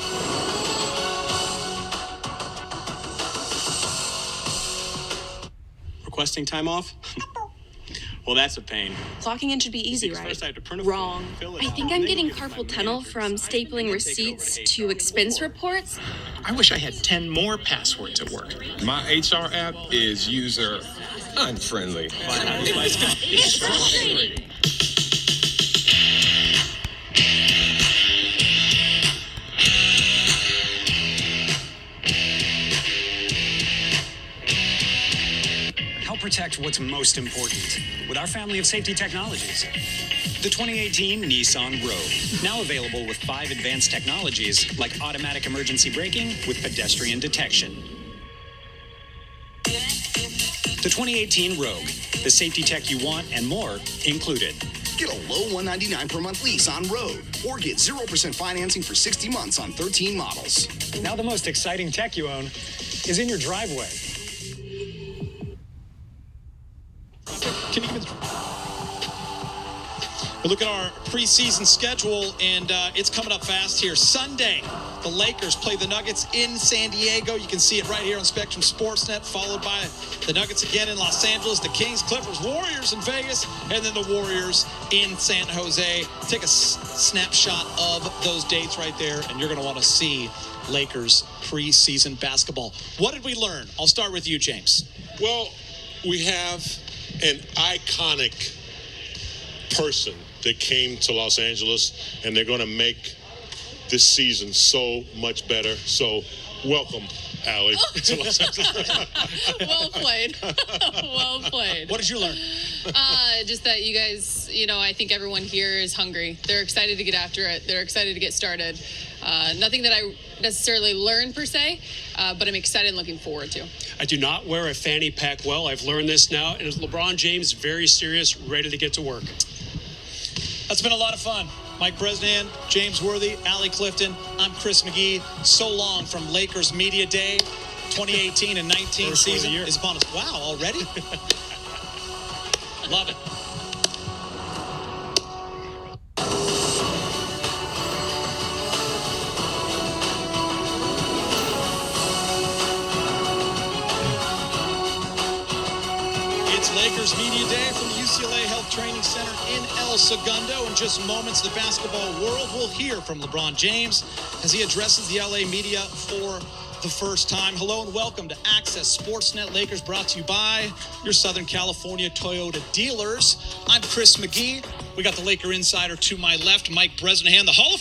Requesting time off? Well, that's a pain. Clocking in should be easy, right? First I have to print a Wrong. form, I think I'm getting carpal tunnel from stapling receipts to expense reports. I wish I had 10 more passwords at work. My HR app is user unfriendly. It's frustrating. Protect what's most important with our family of safety technologies. The 2018 Nissan Rogue, now available with 5 advanced technologies like automatic emergency braking with pedestrian detection. The 2018 Rogue, the safety tech you want and more included. Get a low $199 per month lease on Rogue, or get 0% financing for 60 months on 13 models. Now the most exciting tech you own is in your driveway. Can you look at our preseason schedule, and it's coming up fast here. Sunday, the Lakers play the Nuggets in San Diego. You can see it right here on Spectrum Sportsnet, followed by the Nuggets again in Los Angeles, the Kings, Clippers, Warriors in Vegas, and then the Warriors in San Jose. Take a snapshot of those dates right there, and you're going to want to see Lakers preseason basketball. What did we learn? I'll start with you, James. Well, we have an iconic person that came to Los Angeles, and they're going to make this season so much better. So welcome, Allie, to Los Angeles. Well played. Well played. What did you learn? Just that you guys, I think everyone here is hungry. They're excited to get after it. They're excited to get started. Nothing that I necessarily learned per se, but I'm excited and looking forward to. I do not wear a fanny pack well. I've learned this now. And LeBron James, very serious, ready to get to work. That's been a lot of fun. Mike Bresnahan, James Worthy, Allie Clifton. I'm Chris McGee. So long from Lakers Media Day. 2018 and 19 season is upon us. Wow, already? Love it. Lakers Media Day from the UCLA Health Training Center in El Segundo. In just moments, the basketball world will hear from LeBron James as he addresses the LA media for the first time. Hello and welcome to Access Sportsnet Lakers, brought to you by your Southern California Toyota dealers. I'm Chris McGee. We got the Laker insider to my left, Mike Bresnahan, the Hall of